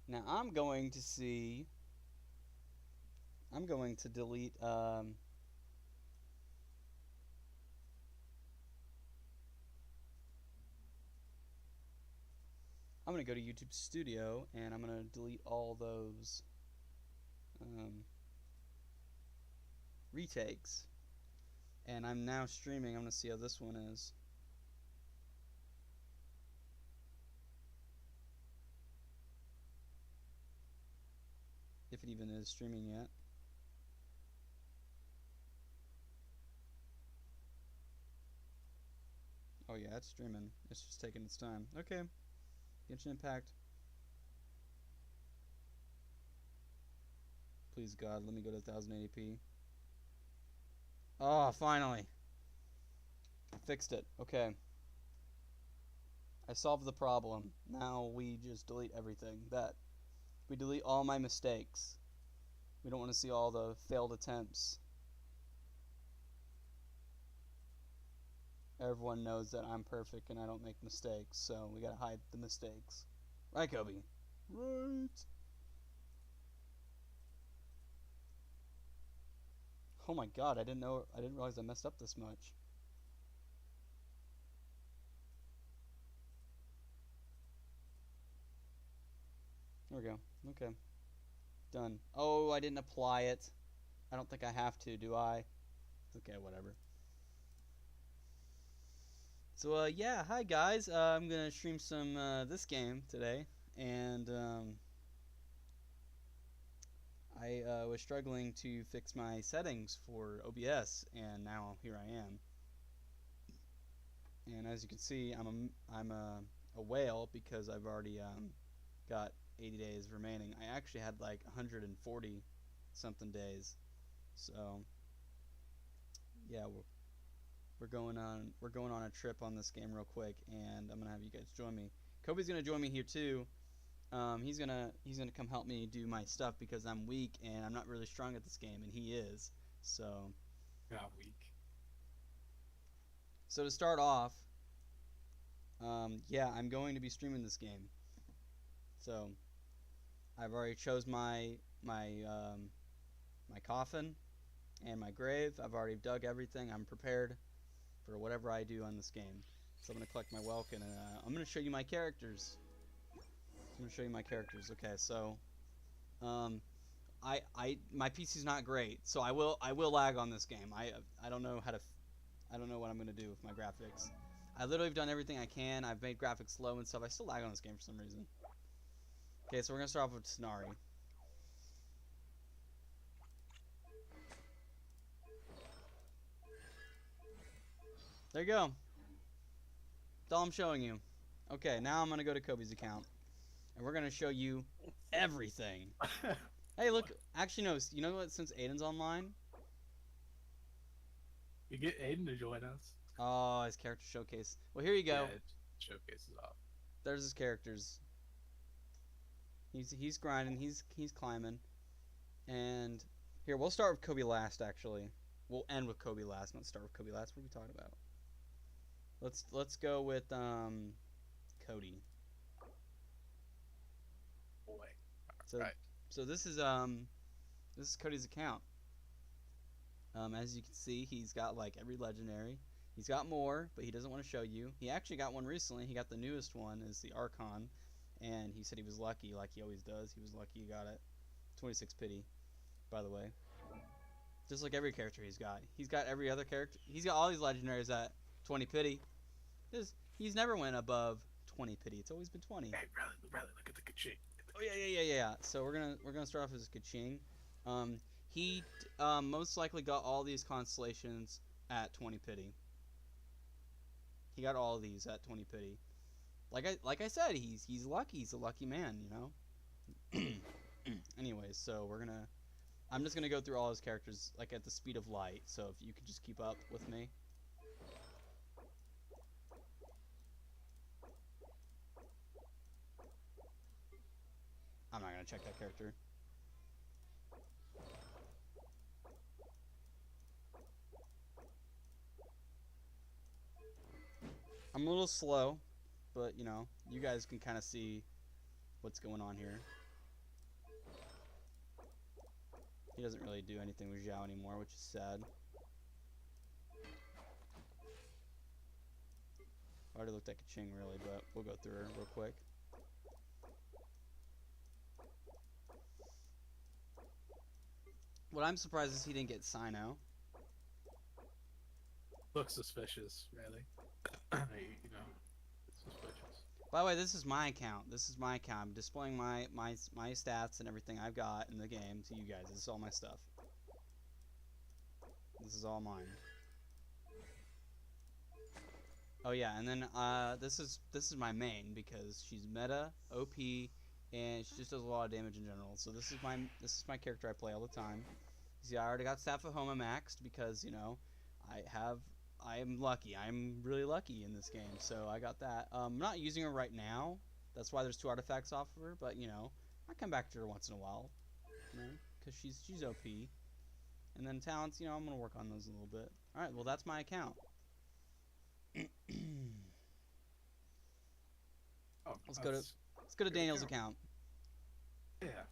Now I'm going to see. I'm going to delete. I'm going to go to YouTube Studio and I'm going to delete all those um, retakes. And I'm now streaming. I'm going to see how this one is. If it even is streaming yet. Oh yeah, it's streaming. It's just taking its time. Okay. Genshin Impact. Please God, let me go to 1080p. Oh, finally. I fixed it. Okay. I solved the problem. Now we just delete everything. We delete all my mistakes. We don't want to see all the failed attempts. Everyone knows that I'm perfect and I don't make mistakes, so we gotta hide the mistakes. Right, Kobe? Right. Oh my god, I didn't realize I messed up this much. There we go. Okay. Done. Oh, I didn't apply it. I don't think I have to, do I? Okay, whatever. So, yeah, hi guys. I'm gonna stream some this game today, and I was struggling to fix my settings for OBS, and now here I am. And as you can see, I'm a whale because I've already got 80 days remaining. I actually had like 140 something days. So yeah, we're going on a trip on this game real quick, and I'm gonna have you guys join me. Kobe's gonna join me here too. He's gonna come help me do my stuff because I'm weak and I'm not really strong at this game, and he is. So Not weak. to start off, yeah, I'm going to be streaming this game. So I've already chose my coffin and my grave. I've already dug everything. I'm prepared for whatever I do on this game. So I'm gonna collect my Welkin, and I'm gonna show you my characters. Okay, so um, my PC's not great, so I will lag on this game. I don't know I don't know what I'm gonna do with my graphics. I literally have done everything I can. I've made graphics low and stuff. I still lag on this game for some reason. Okay, so we're gonna start off with Scenari. There you go. That's all I'm showing you. Okay, now I'm gonna go to Kobe's account, and we're gonna show you everything. Hey, look. Actually, no. You know what? Since Aiden's online, We get Aiden to join us. oh, his character showcase. Well, here you Yeah, go. it showcases off. There's his characters. He's grinding. He's climbing. And here we'll start with Kobe last. Actually, we'll end with Kobe last. Not start with Kobe last. What are we talking about? Let's go with Cody. Boy. So Right. so this is Cody's account. As you can see, he's got like every legendary. He's got more, but he doesn't want to show you. He actually got one recently. He got the newest one, is the Archon, and he said he was lucky, like he always does. He was lucky he got it. 26 pity, by the way. Just like every character he's got. He's got every other character. He's got all these legendaries at 20 pity. He's never went above 20 pity. It's always been 20. Hey, really, look at the Kaching. Oh yeah. So we're gonna start off as Kaching. He most likely got all these constellations at 20 pity. He got all of these at 20 pity. Like I said, he's lucky. He's a lucky man, you know. Anyways, so I'm just gonna go through all his characters like at the speed of light. So if you could just keep up with me. I'm not gonna check that character. I'm a little slow, but you know, you guys can kind of see what's going on here. He doesn't really do anything with Zhao anymore, which is sad. Already looked like a Ching, really, but we'll go through her real quick. What I'm surprised is he didn't get Sino. Looks suspicious, really. You know, it's suspicious. By the way, this is my account. This is my account. I'm displaying my stats and everything I've got in the game to you guys. This is all my stuff. This is all mine. Oh yeah, and then this is my main because she's meta, OP, and she just does a lot of damage in general. So this is my character I play all the time. See, I already got Staff of Homa maxed because, you know, I am lucky. I'm really lucky in this game, so I got that. I'm not using her right now. That's why there's 2 artifacts off of her, but, you know, I come back to her once in a while, you know, because she's OP. And then talents, you know, I'm going to work on those a little bit. All right, well, that's my account. Oh, Let's go to Daniel's account. Yeah.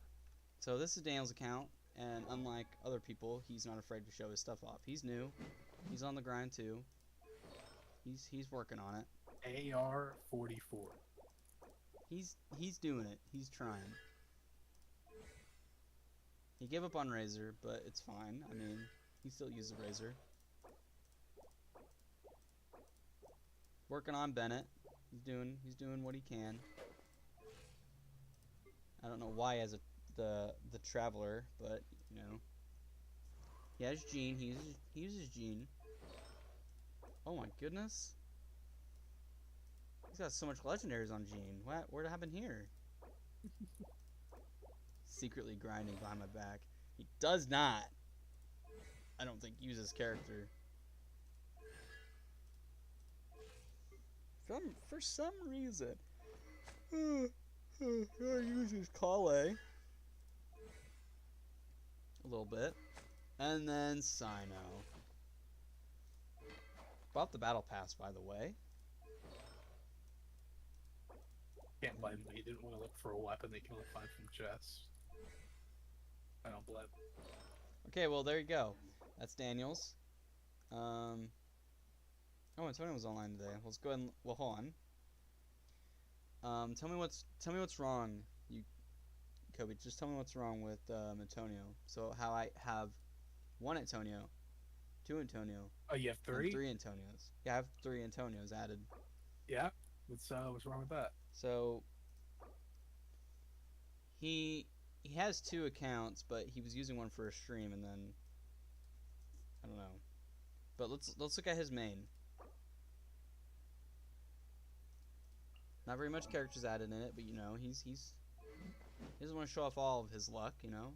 So this is Daniel's account, and unlike other people, he's not afraid to show his stuff off. He's new. He's on the grind too. He's working on it. AR-44. He's doing it. He's trying. He gave up on Razor, but it's fine. I mean, he still uses Razor. Working on Bennett. He's doing what he can. I don't know why as the Traveler, but you know. He has Jean. He uses Jean. Oh my goodness. He's got so much legendaries on Jean. What happened here? Secretly grinding behind my back. He does not, I don't think, use his character. For some reason. I use his Kale. A little bit. And then Sino. Bought the battle pass, by the way. Can't blame me. You didn't want to look for a weapon that you can only find from chests. I don't blame. Okay, well there you go. That's Daniel's. Oh, Antonio was online today. Let's go ahead and hold on. Tell me what's wrong, you Kobe. Just tell me what's wrong with Antonio. So how I have 1 Antonio, 2 Antonio. Oh, you have 3? 3 Antonios. Yeah, I have 3 Antonios added. Yeah. What's wrong with that? So he has 2 accounts, but he was using one for a stream, and then I don't know. But let's look at his main. Not very much characters added in it, but you know, he doesn't want to show off all of his luck, you know.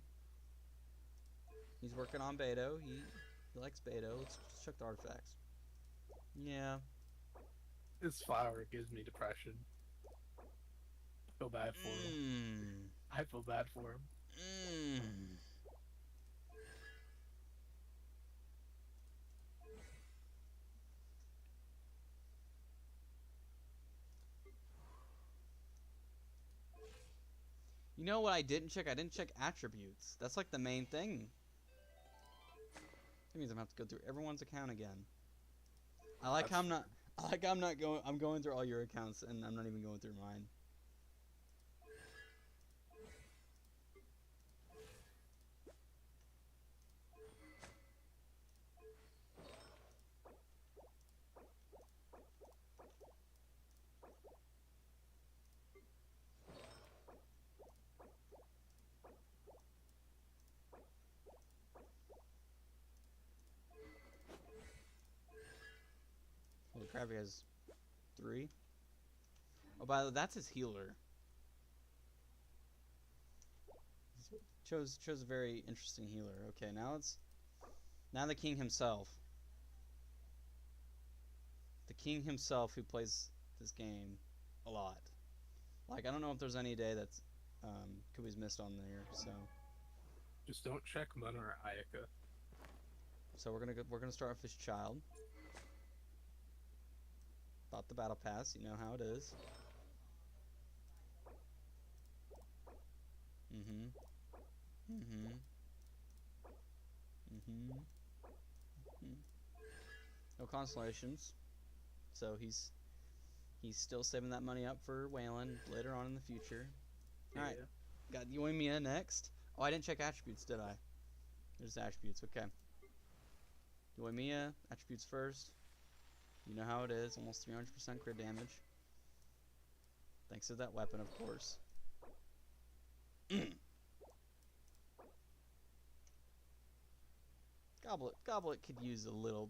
He's working on Beto. He likes Beto. Let's check the artifacts. Yeah. This flower gives me depression. I feel bad for him. I feel bad for him. You know what I didn't check? I didn't check attributes. That's like the main thing. That means I'm gonna have to go through everyone's account again. I'm going through all your accounts and I'm not even going through mine. Holy crap, he has 3. Oh, by the way, that's his healer. Chose a very interesting healer. Okay, now the king himself. The king himself who plays this game a lot. Like, I don't know if there's any day that's Kubi's missed on there, so Just don't check Mona or Ayaka. so we're gonna start with his child. Bought the battle pass, you know how it is. Mm-hmm. No constellations, so he's still saving that money up for Wayland later on in the future. All right, Yeah. got Yoimiya next. Oh, I didn't check attributes, did I? There's attributes. Okay. Yoimiya attributes first. You know how it is. Almost 300% crit damage. Thanks to that weapon, of course. Goblet could use a little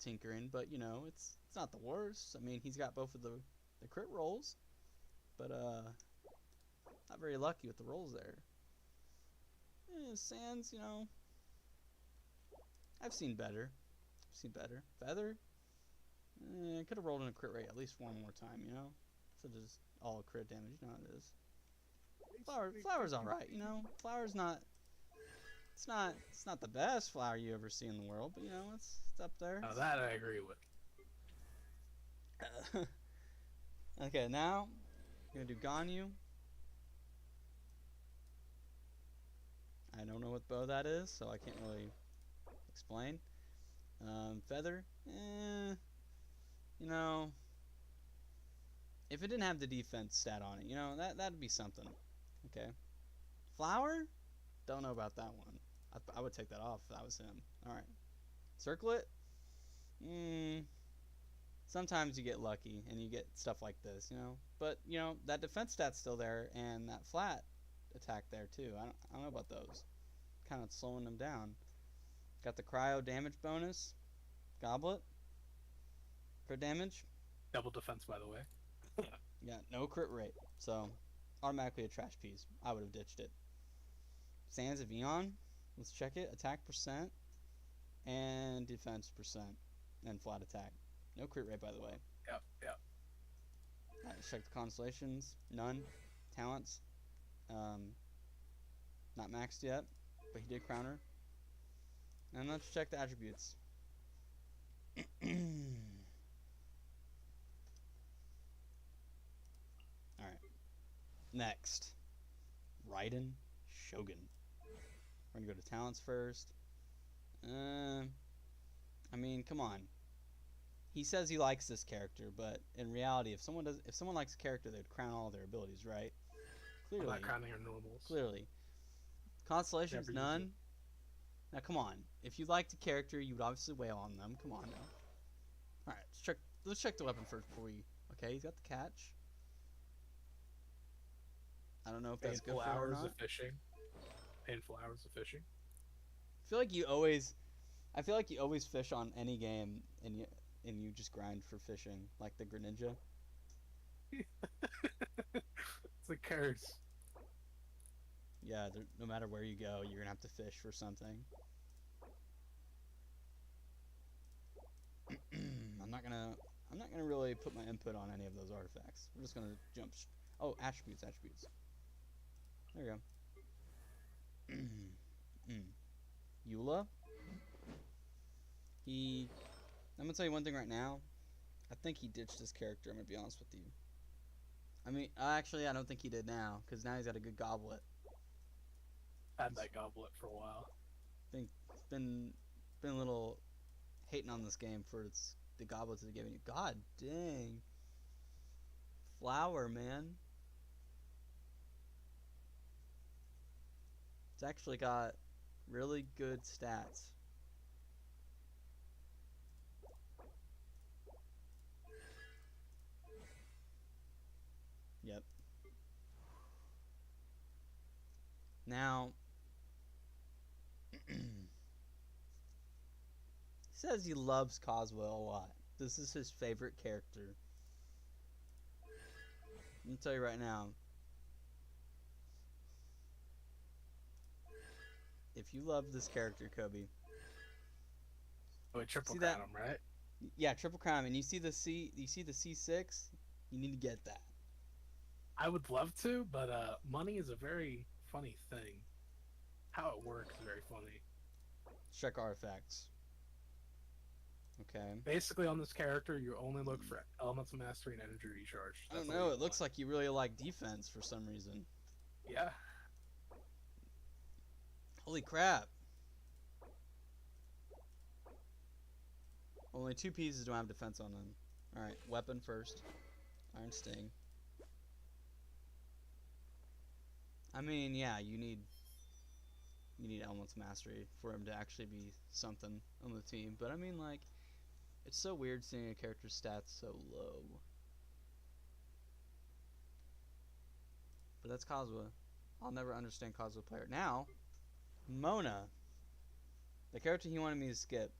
tinkering, but you know it's not the worst. I mean, he's got both of the crit rolls, but not very lucky with the rolls there. Sans, you know, I've seen better. Feather, could have rolled in a crit rate at least one more time, you know, instead of just all crit damage. You know how it is. Flower's all right, you know. Flower's not. It's not the best flower you ever see in the world, but you know it's up there. Now that I agree with. Okay, now we're gonna do Ganyu. I don't know what bow that is, so I can't really explain. Feather, you know, if it didn't have the defense stat on it, you know, that'd be something. Okay. Flower, don't know about that one. I would take that off if that was him. All right. Circlet, sometimes you get lucky and you get stuff like this, you know. But you know that defense stat's still there, and that flat attack there too. I don't know about those. Kind of slowing them down. Got the cryo damage bonus. Goblet. Crit damage. Double defense, by the way. Yeah, no crit rate. So automatically a trash piece. I would have ditched it. Sands of Eon. Let's check it. Attack percent and defense percent and flat attack. No crit rate, by the way. Yep. Alright, let's check the constellations. None. Talents. Not maxed yet, but he did crown her. And let's check the attributes. Alright. Next. Raiden Shogun. We're gonna go to talents first. I mean, come on. He says he likes this character, but in reality, if someone likes a character, they'd crown all their abilities, right? Clearly. I'm not crowning our normals. Clearly. Constellations, none. Now, come on. If you liked a character, you would obviously wail on them. Come on now. Alright, let's check the weapon first before we... Okay, he's got the catch. I don't know if that's good for him or not. Painful hours of fishing. Painful hours of fishing. I feel like you always fish on any game, and you just grind for fishing, like the Greninja. It's a curse. Yeah, no matter where you go, you're gonna have to fish for something. I'm not gonna really put my input on any of those artifacts. We're just gonna jump. Oh, attributes. There you go. Eula. I'm gonna tell you one thing right now. I think he ditched his character. I'm gonna be honest with you. I mean, actually, I don't think he did now, because now he's got a good goblet. Had that goblet for a while. I think been a little hating on this game for the goblets it's giving you. God dang. Flower, man. It's actually got really good stats. Yep. Now, he says he loves Coswell a lot. This is his favorite character. Let me tell you right now. If you love this character, Kobe. Oh, a triple crown him, right? Yeah, triple crown him. And you see the C6? You need to get that. I would love to, but money is a very funny thing. How it works is very funny. Check artifacts. Okay. Basically, on this character, you only look for elemental mastery and energy recharge. I don't know. It looks like you really like defense for some reason. Yeah. Holy crap. Only 2 pieces don't have defense on them. Alright, weapon first. Iron Sting. I mean, yeah, you need Elemental Mastery for him to actually be something on the team. But I mean, like, it's so weird seeing a character's stats so low. But that's Kazuha. I'll never understand Kazuha player. Now, Mona. The character he wanted me to skip.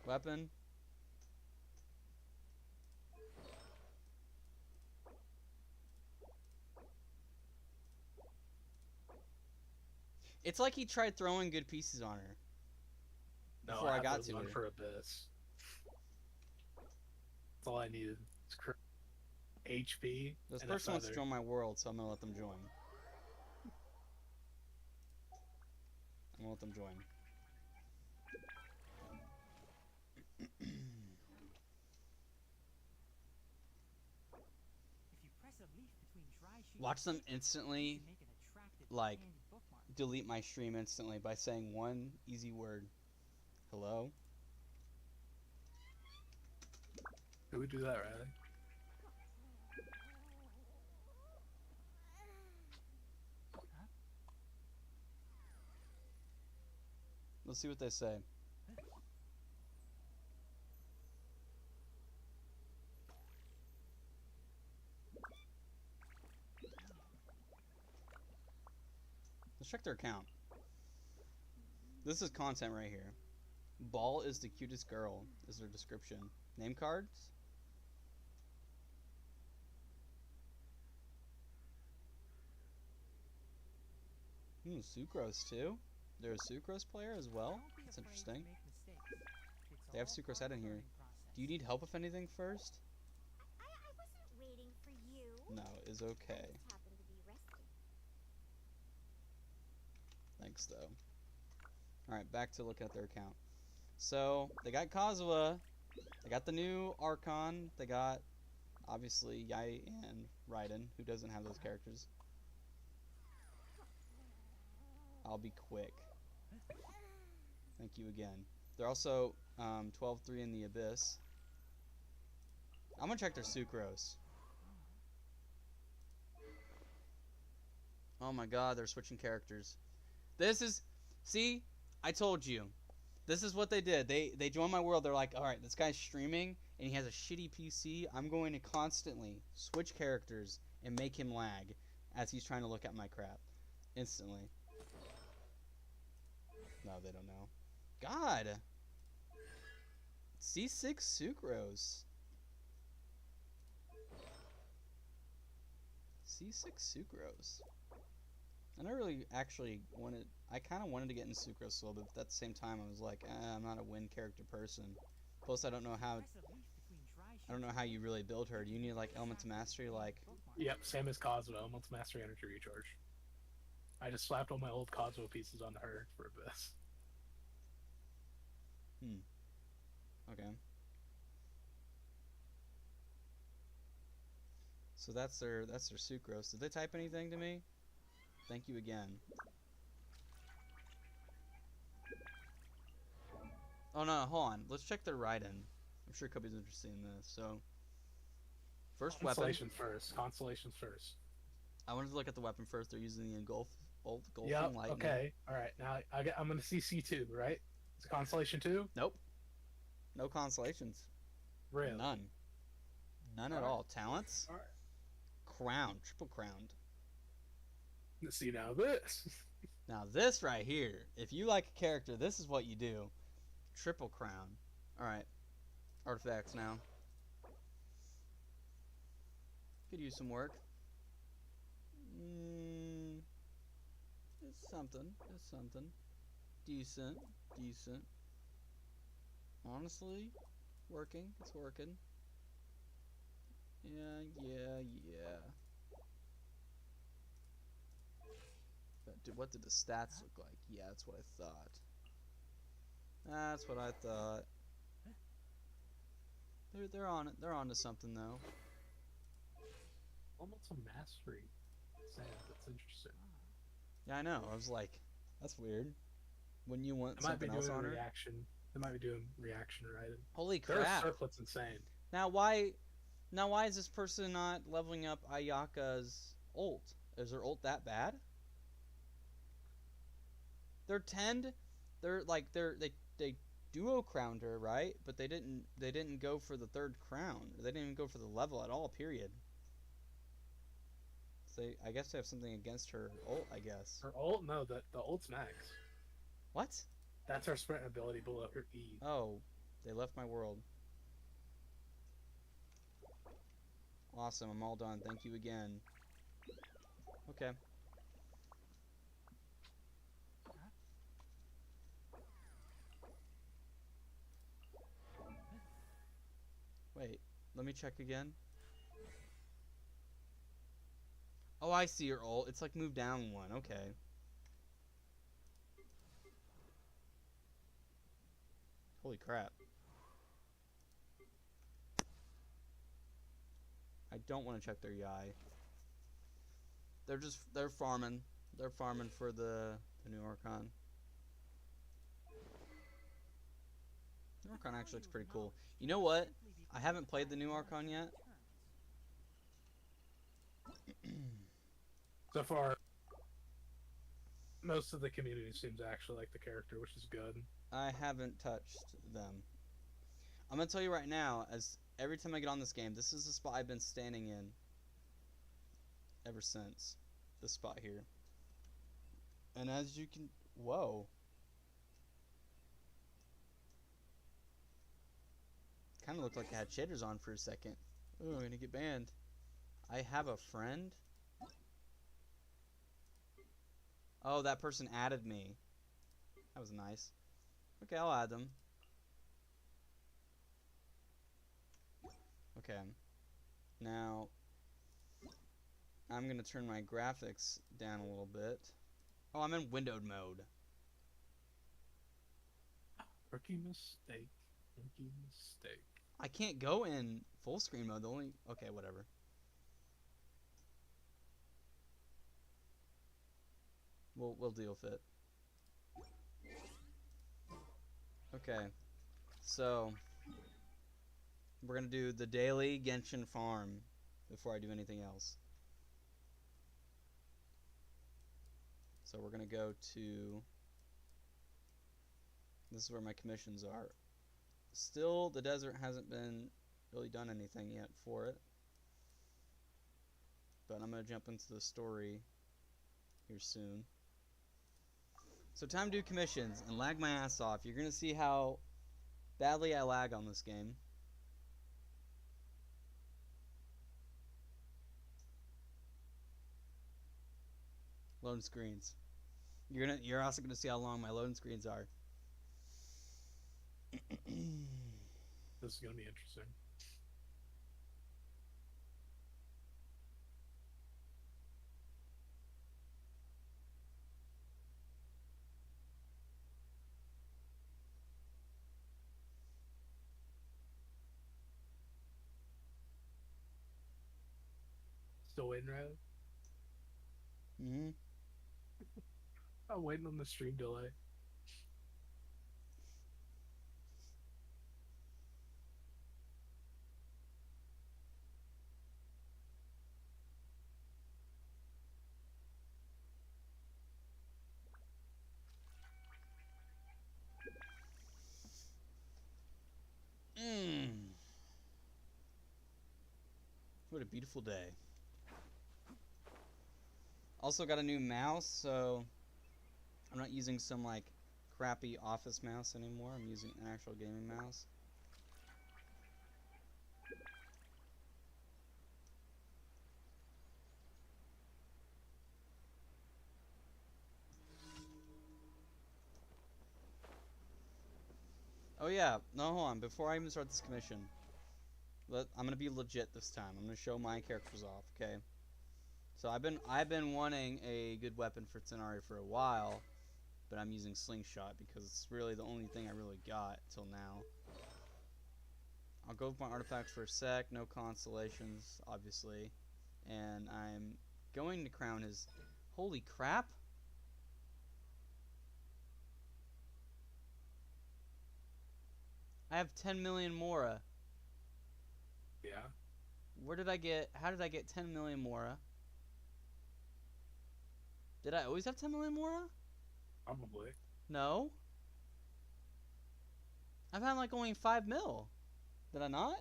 Weapon. It's like he tried throwing good pieces on her. No, Before I got to one her. for Abyss. That's all I needed. It's HP. This and person wants to join my world, so I'm gonna let them join. I'm gonna let them join. Watch them instantly, like, delete my stream instantly by saying one easy word. Hello? Who would do that, Riley? Let's see what they say. Let's check their account. This is content right here. Ball is the cutest girl, is their description. Name cards? Sucrose too? They're a Sucrose player as well? That's interesting. They have Sucrose head in here. Do you need help with anything first? I wasn't waiting for you. No, is okay. I just happened to be resting. Thanks though. Alright, back to look at their account. So, they got Kazuha. They got the new Archon. They got, obviously, Yai and Raiden, who doesn't have those characters. I'll be quick. Thank you again. They're also 12-3 in the Abyss. I'm gonna check their Sucrose. Oh my god, they're switching characters. This is... See? I told you. This is what they did. They joined my world. They're like, alright, this guy's streaming, and he has a shitty PC. I'm going to constantly switch characters and make him lag as he's trying to look at my crap. Instantly. No, they don't know. God! C6 Sucrose. C6 Sucrose. I never really actually wanted... I kind of wanted to get in Sucrose a little bit, but at the same time I was like, I'm not a win character person. Plus I don't know how... I don't know how you really build her. Do you need like Elemental Mastery like... Yep, same as Kazuha, Elemental Mastery Energy Recharge. I just slapped all my old Kazuha pieces on her for Abyss. Okay. So that's their Sucrose. Did they type anything to me? Thank you again. Oh no, hold on. Let's check their Raiden. I'm sure Kobe's interested in this. So first weapon. Constellations first. I wanted to look at the weapon first. They're using the engulfing Yep, lightning. okay. Alright, now I'm gonna see C2, right? It's a Constellation 2? Nope. No constellations. Really? None. None at all. Talents? Alright. Crown. Triple crowned. See now this. Now this right here, if you like a character, this is what you do. Triple crown. Alright. Artifacts now. Could use some work. It's something. It's something. Decent. Decent. Honestly, working. It's working. Yeah. What did the stats look like? Yeah, that's what I thought. That's what I thought. They're on it. They're on to something though. Almost a mastery. Sam, that's interesting. Yeah, I know. I was like, that's weird. Wouldn't you want I might be something else doing on a her? reaction They might be doing reaction writing. Holy Their crap! circlet's insane. Now why is this person not leveling up Ayaka's ult? Is her ult that bad? They're 10. They duo crowned her, right? But they didn't go for the third crown. They didn't even go for the level at all, period. So I guess they have something against her ult, I guess. Her ult? No, the ult's max. What? That's her sprint ability below her E. Oh, they left my world. Awesome, I'm all done. Thank you again. Okay. Wait, let me check again. Oh, I see your ult. It's like move down one. Okay. Holy crap. I don't want to check their Yai. They're farming. They're farming for the new Archon. The Archon actually looks pretty cool. You know what? I haven't played the new Archon yet. So far, most of the community seems to actually like the character, which is good. I haven't touched them. I'm gonna tell you right now, as every time I get on this game, this is the spot I've been standing in ever since. This spot here. And as you can... Whoa. Kind of looked like I had shaders on for a second. Oh, I'm gonna get banned. I have a friend? Oh, that person added me. That was nice. Okay, I'll add them. Okay. Now, I'm going to turn my graphics down a little bit. Oh, I'm in windowed mode. Rookie mistake. Rookie mistake. I can't go in full screen mode. The only... Okay, whatever. We'll deal with it. Okay. So, we're going to do the daily Genshin farm before I do anything else. So we're going to go to... This is where my commissions are. Still, the desert hasn't been really done anything yet for it. But I'm going to jump into the story here soon. So time to do commissions and lag my ass off. You're going to see how badly I lag on this game. Loading screens. You're also going to see how long my loading screens are. This is going to be interesting. Still waiting, Riley? Mm-hmm. I'm waiting on the stream delay. What a beautiful day. Also got a new mouse, so I'm not using some like crappy office mouse anymore. I'm using an actual gaming mouse. Oh yeah, no, hold on. Before I even start this commission, I'm gonna be legit this time. I'm gonna show my characters off, okay? So I've been wanting a good weapon for Tenari for a while, but I'm using Slingshot because it's really the only thing I really got till now. I'll go with my artifacts for a sec. No constellations, obviously, and I'm going to crown his. Holy crap! I have 10 million Mora. Yeah. Where did I get? How did I get 10 million Mora? Did I always have 10 million Mora? Probably. No. I've had like only 5 mil. Did I not?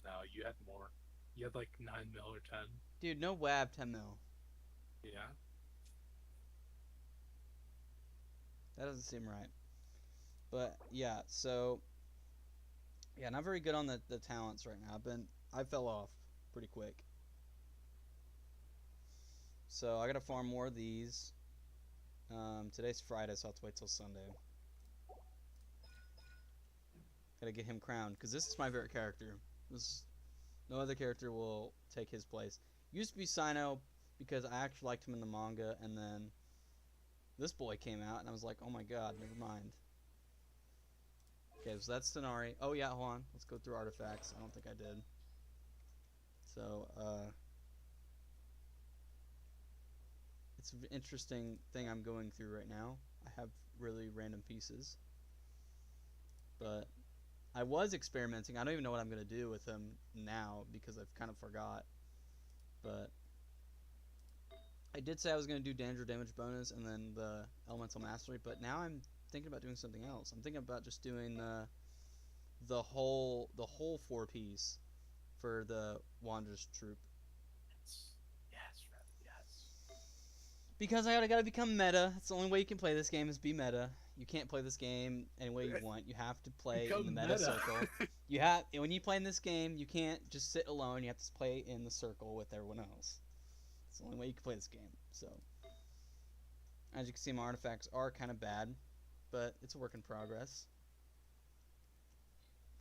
No, you had more. You had like 9 mil or 10. Dude, no way I have 10 mil. Yeah. That doesn't seem right. But yeah, so yeah, not very good on the talents right now. I fell off pretty quick. So I gotta farm more of these. Today's Friday, so I'll have to wait till Sunday. Gotta get him crowned, because this is my favorite character. No other character will take his place. Used to be Sino, because I actually liked him in the manga, and then this boy came out, and I was like, oh my god, never mind. Okay, so that's Sonari. Oh yeah, hold on. Let's go through artifacts. I don't think I did. So, it's an interesting thing I'm going through right now. I have really random pieces. But I was experimenting. I don't even know what I'm going to do with him now because I've kind of forgot. But I did say I was going to do danger damage bonus and then the elemental mastery, but now I'm thinking about doing something else. I'm thinking about just doing the whole 4-piece for the Wanderer's Troop. Yes, yes. Because I gotta become meta. That's the only way you can play this game is be meta. You can't play this game any way you want. You have to play in the meta circle. When you play in this game, you can't just sit alone. You have to play in the circle with everyone else. It's the only way you can play this game. So, as you can see, my artifacts are kind of bad, but it's a work in progress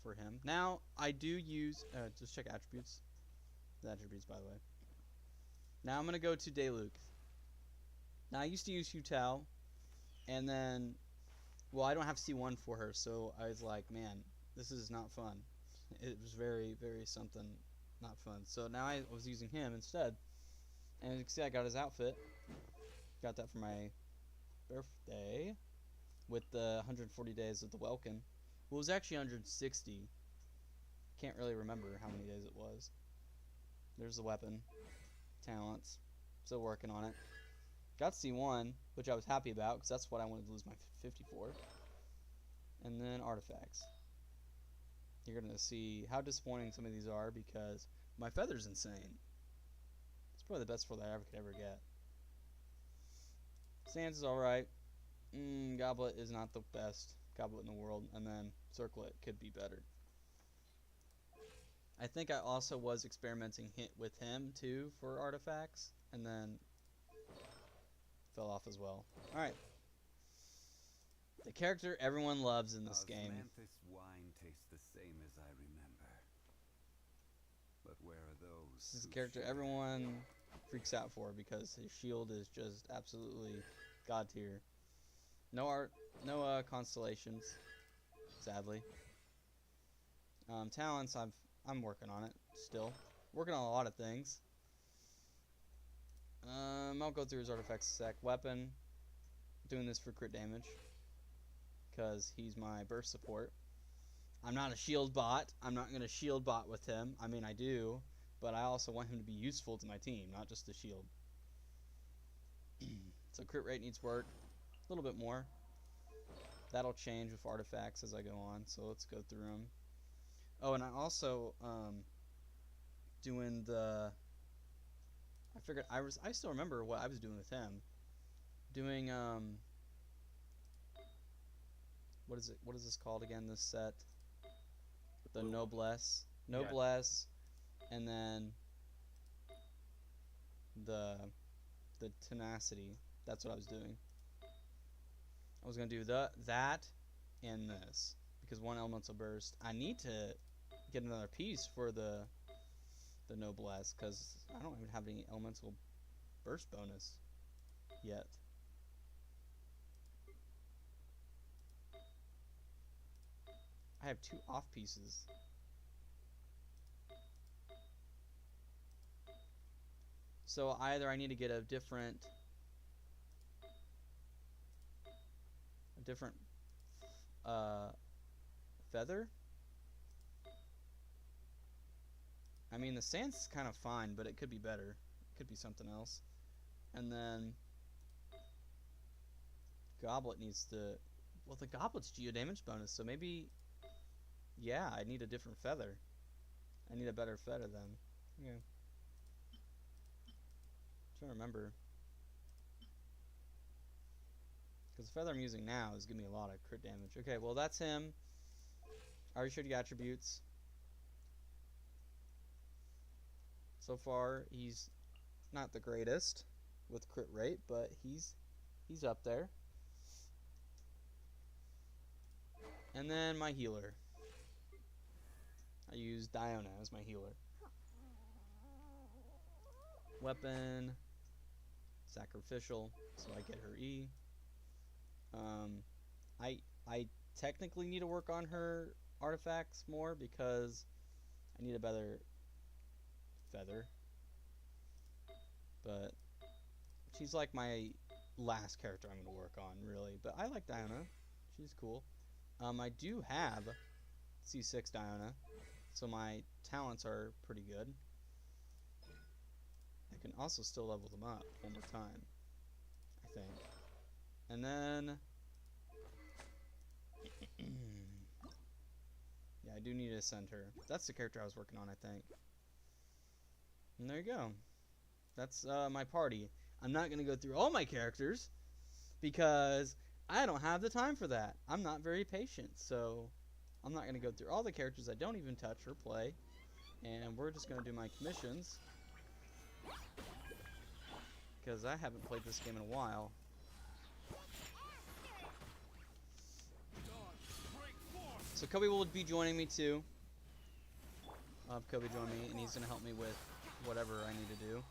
for him. Now, I do use just check attributes. The attributes, by the way. Now I'm gonna go to Dayluk. Now I used to use Hutao, and then, well, I don't have C1 for her, so I was like, man, this is not fun. It was very, very something not fun. So now I was using him instead, and as you can see, I got his outfit. Got that for my birthday with the 140 days of the Welkin. Well, it was actually 160. Can't really remember how many days it was. There's the weapon, talents, still working on it. Got C1, which I was happy about because that's what I wanted to lose my 50 for. And then artifacts. You're going to see how disappointing some of these are because my feather's insane. It's probably the best foil that I could ever get. Sands is alright. Goblet is not the best goblet in the world. And then Circlet could be better. I think I also was experimenting with him too for artifacts. And then fell off as well. Alright. The character everyone loves in this game. Osmanthus wine tastes the same as I remember. But where are those? This is the character everyone freaks out for because his shield is just absolutely god tier. No art, no constellations, sadly. Talents, I'm working on it still. Working on a lot of things. I'll go through his artifacts a sec. Weapon, doing this for crit damage because he's my burst support. I'm not a shield bot. I'm not going to shield bot with him. I mean, I do, but I also want him to be useful to my team, not just a shield. So crit rate needs work a little bit more. That'll change with artifacts as I go on, so let's go through them. Oh, and I also doing the... I figured I still remember what I was doing with him. Doing what is this called again, this set? The Noblesse. Noblesse, yeah. And then the Tenacity. That's what I was doing. I was gonna do that and this. Because one elemental burst. I need to get another piece for the Noblesse, because I don't even have any elemental burst bonus yet. I have 2 off pieces. So either I need to get a different feather, I mean, the stance is kind of fine, but it could be better. It could be something else. And then Goblet needs to... Well, the Goblet's geo damage bonus, so maybe... Yeah, I need a different feather. I need a better feather then. Yeah. I'm trying to remember. Because the feather I'm using now is giving me a lot of crit damage. Okay, well that's him. I already showed you attributes. So far, he's not the greatest with crit rate, but he's up there. And then my healer. I use Diona as my healer. Weapon. Sacrificial, so I get her E. I technically need to work on her artifacts more because I need a better feather. But she's like my last character I'm going to work on, really. But I like Diona. She's cool. I do have C6 Diona, so my talents are pretty good. I can also still level them up one more time, I think. And then... yeah, I do need to send her. That's the character I was working on, I think. And there you go. That's my party. I'm not going to go through all my characters because I don't have the time for that. I'm not very patient, so I'm not going to go through all the characters I don't even touch or play. And we're just going to do my commissions because I haven't played this game in a while. So Kobe will be joining me too. I'll have Kobe join me, and he's going to help me with whatever I need to do.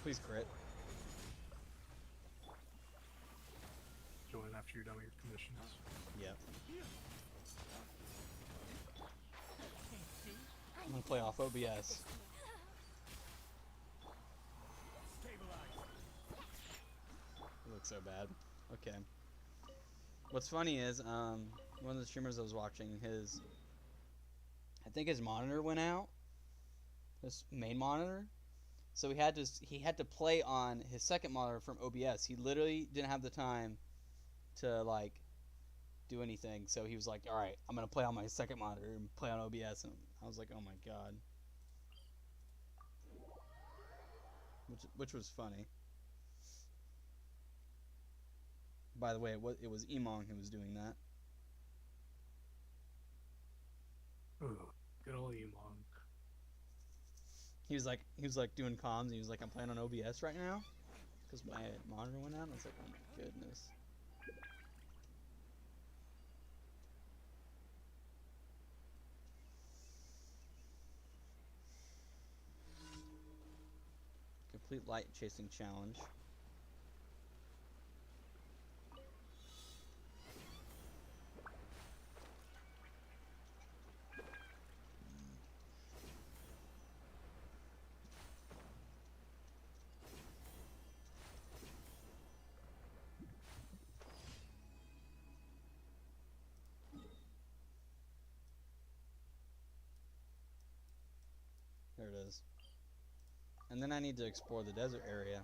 Please crit. Join after you're done with your commissions. Yep. I'm going to play off OBS. It looks so bad. Okay. What's funny is, one of the streamers I was watching, I think his monitor went out. His main monitor. So he had to play on his second monitor from OBS. He literally didn't have the time to, like, do anything. So he was like, alright, I'm going to play on my second monitor and play on OBS. And I was like, oh my god. Which was funny. By the way, it was Emong who was doing that. Ooh, good old Emong. He was like doing comms, and he was like, I'm playing on OBS right now because my monitor went out. And I was like, oh my goodness. Complete light chasing challenge. There it is. And then I need to explore the desert area.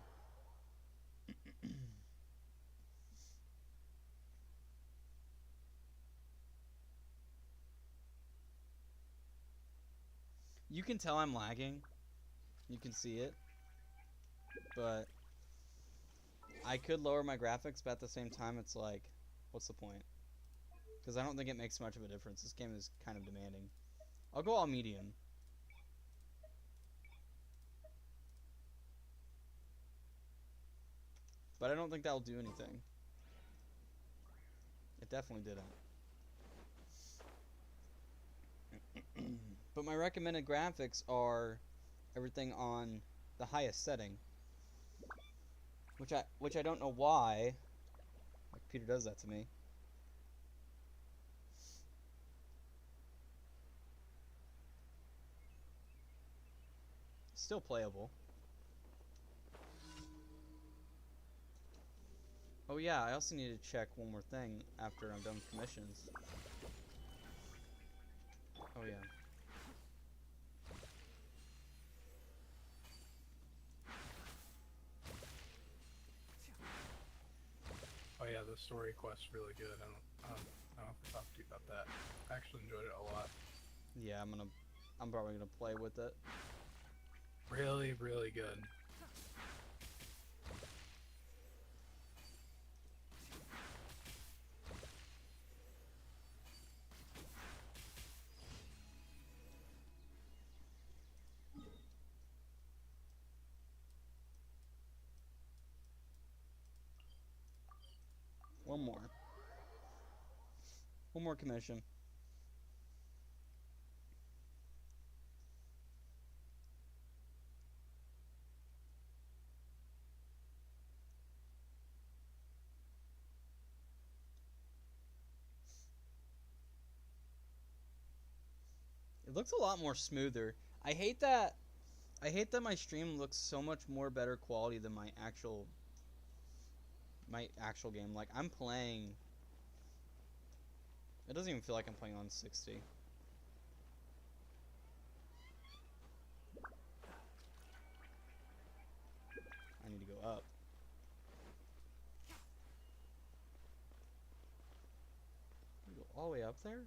You can tell I'm lagging. You can see it. But I could lower my graphics, but at the same time it's like, what's the point? Because I don't think it makes much of a difference. This game is kind of demanding. I'll go all medium. But I don't think that'll do anything. It definitely didn't. But my recommended graphics are everything on the highest setting. Which I don't know why. Like Peter does that to me. Still playable. Oh yeah, I also need to check one more thing after I'm done with commissions. Oh yeah. Oh yeah, the story quest's really good. I don't have to talk to you about that. I actually enjoyed it a lot. Yeah, I'm probably gonna play with it. Really, really good. One more. One more commission. It looks a lot more smoother. I hate that my stream looks so much more better quality than my actual game. Like I'm playing, it doesn't even feel like I'm playing on 60. I need to go up. Go all the way up there?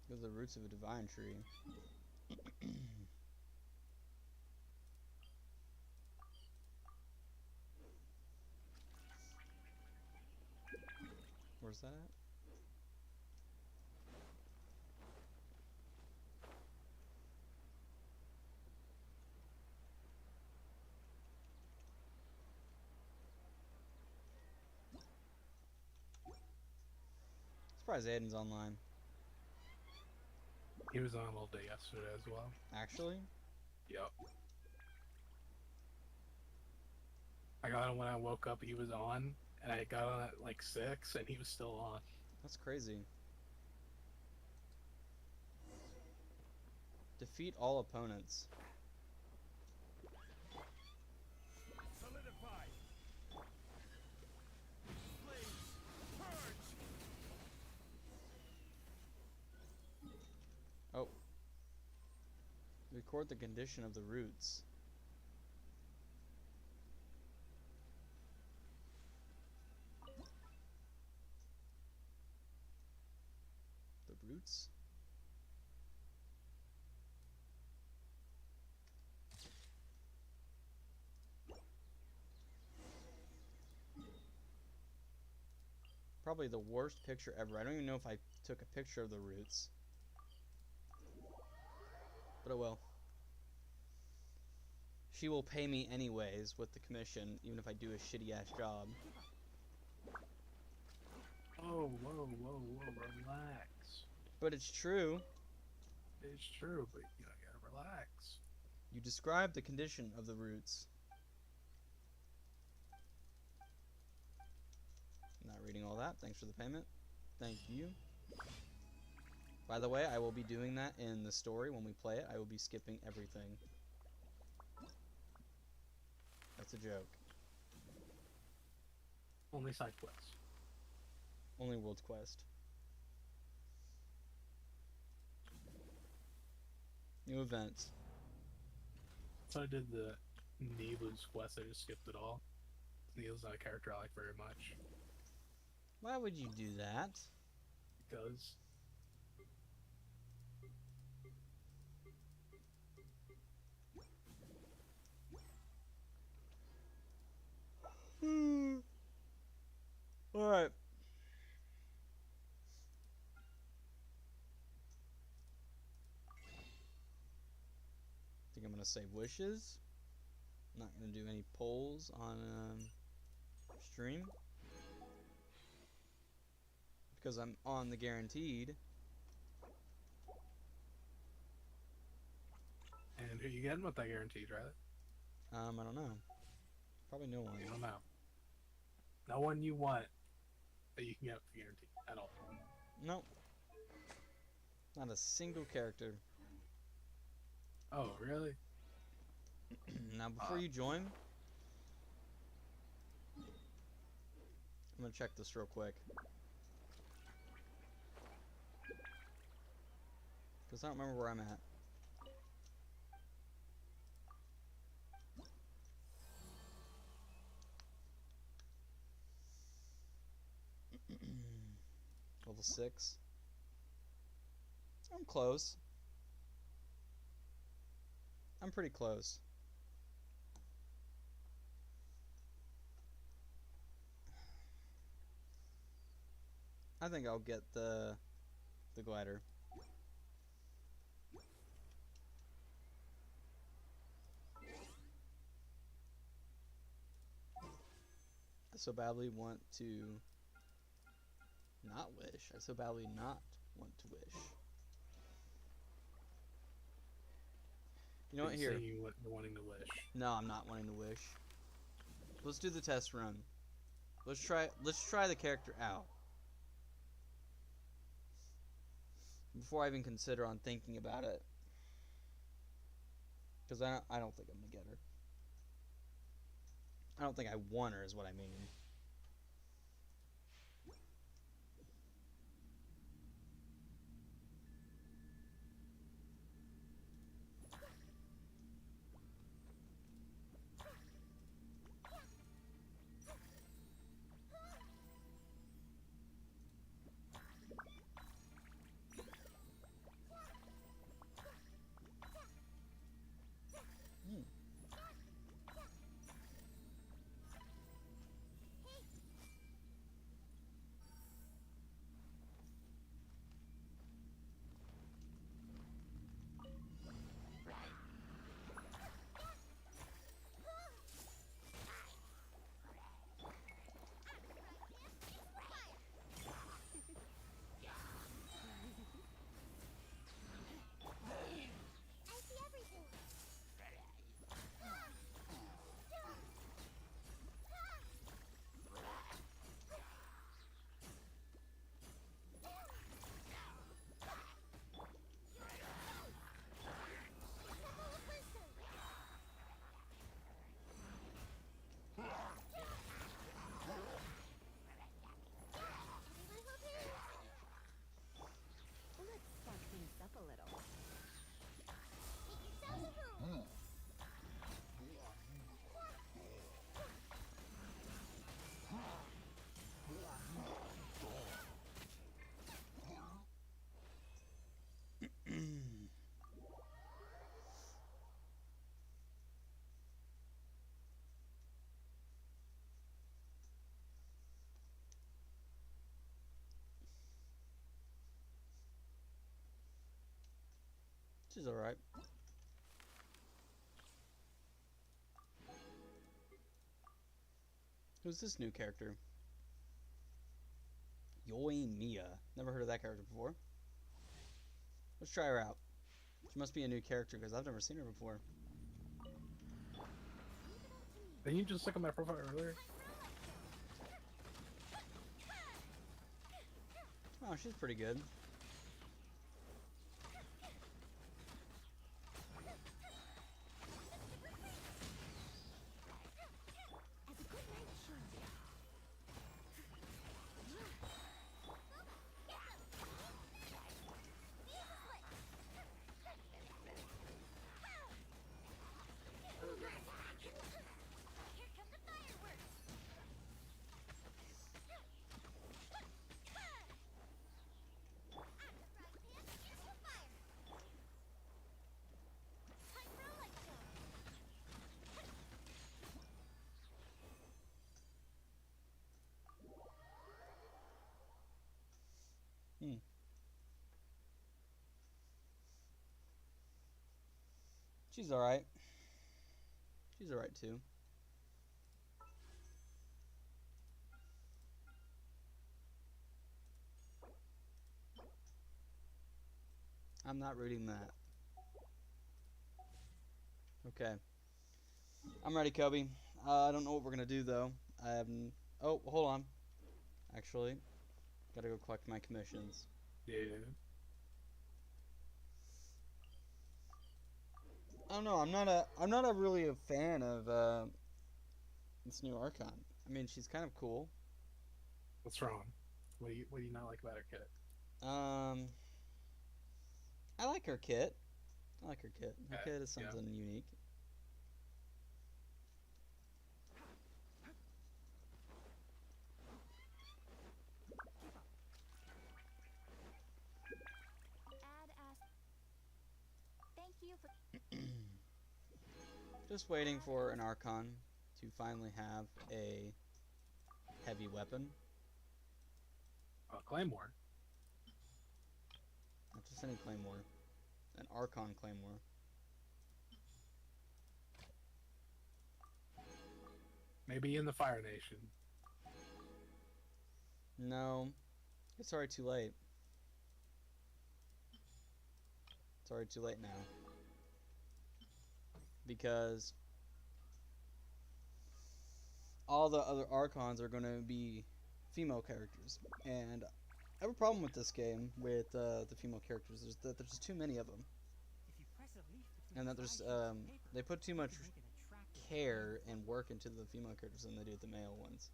Go to the roots of a divine tree. Where's that at? Surprised Aiden's online. He was on a little day yesterday as well. Actually? Yep. I got him when I woke up, he was on, and I got on at like 6, and he was still on. That's crazy. Defeat all opponents. Solidify. Flames, purge. Oh. Record the condition of the roots. The roots? Probably the worst picture ever. I don't even know if I took a picture of the roots. But oh well. She will pay me anyways with the commission, even if I do a shitty ass job. Oh, whoa, whoa, whoa, relax. But it's true. It's true, but you gotta relax. You described the condition of the roots. I'm not reading all that. Thanks for the payment. Thank you. By the way, I will be doing that in the story when we play it. I will be skipping everything. That's a joke. Only side quests. Only World Quest. New events. So I did the Neelu's quest, I just skipped it all. Neelu's not a character I like very much. Why would you do that? Because Alright. Think I'm gonna save wishes. I'm not gonna do any polls on stream because I'm on the guaranteed. And who you getting with that guaranteed, right? I don't know. Probably no one. You don't know. No one you want that you can get with the guarantee at all. Nope. Not a single character. Oh, really? Now, before you join, I'm gonna check this real quick. Because I don't remember where I'm at. Level 6. I'm close. I'm pretty close. I think I'll get the glider. I so badly want to not wish. I so badly not want to wish. You know what? Here. You're wanting to wish. No, I'm not wanting to wish. Let's do the test run. Let's try the character out. Before I even consider on thinking about it. Because I don't think I'm gonna get her. I don't think I want her is what I mean. She's alright. Who's this new character? Yoimiya. Never heard of that character before. Let's try her out. She must be a new character because I've never seen her before. Didn't you just look at my profile earlier? Oh, she's pretty good. She's alright. She's alright too. I'm not reading that. Okay. I'm ready, Kobe. I don't know what we're gonna do though. I haven't. Oh, hold on. Actually, gotta go collect my commissions. Yeah. I don't know. I'm not a really a fan of this new Archon. I mean, she's kind of cool. What's wrong? What do you not like about her kit? Um, I like her kit. I like her kit. Her Okay. kit is Yeah. something unique. Ad ask. Thank you for. Just waiting for an Archon to finally have a heavy weapon. Claymore. Not just any claymore. An Archon claymore. Maybe in the Fire Nation. No, it's already too late. It's already too late now. Because all the other Archons are going to be female characters. And I have a problem with this game with the female characters. Is that there's too many of them. And that there's they put too much care and work into the female characters than they do the male ones.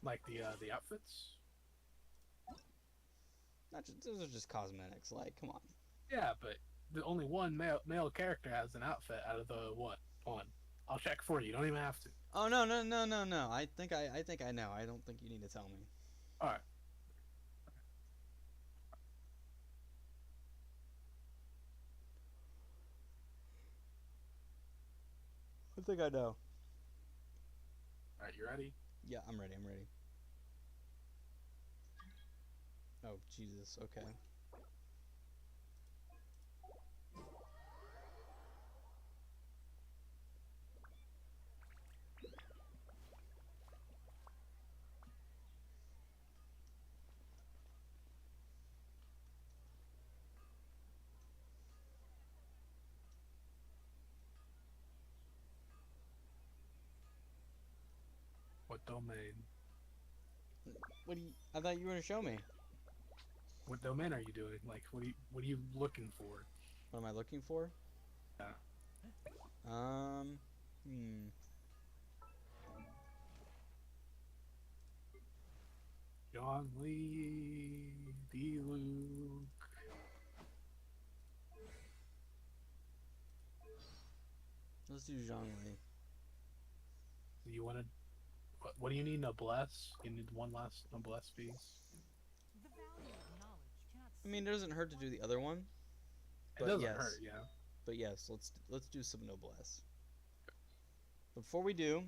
Like the outfits. Not just, those are just cosmetics. Like, come on. Yeah, but the only one male character has an outfit out of the what one. I'll check for you. You don't even have to. Oh no no no no no! I think I know. I don't think you need to tell me. All right. I think I know. All right. You ready? Yeah, I'm ready. I'm ready. Oh Jesus. Okay. What domain? What do you? I thought you were gonna show me. What domain are you doing? Like, what are you looking for? What am I looking for? Yeah. Hmm. John Lee, D. Luke. Let's do Zhongli. You want to? What do you need? Noblesse? You need one last noblesse piece. I mean, it doesn't hurt to do the other one. It But doesn't yes. hurt, yeah. But yes, let's do some noblesse. But before we do,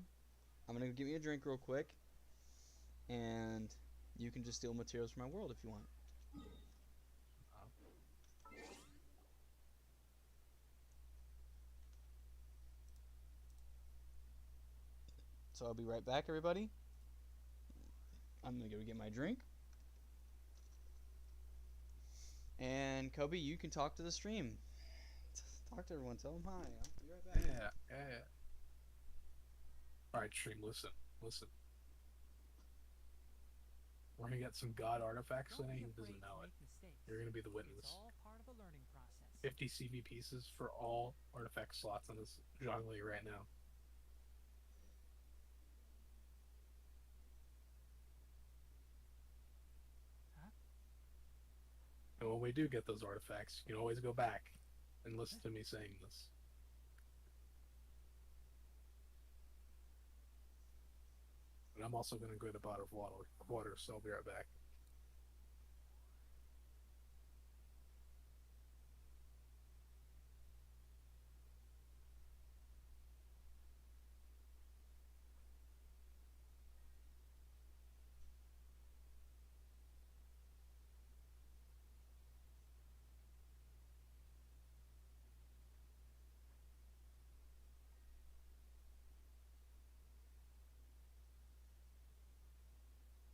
I'm gonna give me a drink real quick, and you can just steal materials from my world if you want. So I'll be right back, everybody. I'm gonna go get my drink. And Kobe, you can talk to the stream. Talk to everyone. Tell them hi. I'll be right back. Yeah. All right, stream. Listen. We're gonna get some god artifacts today. He doesn't know it. You're gonna be the witness. 50 CV pieces for all artifact slots on this Zhongli right now. And when we do get those artifacts, you can always go back and listen to me saying this. But I'm also going to get a bottle of water, so I'll be right back.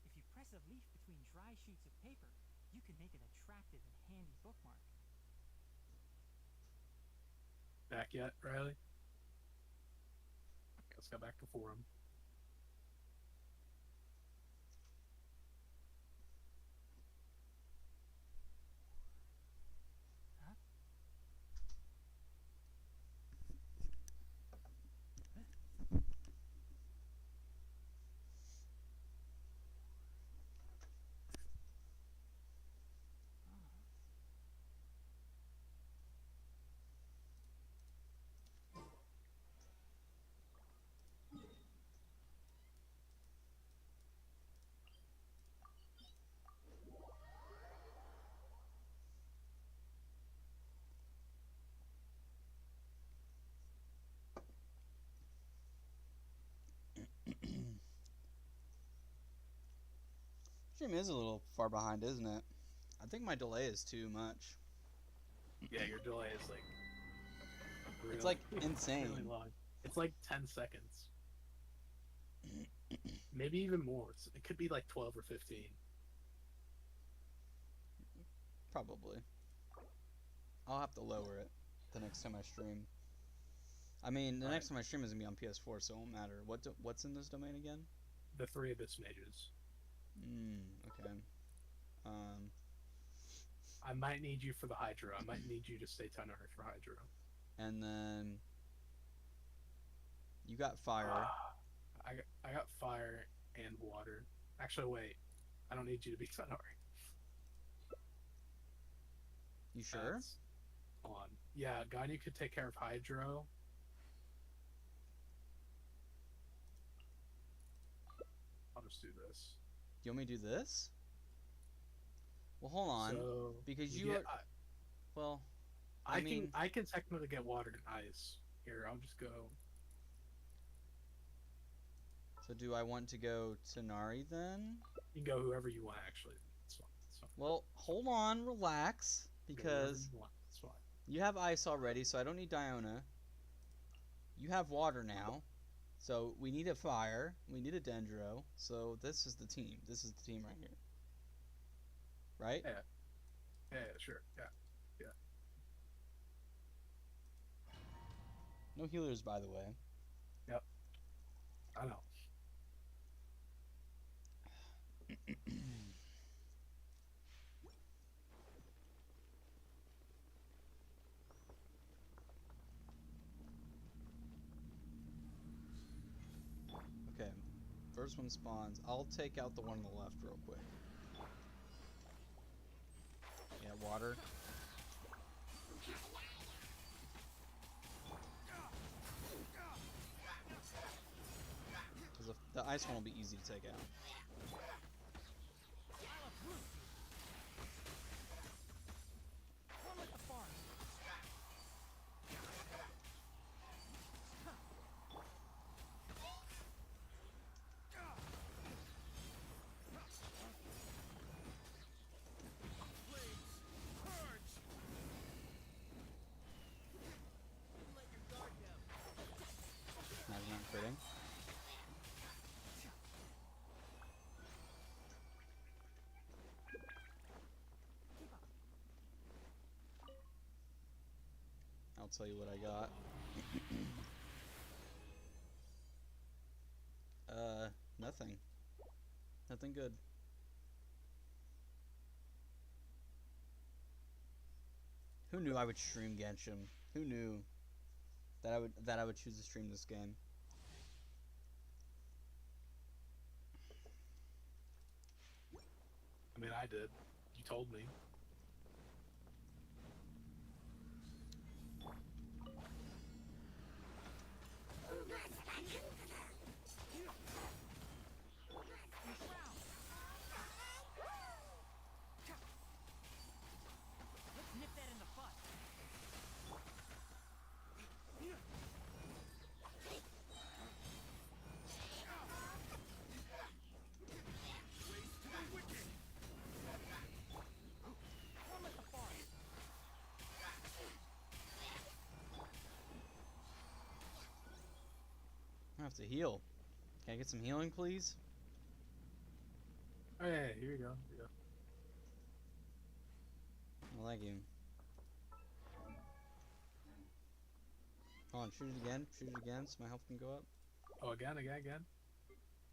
If you press a leaf between dry sheets of paper, you can make an attractive and handy bookmark. back yet, Riley? Okay, let's go back to forum. Stream is a little far behind, isn't it? I think my delay is too much. Yeah, your delay is like really, It's like insane. really long. It's like 10 seconds. Maybe even more. It could be like 12 or 15. Probably. I'll have to lower it the next time I stream. I mean, the next time I stream is gonna be on PS4, so it won't matter. What's in this domain again? The 3 Abyss Mages. Okay. I might need you for the Hydro. I might need you to stay Tenor for Hydro. And then you got fire. I got fire and water. Actually, wait. I don't need you to be Tenor. You sure? Hold on. Yeah, Ganyu could take care of Hydro. I'll just do this. Do you want me to do this? Well, hold on, So, because you yeah, are. Well, I mean, I can technically get water and ice. Here, I'll just go. so do I want to go to Nari then? You can go whoever you want, actually. It's fine. It's fine. Well, hold on, relax, Go wherever because you want. It's fine. you have ice already, so I don't need Diona. You have water now, so we need a fire. We need a Dendro. So this is the team. This is the team right here. Right? Yeah, sure. Yeah. No healers, by the way. Yep. I know. Okay, first one spawns. I'll take out the one on the left real quick. Yeah, water. Because the ice one will be easy to take out. One with the farm. Imagine not critting. I'll tell you what I got. Nothing. Nothing good. Who knew I would stream Genshin? Who knew that I would choose to stream this game? I mean, I did. You told me. Let's nip that in the bud. One with the farm. I have to heal. Can I get some healing, please? Oh, yeah, here you go. Well, thank you. on, shoot it again. Shoot it again so my health can go up. Oh, again.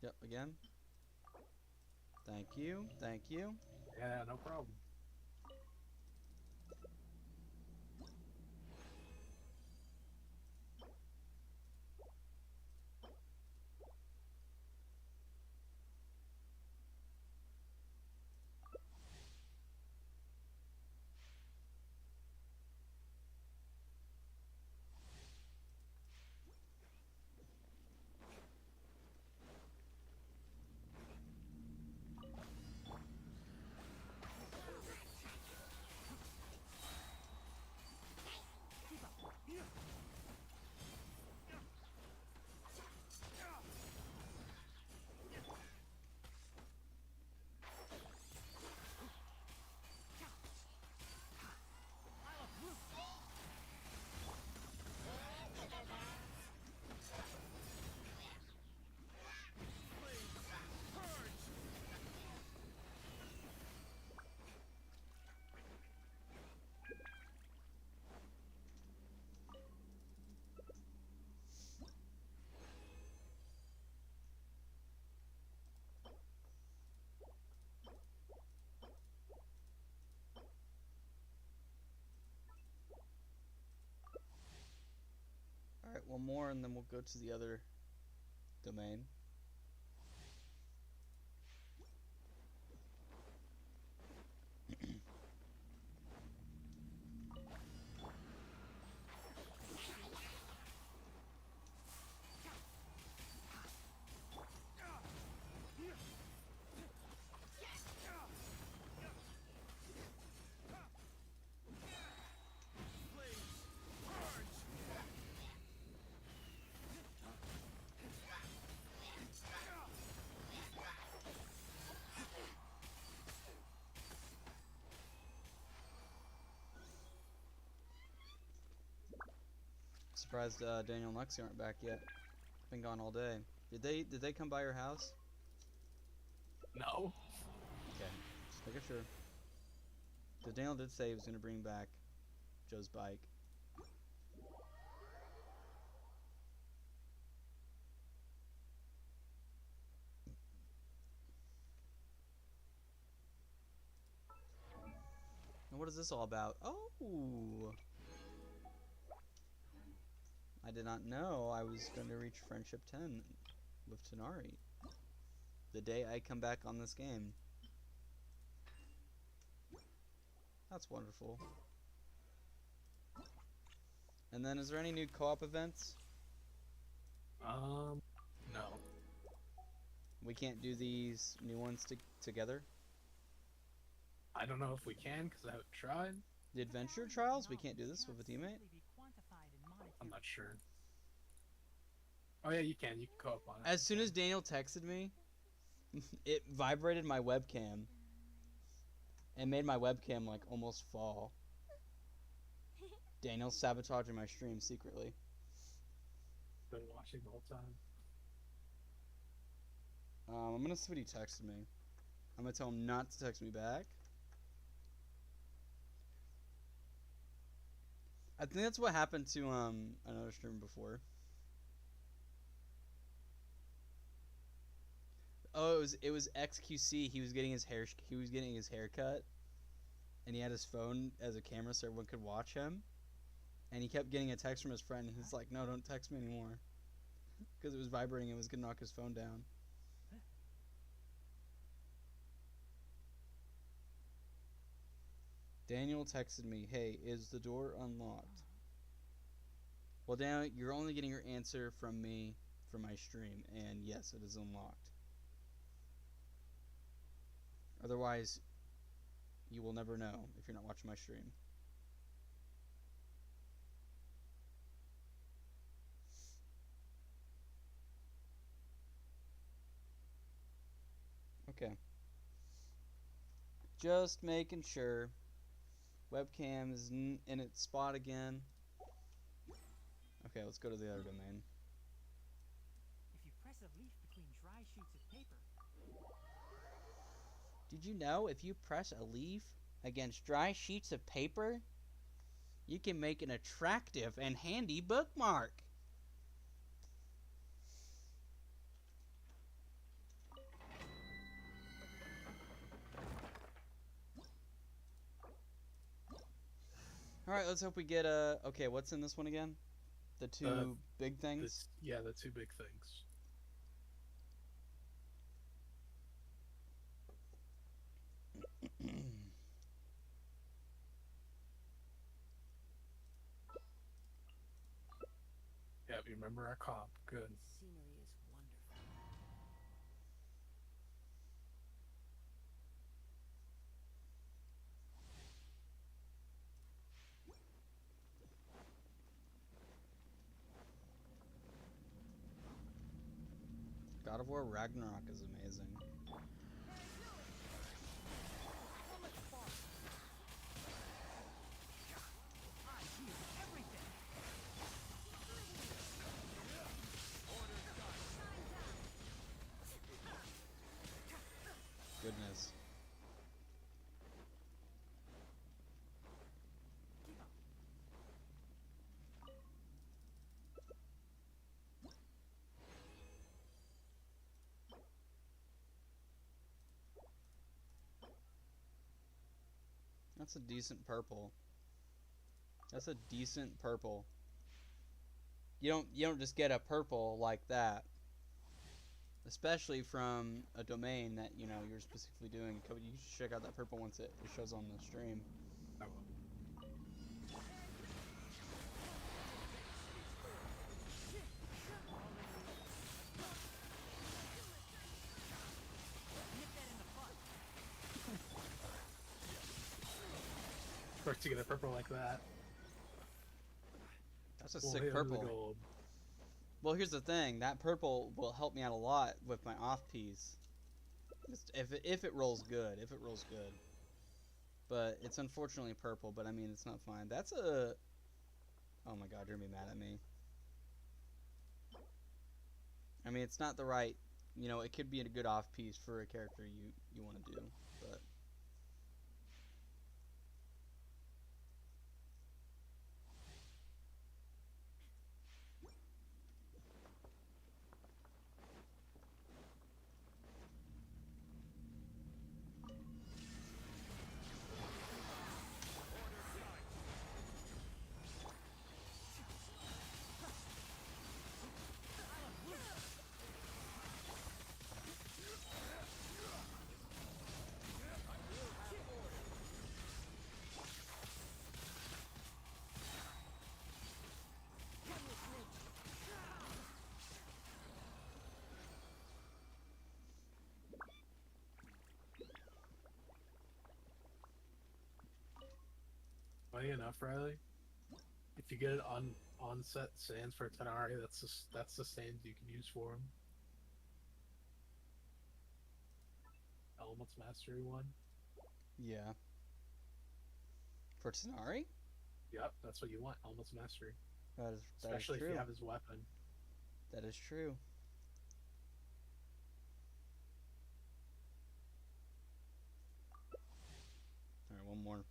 Yep, again. Thank you. Thank you. Yeah, no problem. Alright, one more and then we'll go to the other domain. Surprised Daniel and Lexi aren't back yet. Been gone all day. Did they come by your house? No. Okay, just making sure. Because Daniel did say he was gonna bring back Joe's bike. And what is this all about? Oh! I did not know I was going to reach Friendship 10 with Tanari. The day I come back on this game. That's wonderful. And then, is there any new co-op events? No. We can't do these new ones together? I don't know if we can because I haven't tried. The adventure trials? We can't do this with a teammate? I'm not sure. Oh yeah, you can. You can co-op on it. As soon as Daniel texted me, it vibrated my webcam. And made my webcam like almost fall. Daniel's sabotaging my stream secretly. Been watching the whole time. I'm gonna see what he texted me. I'm gonna tell him not to text me back. I think that's what happened to another streamer before. Oh, it was XQC. He was getting his hair cut, and he had his phone as a camera so everyone could watch him. And he kept getting a text from his friend, and he's like, "No, don't text me anymore," because it was vibrating. It was gonna knock his phone down. Daniel texted me, "Hey, is the door unlocked?" Well, Daniel, you're only getting your answer from me for my stream, and yes, it is unlocked. Otherwise, you will never know if you're not watching my stream. Okay. Just making sure. Webcam is in its spot again. Okay, let's go to the other domain. If you press a leaf between dry sheets of paper, Did you know if you press a leaf against dry sheets of paper, You can make an attractive and handy bookmark. Alright, let's hope we get a... Okay, what's in this one again? The two big things? The two big things. Yeah, you remember our comp. Good. Scenery is wonderful. God of War Ragnarok is amazing. Goodness. That's a decent purple. That's a decent purple. You don't just get a purple like that. Especially from a domain that, you know, you're specifically doing. You should check out that purple once it shows on the stream. I will. First to get a purple like that. That's a We'll sick hit on the purple. gold. Well, here's the thing. That purple will help me out a lot with my off piece. If it rolls good. If it rolls good. But it's unfortunately purple, but I mean, it's not fine. That's a... Oh my god, you're gonna be mad at me. I mean, it's not the right... You know, it could be a good off piece for a character you want to do, but... Funny enough, Riley, if you get it on set sands for Tenari, that's the sands you can use for him. Elements Mastery one. Yeah. For Tanari? Yep, that's what you want. Elements Mastery, That especially is if true. you have his weapon. That is true. Alright, one more.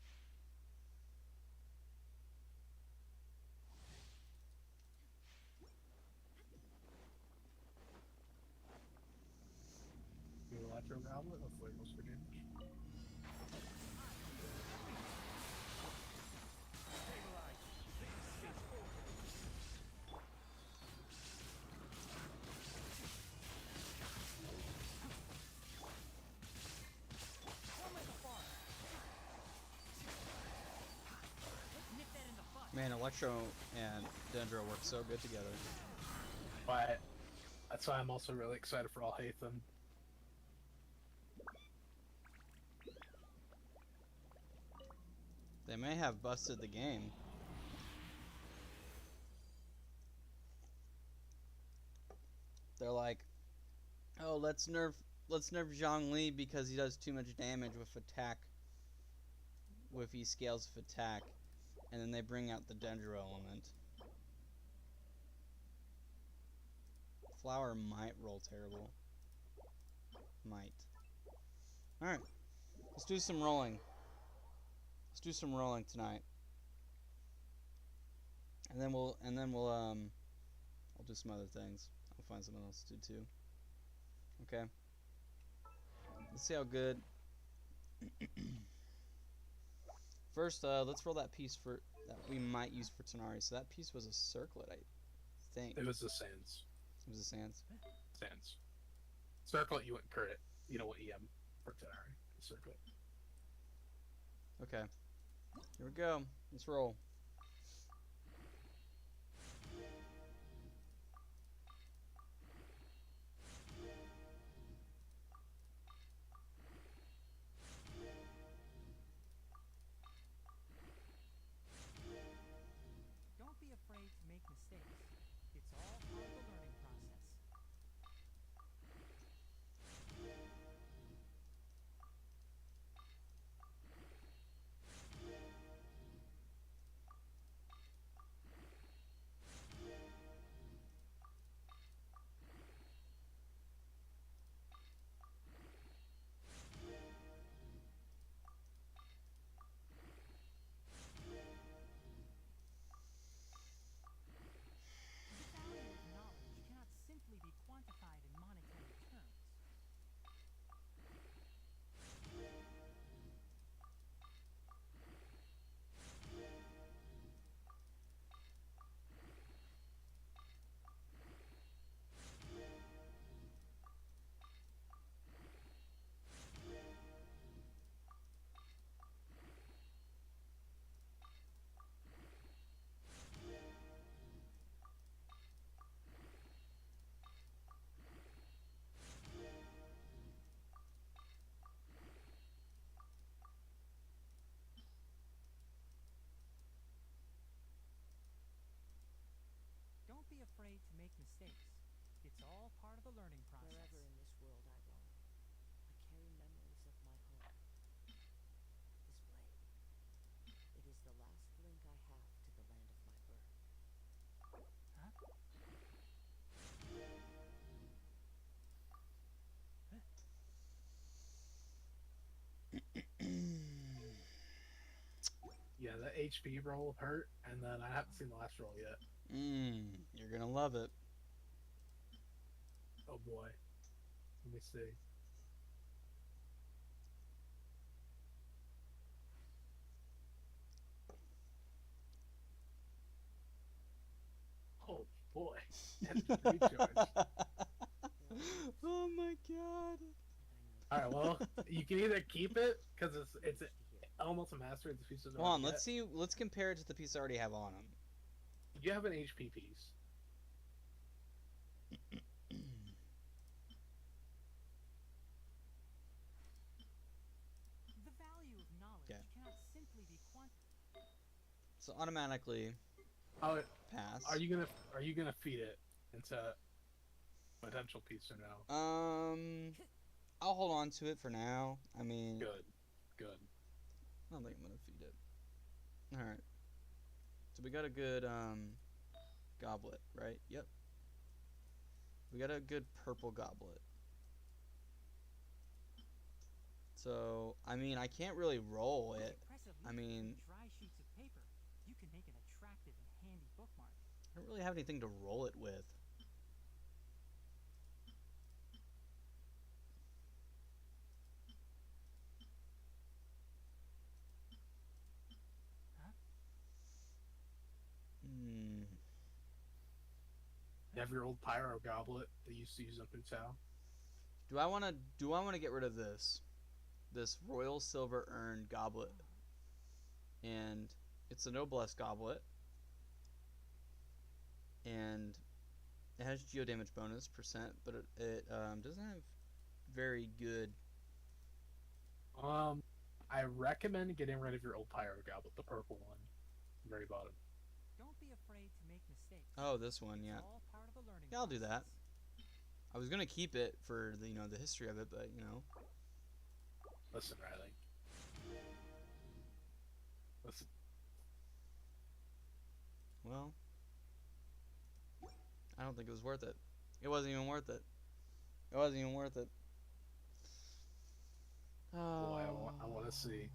You Electro Goblet with Fuegos for damage. Man, Electro and Dendro work so good together. But that's why I'm also really excited for Alhaitham. They may have busted the game. They're like, oh, let's nerf Zhongli because he does too much damage with attack. If he scales with attack, and then they bring out the Dendro element. Flower might roll terrible. Might. Alright. Let's do some rolling. Let's do some rolling tonight. and then we'll I'll do some other things. I'll find something else to do too. Okay. Let's see how good. First, let's roll that piece for that we might use for Tanari. So that piece was a circlet, I think. It was the sands. It was a sans. Sands. Circlet, you went crit. You know what EM for Tenari. Circlet. Okay. Here we go. Let's roll. Don't be afraid to make mistakes. It's all part of the learning process. The value of knowledge cannot simply be quantified in monetary terms. Don't be afraid to make mistakes. It's all part of the learning process. Wherever in this world I roam, I carry memories of my home. This blade. It is the last link I have to the land of my birth. Huh? Yeah, the HP roll hurt, and then I haven't seen the last roll yet. You're gonna love it. Oh boy. Let me see. Oh boy. Energy recharge. Oh my god. Alright, well, you can either keep it, because it's almost a master of the pieces. Hold on, let's see. Let's compare it to the piece I already have on him. You have an HP piece. The value of knowledge Okay. cannot simply be quantified. So automatically Oh, pass. are you gonna feed it into potential piece or no? I'll hold on to it for now. I mean, Good. I don't think I'm gonna feed it. All right. So we got a good goblet, right? Yep. We got a good purple goblet. So I mean, I can't really roll With it. a press of I leaf mean, between dry sheets of paper, you can make an attractive and handy bookmark. I don't really have anything to roll it with. Huh? You have your old pyro goblet that you used to use in Putao. Do I wanna get rid of this royal silver urn goblet? And it's a noblesse goblet. And it has geo damage bonus percent, but it doesn't have very good. I recommend getting rid of your old pyro goblet, the purple one, very bottom. Don't be afraid to make mistakes. Oh, this one, yeah. It's all part of the learning Yeah, I'll do that. process. I was gonna keep it for the the history of it, but Listen, Riley. Listen. well, I don't think it was worth it. It wasn't even worth it. It wasn't even worth it. Boy, I want to see.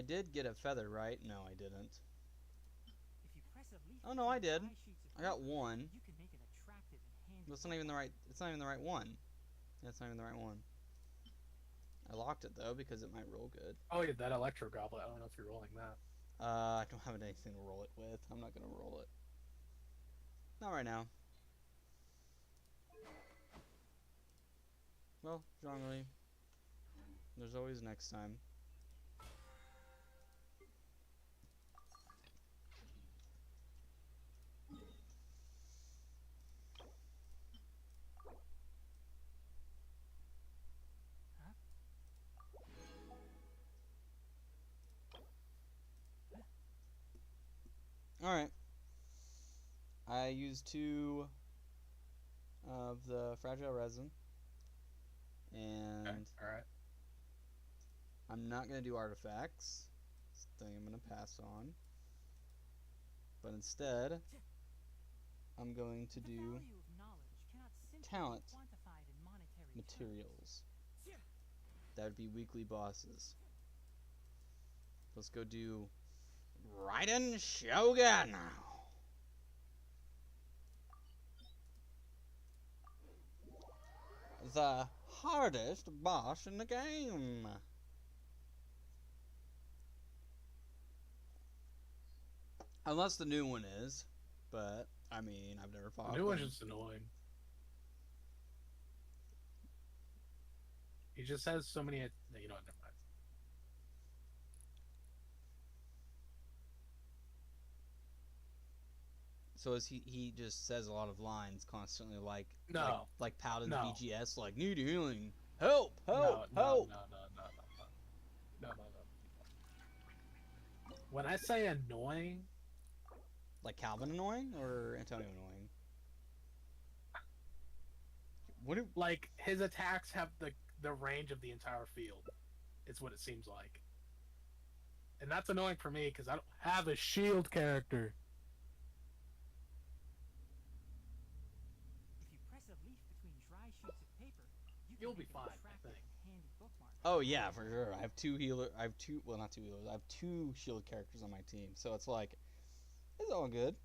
I did get a feather, right? No, I didn't. If you press a leaf Oh no, I between did. dry sheets of I got paper, one. you can make an attractive and handy But it's not even the right. It's not even the right one. That's not even the right one. I locked it though because it might roll good. Oh yeah, that electro goblet. I don't know if you're rolling that. I don't have anything to roll it with. I'm not gonna roll it. Not right now. Well, Zhongli, there's always next time. Alright. I used 2 of the fragile resin. And Okay. Alright. I'm not going to do artifacts. This thing I'm going to pass on. But instead, I'm going to The do value of knowledge cannot simply talent be quantified in monetary materials. That would be weekly bosses. Let's go do Raiden Shogun. The hardest boss in the game. Unless the new one is, but I mean, I've never fought The new one's them. just annoying. He just has so many. No, you know what? Never mind. So is he just says a lot of lines constantly, like No. like Paladin's No. BGS, like need healing, help, No, help, no, help. no. When I say annoying, Like Calvin annoying or Antonio annoying? What do like his attacks have the range of the entire field. It's what it seems like, and that's annoying for me because I don't have a shield character. If you press a leaf between dry sheets of paper, you can You'll be make fine, an I attractive think. and handy bookmark. Oh yeah, for sure. I have 2 healer. I have 2. Well, not 2 healers. I have 2 shield characters on my team, so it's like it's all good.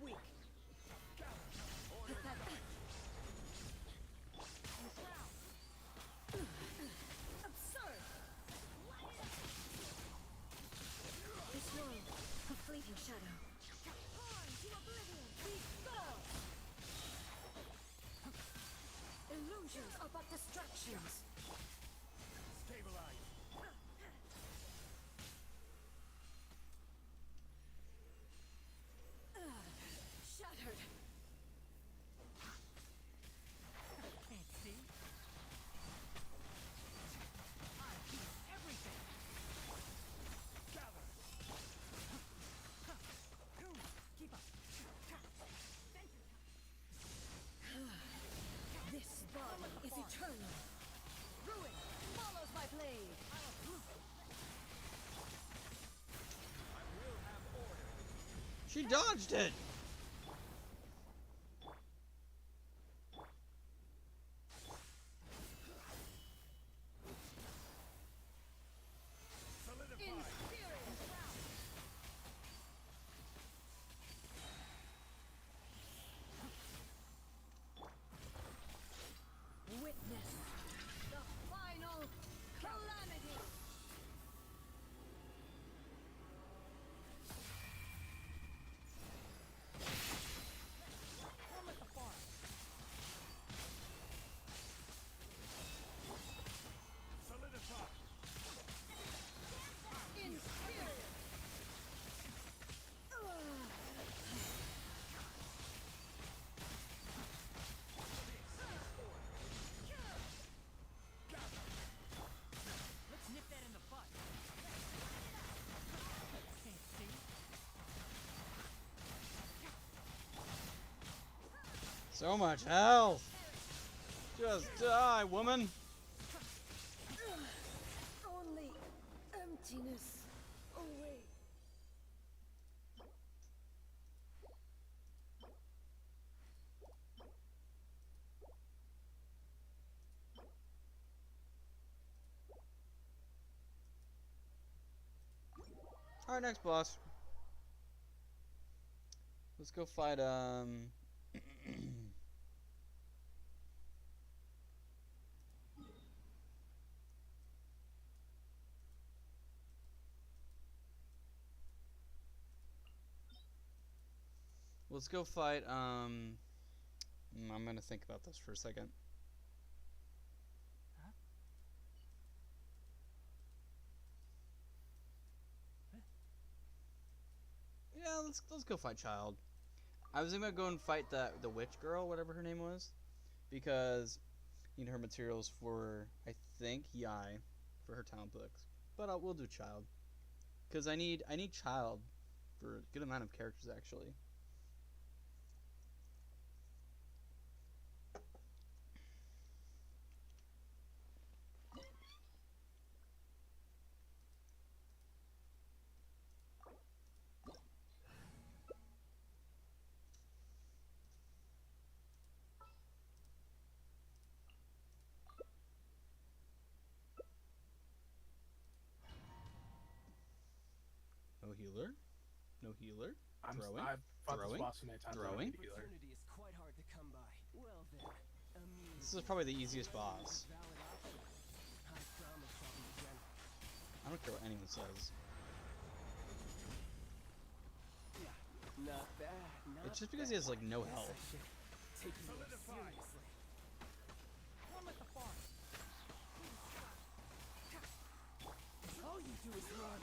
Weak. Absurd. This world, a fleeting shadow. Torn to oblivion. We fall. Illusions are but distractions. Stabilize. Shattered. Can't see? I do everything! Gather. Keep up! This body is eternal. Ruin follows my blade. She dodged it. In spirit. Witness the final calamity. Come at the farm! Solidify. In spirit. Let's nip that in the bud! Can't see? So much health. Just die, woman. Only emptiness away. Alright, next boss. Let's go fight, let's go fight, I'm gonna think about this for a second. Huh? Yeah, let's go fight Child. I was gonna go and fight the witch girl, whatever her name was, because need her materials for I think Yai for her talent books. But we'll do Child because I need Child for a good amount of characters actually. No healer. No healer. Throwing. I've fought this Throwing. boss so many times. Throwing. Healer. Opportunity is quite hard to come by. Well then, This is probably the easiest boss. valid option. I promise I'll be gentle. I don't care what anyone says. Not bad. Not It's just because he has like no Guess health. I should take it more seriously. One with the farm. All you do is run.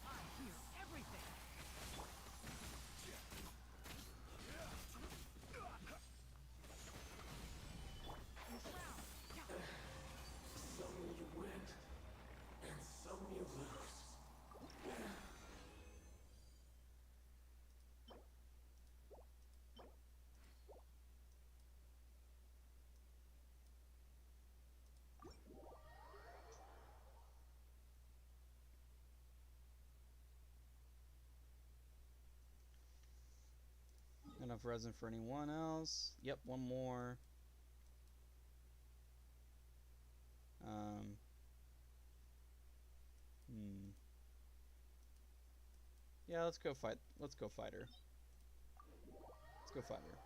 I hear everything. Some you win, and some you lose. Enough resin for anyone else. Yep, one more. Yeah, let's go fight. Let's go fight her. Let's go fight her.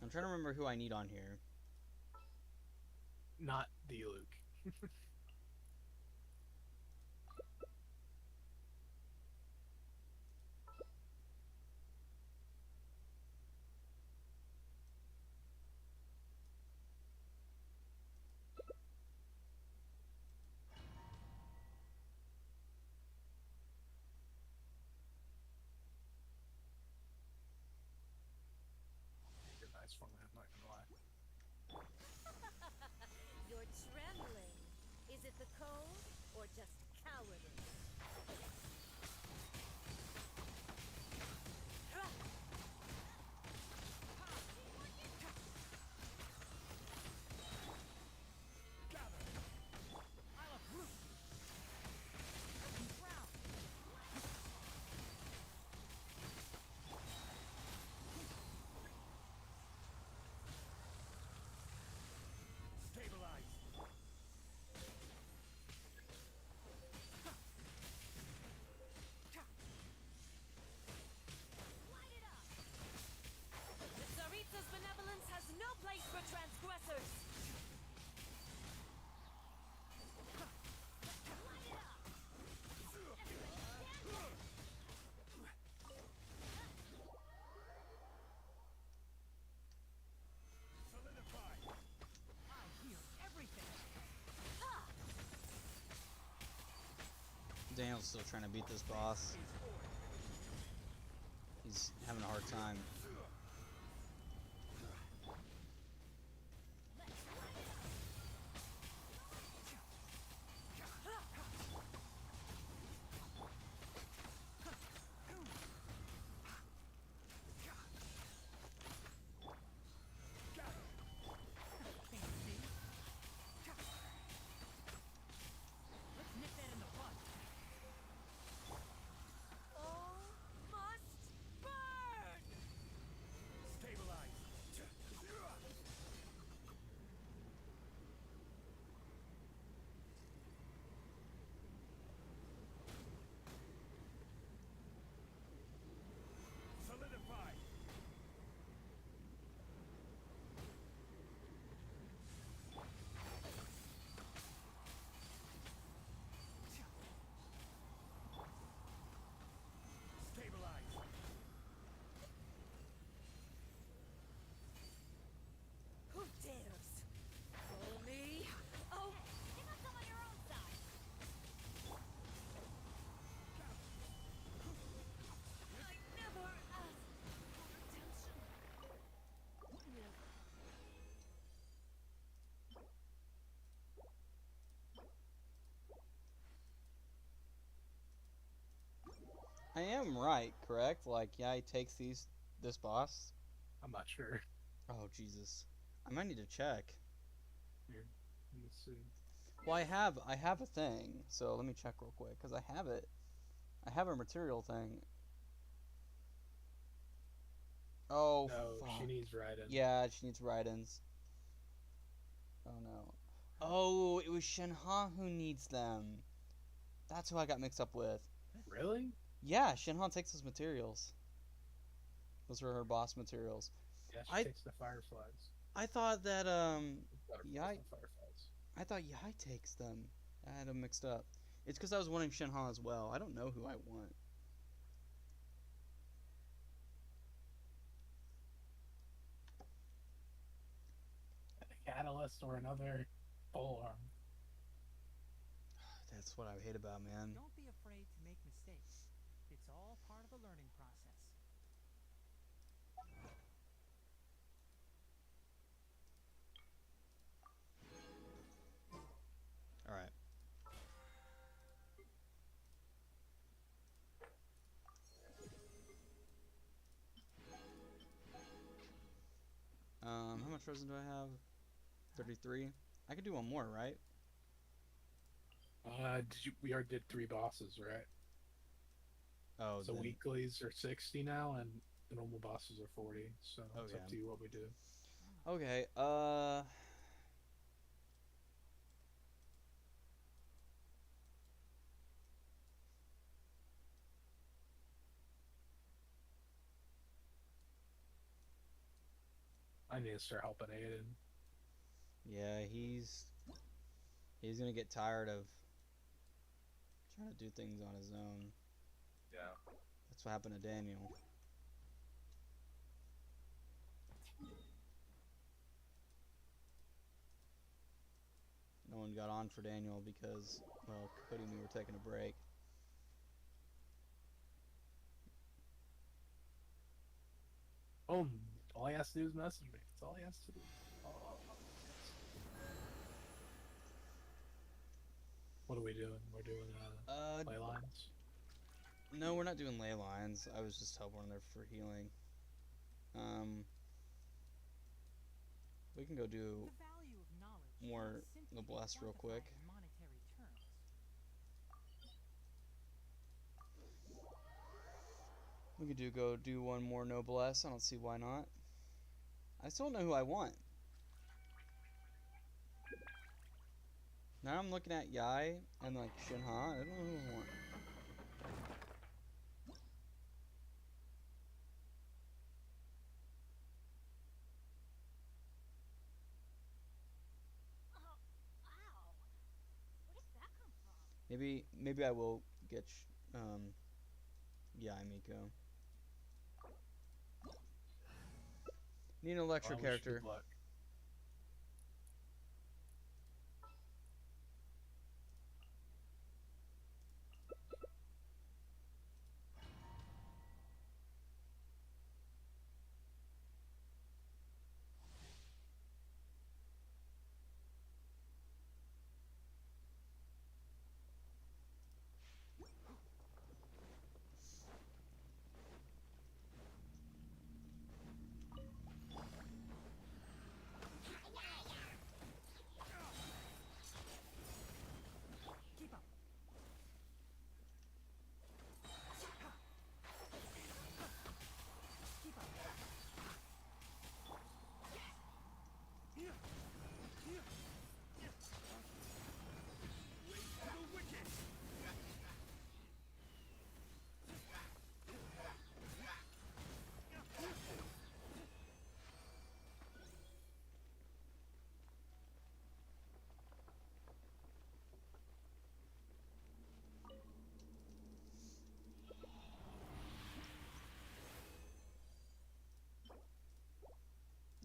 I'm trying to remember who I need on here. Not the Luke. You're nice for me, I'm not gonna lie. You're trembling. Is it the cold or just cowardice? I'll uproot you. Ground. Stabilize. The Tsaritsa's benevolence has no place for transgressors. Solidify. I hear everything. Daniel's still trying to beat this boss. He's having a hard time. I'm right, correct? Like, yeah, he takes this boss. I'm not sure. Oh Jesus, I might need to check. Here, let me see. Well, I have a thing, so let me check real quick because I have it. I have a material thing. Oh No, fuck. she needs Raiden. Yeah, she needs Raidens. Oh no. Oh, it was Shenhe who needs them. That's who I got mixed up with. Really? Yeah, Shenhe takes those materials. Those are her boss materials. Yeah, she I takes the fireflies. I thought that Butterflies, Yai not fireflies. I thought Yai takes them. I had them mixed up. It's because I was wanting Shenhe as well. I don't know who I want. A catalyst or another pole arm. That's what I hate about, man. Don't be afraid to make mistakes. It's all part of the learning process. All right. How much resin do I have? 33. I could do one more, right? We already did 3 bosses, right? Oh, So then, weeklies are 60 now, and the normal bosses are 40. So it's Okay. up to you what we do. Okay. I need to start helping Aiden. Yeah, he's gonna get tired of trying to do things on his own. Yeah. That's what happened to Daniel. No one got on for Daniel because, well, Cody and me were taking a break. Oh, all he has to do is message me. That's all he has to do. What are we doing? We're doing ley lines. No, we're not doing ley lines. I was just helping her for healing. We can go do The value of knowledge more cannot simply be noblesse real quantified quick. in monetary terms. We could go do one more noblesse. I don't see why not. I still don't know who I want. Now I'm looking at Yai and like Shinha. I don't know who I want. Oh, wow. Where does that come from? Maybe I will get Yai Miko. Need an electric Well, I wish you character. good luck. Keep up. Keep up.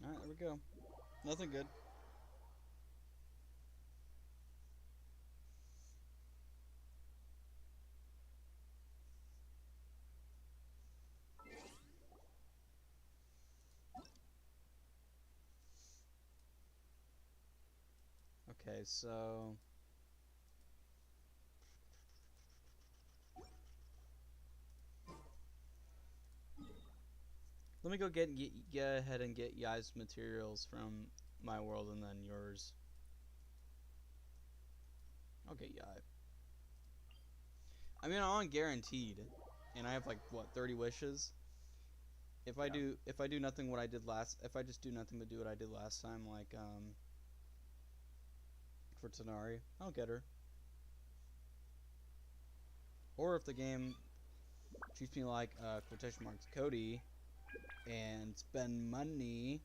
Alright, there we go. Nothing good. Okay, so Let me go get ahead and get Yai's materials from my world and then yours. I'll get Yai. I mean, I'm on guaranteed, and I have like what 30 wishes. If I do nothing what I did last, if I just do nothing but do what I did last time, like for Tanari, I'll get her. Or if the game treats me like quotation marks Cody and spend money,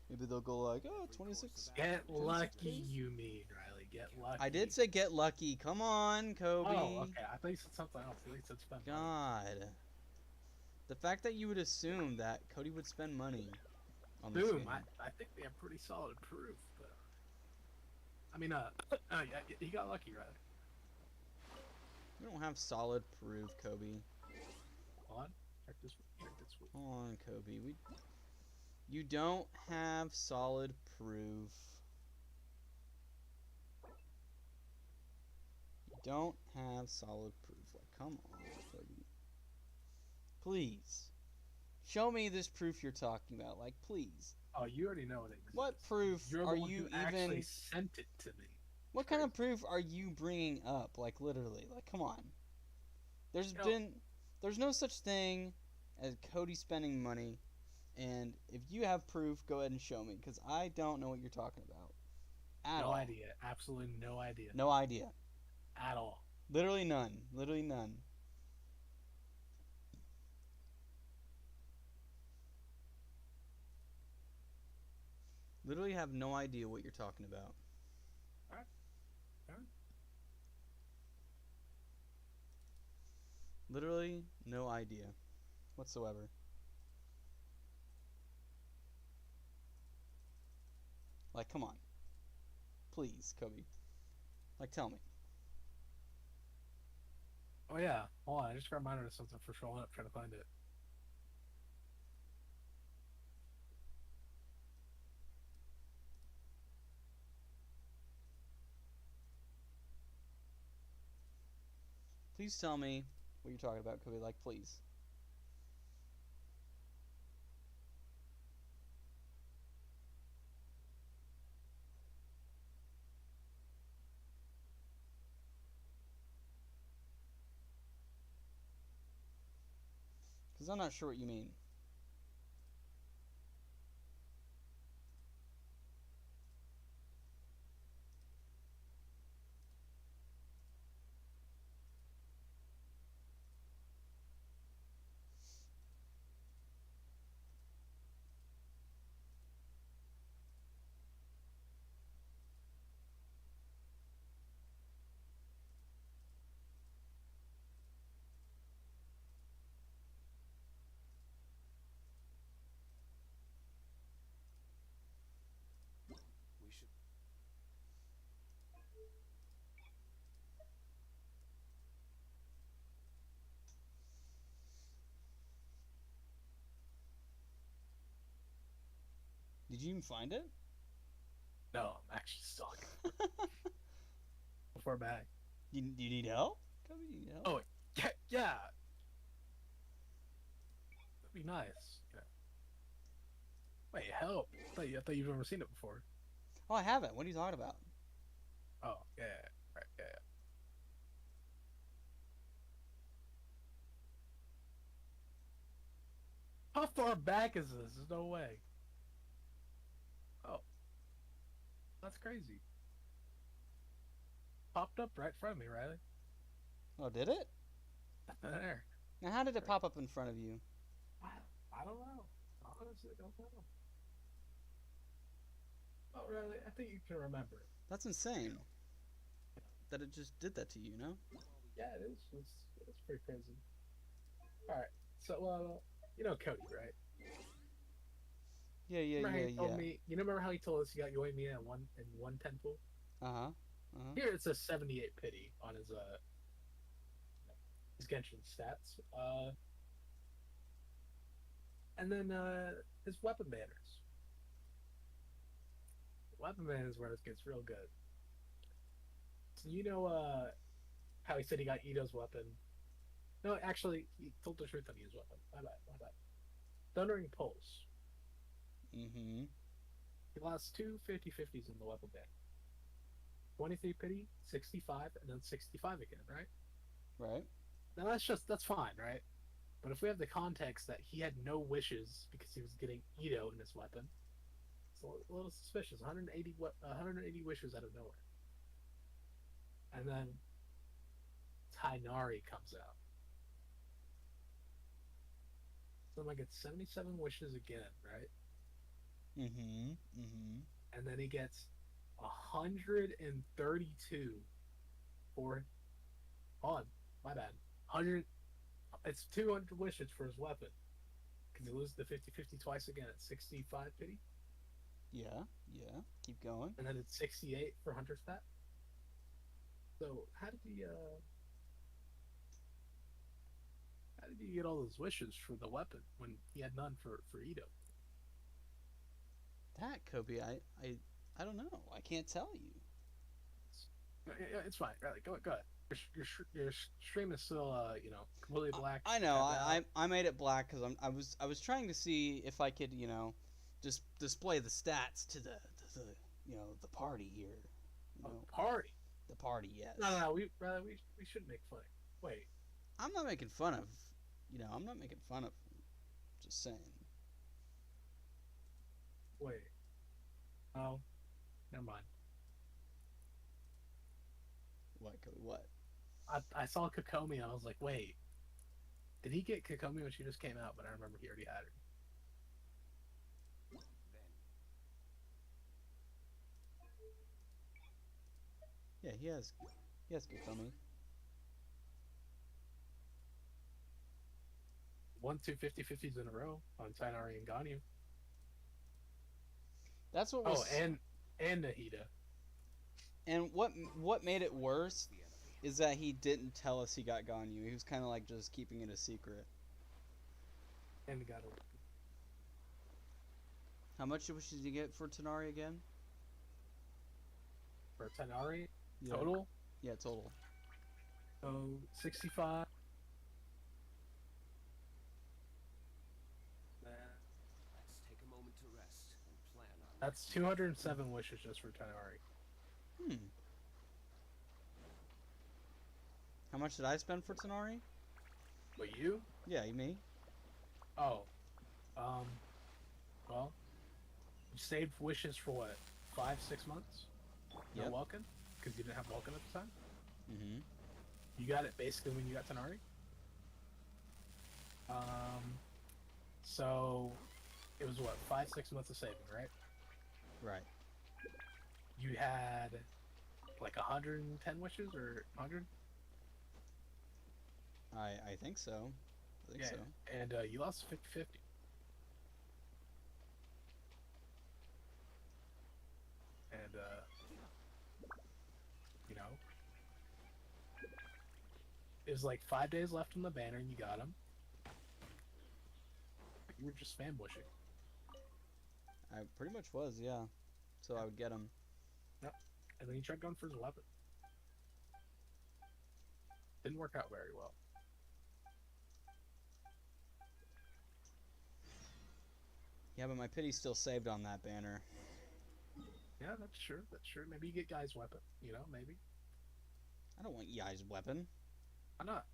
maybe they'll go like, oh, 26. Get 26 lucky, days? you mean, Riley? Get lucky. I did say get lucky. Come on, Kobe. Oh, okay. I thought you said something else. I thought you said spend money. God. The fact that you would assume that Cody would spend money on this Boom. game. I think they have pretty solid proof, but I mean, yeah, he got lucky, Riley. We don't have solid proof, Kobe. Hold on. Check this one. Check this one. Hold on, Kobe. You don't have solid proof. You don't have solid proof. Like, come on, Kobe. Please. Show me this proof you're talking about. Like, please. Oh, you already know it exists. What proof You're are the one you who actually even... sent it to me. What kind of proof are you bringing up? Like, literally. Like, come on. There's no such thing as Cody spending money. And if you have proof, go ahead and show me. Because I don't know what you're talking about. At all. No idea. Absolutely no idea. No idea. At all. Literally none. Literally none. Literally have no idea what you're talking about. Alright. Alright. Literally no idea whatsoever. Like, come on. Please, Kobe. Like, tell me. Oh yeah. Hold on. I just got reminded of something for scrolling up trying to find it. Please tell me what you're talking about, Kobe. Like, please. Because I'm not sure what you mean. We should. Did you even find it? No, I'm actually stuck. Before back. You need help? Kobe, you need help? Oh, yeah. That'd be nice. Yeah. Wait, help. I thought you've never seen it before. Oh, I haven't. What are you talking about? Oh, yeah. Right, yeah. How far back is this? There's no way. Oh. That's crazy. Popped up right in front of me, Riley. Oh, did it? There. Now, how did it pop up in front of you? I don't know. Honestly, don't know. Oh, Riley, I think you can remember it. That's insane. That it just did that to you, no? Yeah, it is. It's pretty crazy. Alright, so, you know Cody, right? Yeah, Remember how he told yeah. me, you remember how he told us he got Yoimiya in one temple? Uh-huh. Here it says 78 pity on his Genshin stats. And then his weapon banners. Weapon banners where it gets real good. So you know how he said he got Ito's weapon? No, actually, he told the truth on his weapon. My bad. Thundering Pulse. Mm-hmm. He lost two 50/50s in the weapon ban. 23 pity, 65, and then 65 again, right? Right. Now that's fine, right? But if we have the context that he had no wishes because he was getting Ito in his weapon, it's a little suspicious. 180 wishes out of nowhere. And then Tainari comes out. So I get 77 wishes again, right? Mm-hmm. Mm-hmm. And then he gets 132 for. On, my bad. 100. It's 200 wishes for his weapon. Can he lose the 50/50 twice again at 65 pity? Yeah. Yeah. Keep going. And then it's 68 for Hunter Stat? So how did he get all those wishes for the weapon when he had none for Ito? That Kobe, I don't know. I can't tell you. Yeah, it's fine. Right, go ahead. Your stream is still completely black. I know. I made it black because I was trying to see if I could just display the stats to the the party here. Party. The party, yes. No. We shouldn't make fun. Wait. I'm not making fun of. I'm not making fun of. Just saying. Wait. Oh, never mind. What? What? I saw Kokomi and I was like, wait, did he get Kokomi when she just came out? But I remember he already had her. Then Yeah, he has Kokomi. Won two 50/50s in a row on Tainari and Ganyu. That's what Oh, was. and Nahida. And what made it worse is that he didn't tell us he got Ganyu. He was kind of like just keeping it a secret. And got her. How much did you get for Tanari again? For Tainari, Yeah. total? Yeah, total. So 65. Let's take a moment to rest and plan on. That's 207 wishes just for Tainari. How much did I spend for Tanari? But you? Yeah, me. Oh. Well, you saved wishes for what? 5-6 months? No Yep. Welkin? Because you didn't have Welkin at the time? Mm-hmm. You got it basically when you got Tanari? So it was what, 5-6 months of saving, right? Right. You had like 110 wishes or 100? I think so. I think so. And you lost 50/50. And it was like 5 days left on the banner and you got him. You were just spam wishing. I pretty much was, yeah. So I would get him. Yep. And then he tried going for his weapon. Didn't work out very well. Yeah, but my pity's still saved on that banner. Yeah, that's true. That's true. Maybe you get Guy's weapon. Maybe. I don't want Yai's weapon. Why not?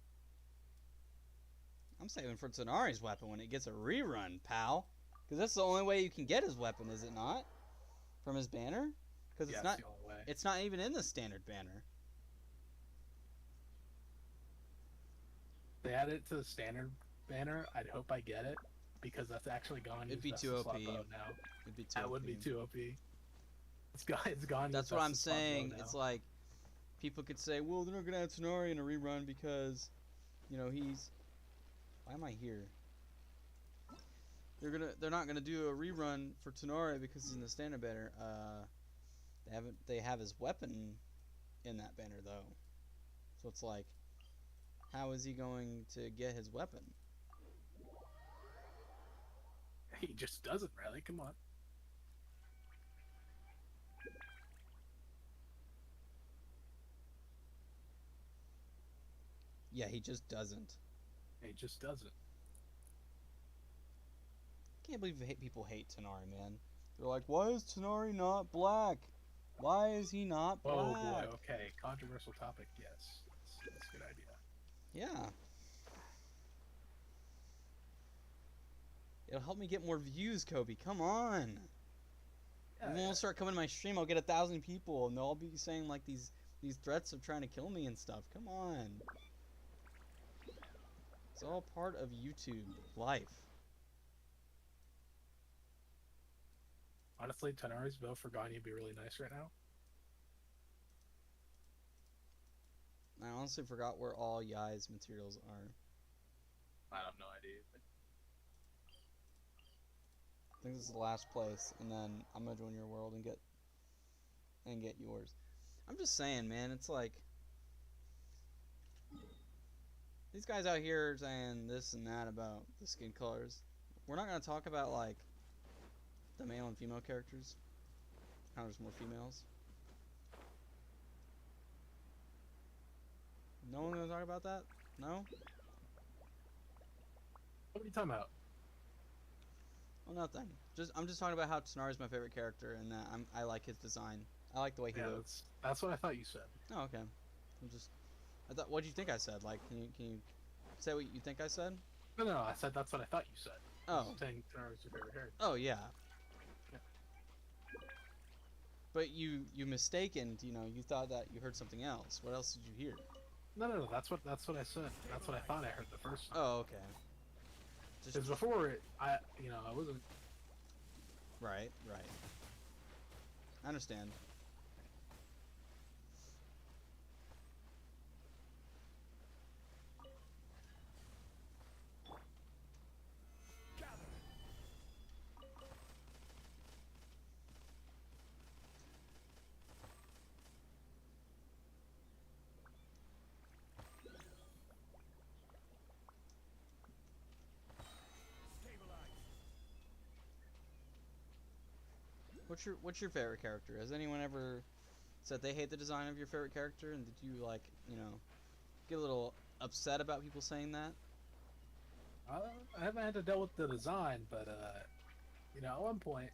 I'm saving for Tanari's weapon when it gets a rerun, pal. Because that's the only way you can get his weapon, is it not? From his banner? Because Yeah, it's not. the only way. It's not even in the standard banner. They added it to the standard banner. I'd hope I get it because that's actually gone. It'd be too OP. Now. It'd be too. That would be too OP. It's gone. It's gone. That's what I'm saying. It's like people could say, well, they're not gonna add Tanari in a rerun because, he's. Why am I here? They're not gonna do a rerun for Tanari because he's in the standard banner. They have his weapon in that banner though, so it's like, how is he going to get his weapon? He just doesn't really. Come on. Yeah, he just doesn't. He just doesn't. can't believe people hate Tanari, man. They're like, why is Tanari not black? Why is he not black? Oh boy, okay. Controversial topic, yes. That's a good idea. Yeah. It'll help me get more views, Kobe. Come on. Yeah, When we'll start coming to my stream, I'll get 1,000 people, and they'll all be saying like these threats of trying to kill me and stuff. Come on. It's all part of YouTube life. Honestly, Tanari's vote for Gagne would be really nice right now. I honestly forgot where all Yai's materials are. I have no idea. I think this is the last place, and then I'm gonna join your world and get yours. I'm just saying, man. It's like these guys out here saying this and that about the skin colors. We're not gonna talk about like the male and female characters. How there's more females. No one gonna talk about that? No? What are you talking about? Well, nothing. I'm just talking about how Tsunari's my favorite character, and that I like his design. I like the way he Yeah, looks. that's what I thought you said. Oh, okay. I thought. What do you think I said? Like, can you say what you think I said? No, I said that's what I thought you said. Oh. Saying Tanari's your favorite character. Oh yeah. Yeah. But you mistaken. You thought that you heard something else. What else did you hear? No, that's what I said. That's what I thought I heard the first time. Oh, okay. Because before I wasn't. Right. I understand. What's your favorite character? Has anyone ever said they hate the design of your favorite character, and did you get a little upset about people saying that? I haven't had to deal with the design, but at one point,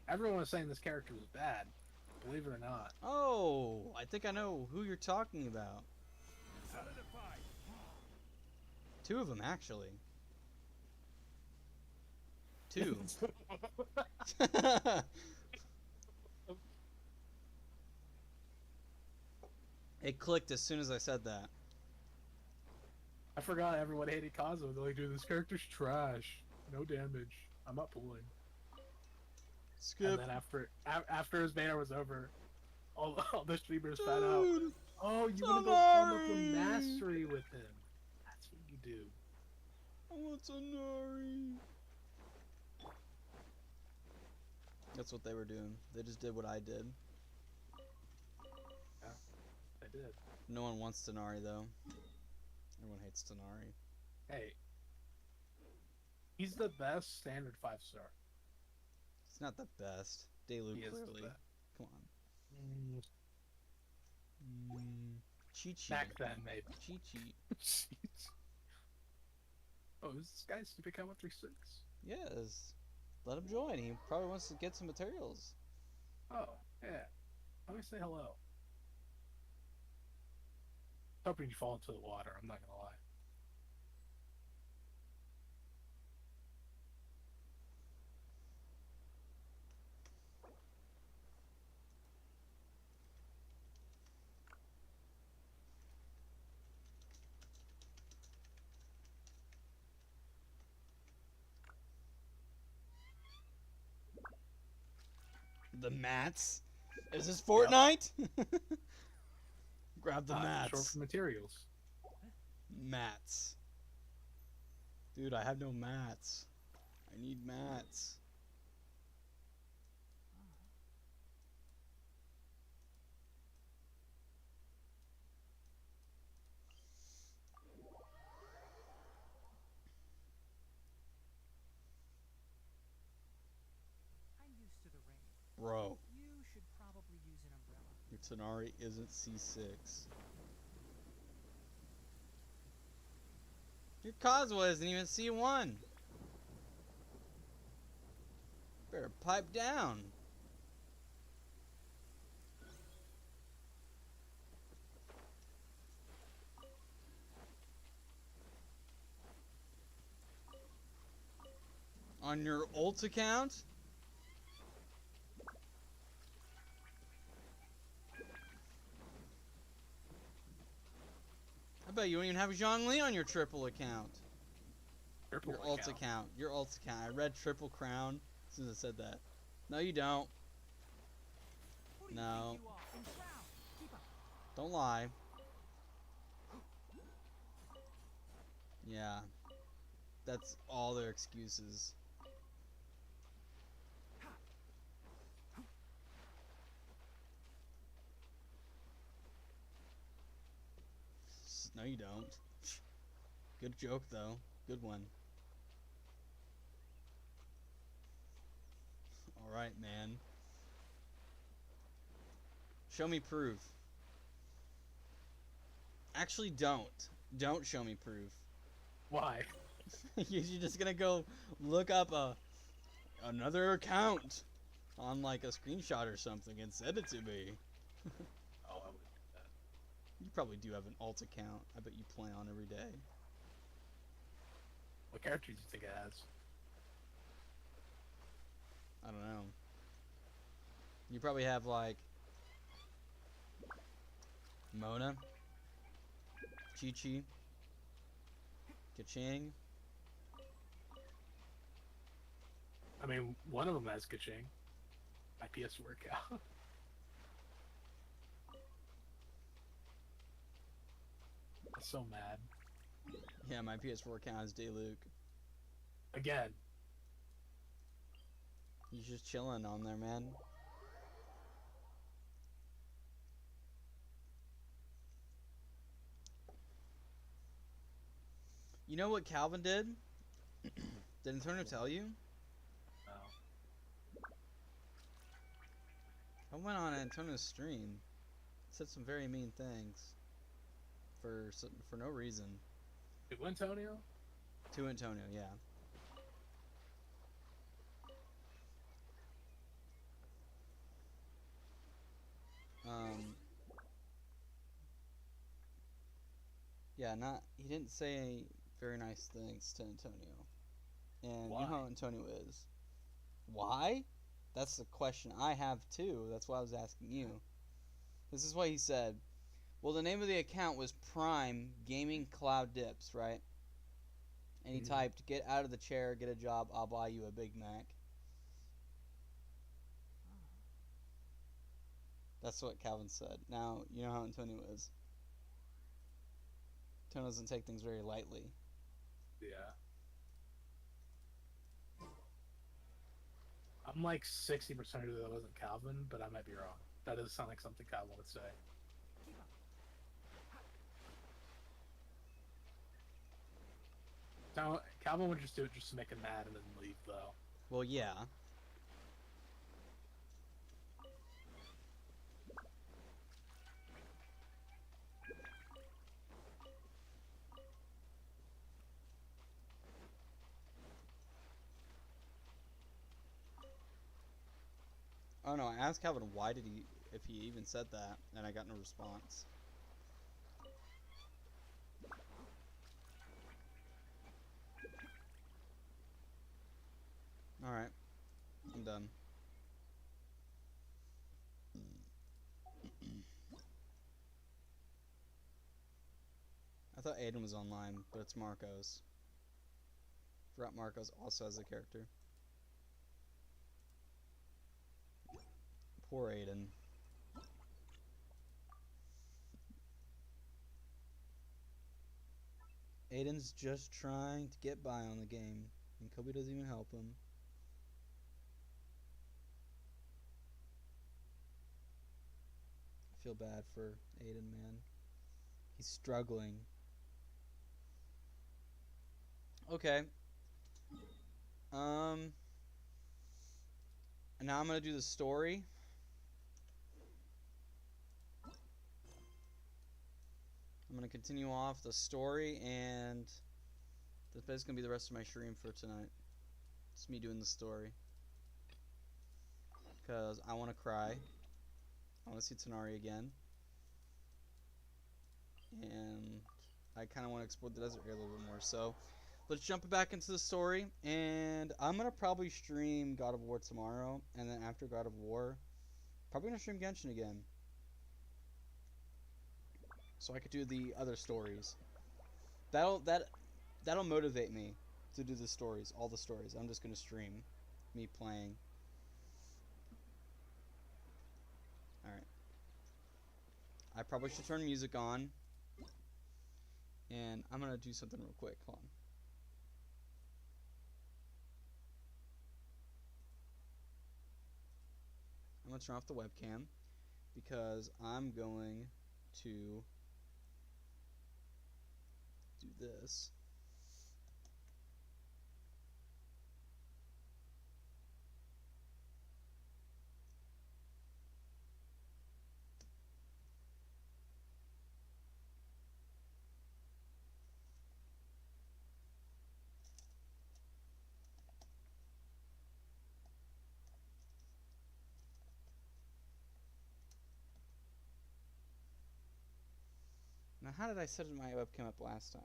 everyone was saying this character was bad. Believe it or not. Oh, I think I know who you're talking about. Two of them, actually. Two. It clicked as soon as I said that. I forgot everyone hated Kazuo. They're like, dude, this character's trash. No damage. I'm not pulling. Skip. And then after his banner was over, all the streamers found out. Oh, you want to go farm up the mastery with him? That's what you do. I want Tanari. That's what they were doing. They just did what I did. Yeah, I did. No one wants Tanari though. Everyone hates Tanari. Hey, he's the best standard 5-star. He's not the best. Delu He is the clearly. best. Come on. Chi-Chi. Back then, maybe. Chi-Chi. Oh, is this guy Stupid Cow 136? Yes. Let him join. He probably wants to get some materials. Oh, yeah. Let me say hello. Hoping you fall into the water, I'm not gonna lie. The mats? Is this Fortnite? Grab the Short mats. for materials. Mats. Dude, I have no mats. I need mats. I'm used to the rain. Bro, You should probably use an umbrella. your Tanari isn't C6. Your Kazuha isn't even C1. Better pipe down. On your ult account? I bet you don't even have Zhongli on your triple account. Triple Your ult account. Your ult account. I read triple crown as soon as I said that. No, you don't. Who do you No. think you are? In crown. Keep up. Don't lie. Yeah. That's all their excuses. No, you don't. Good joke, though. Good one. Alright, man. Show me proof. Actually, don't. Don't show me proof. Why? You're just gonna go look up another account on like a screenshot or something and send it to me. Oh, I wouldn't do that. You probably do have an alt account. I bet you play on every day. What characters do you think it has? I don't know. You probably have like Mona, Chi-Chi, Kaching. I mean, one of them has Kaching. IPS workout. I'm so mad. Yeah, my PS4 account is Dayluke. Again. He's just chilling on there, man. You know what Calvin did? Did Antonio tell you? No. I went on Antonio's stream. Said some very mean things. For no reason. To Antonio? To Antonio, yeah. Yeah, he didn't say very nice things to Antonio. And Why? you know how Antonio is. Why? That's the question I have too. That's why I was asking you. This is what he said. Well, the name of the account was Prime Gaming Cloud Dips, right? And he typed, "Get out of the chair, get a job, I'll buy you a Big Mac." That's what Calvin said. Now, you know how Antonio is. Antonio doesn't take things very lightly. Yeah. I'm like 60% sure that wasn't Calvin, but I might be wrong. That does sound like something Calvin would say. Keep up. Now, Calvin would just do it just to make him mad and then leave, though. Well, yeah. Oh no, I asked Calvin if he even said that, and I got no response. Alright, I'm done. I thought Aiden was online, but it's Marcos. Forgot Marcos also has a character. Poor Aiden. Aiden's just trying to get by on the game, and Kobe doesn't even help him. I feel bad for Aiden, man. He's struggling. Okay. Now I'm gonna do the story. I'm gonna continue off the story, and that's basically gonna be the rest of my stream for tonight. It's me doing the story. because I want to cry. I want to see Tanari again. And I kind of want to explore the desert area a little bit more. So let's jump back into the story. And I'm going to probably stream God of War tomorrow. And then after God of War, probably going to stream Genshin again. So I could do the other stories. That'll motivate me to do the stories, all the stories. I'm just going to stream me playing. Alright. I probably should turn music on. And I'm going to do something real quick. Hold on. I'm going to turn off the webcam because I'm going to do this. Now, how did I set my webcam up last time?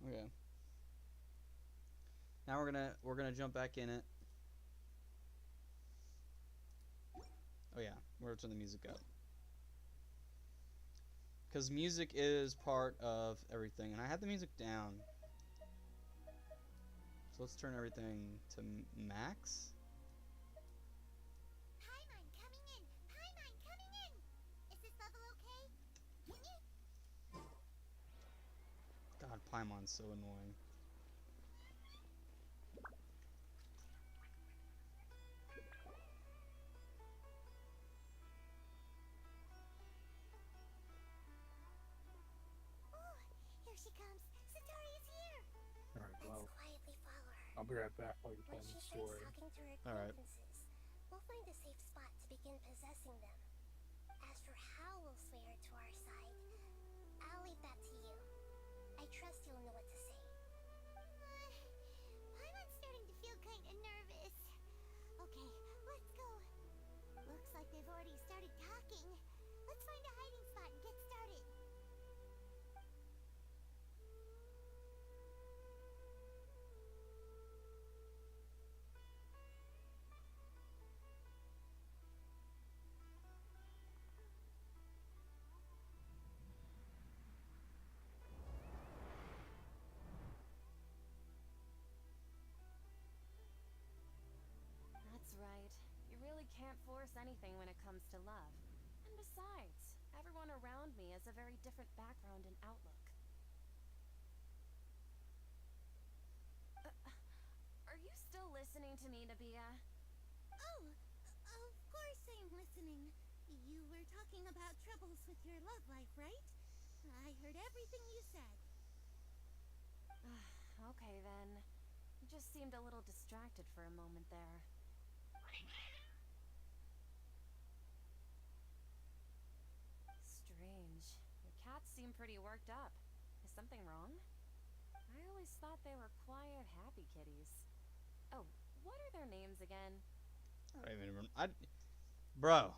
Okay. Now we're gonna jump back in it. Oh yeah, we're gonna turn the music up. Because music is part of everything, and I had the music down. So let's turn everything to max. Paimon coming in! Paimon coming in! Is this level okay? God, Paimon's so annoying. Oh, here she comes. Satori is here. All right, well, Let's quietly follow her. I'll be right back while you're When playing she the starts story. talking to her All right. acquaintances, we'll find a safe spot to begin possessing them. As for how we'll sway her to our side, I'll leave that to you. I trust you'll know what to say. Paimon's starting to feel kind of nervous. Okay, let's go. Looks like they've already started talking. Let's find a hiding spot and get started. That's right. You really can't force anything when it comes to love. And besides, everyone around me has a very different background and outlook. Are you still listening to me, Nabia? Oh, of course I'm listening. You were talking about troubles with your love life, right? I heard everything you said. Okay then. You just seemed a little distracted for a moment there. Strange. Your cats seem pretty worked up. Is something wrong? I always thought they were quiet, happy kitties. Oh, what are their names again? I don't even remember. Bro,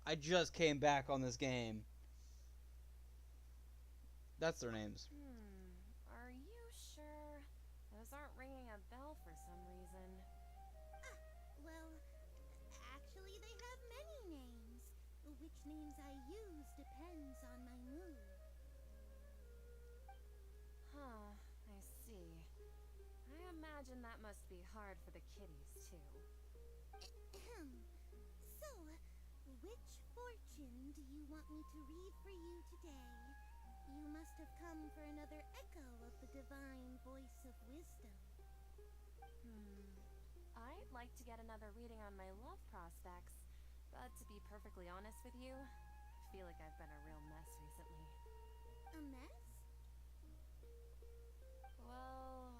I just came back on this game. That's their names. Are you sure? Those aren't ringing a bell for some reason. Well, actually, they have many names. Which names I use depends on my mood. Huh, I see. I imagine that must be hard for the kitties, too. Ahem. So, which fortune do you want me to read for you today? You must have come for another echo of the divine voice of wisdom. I'd like to get another reading on my love prospects, but to be perfectly honest with you, I feel like I've been a real mess recently. A mess? Well,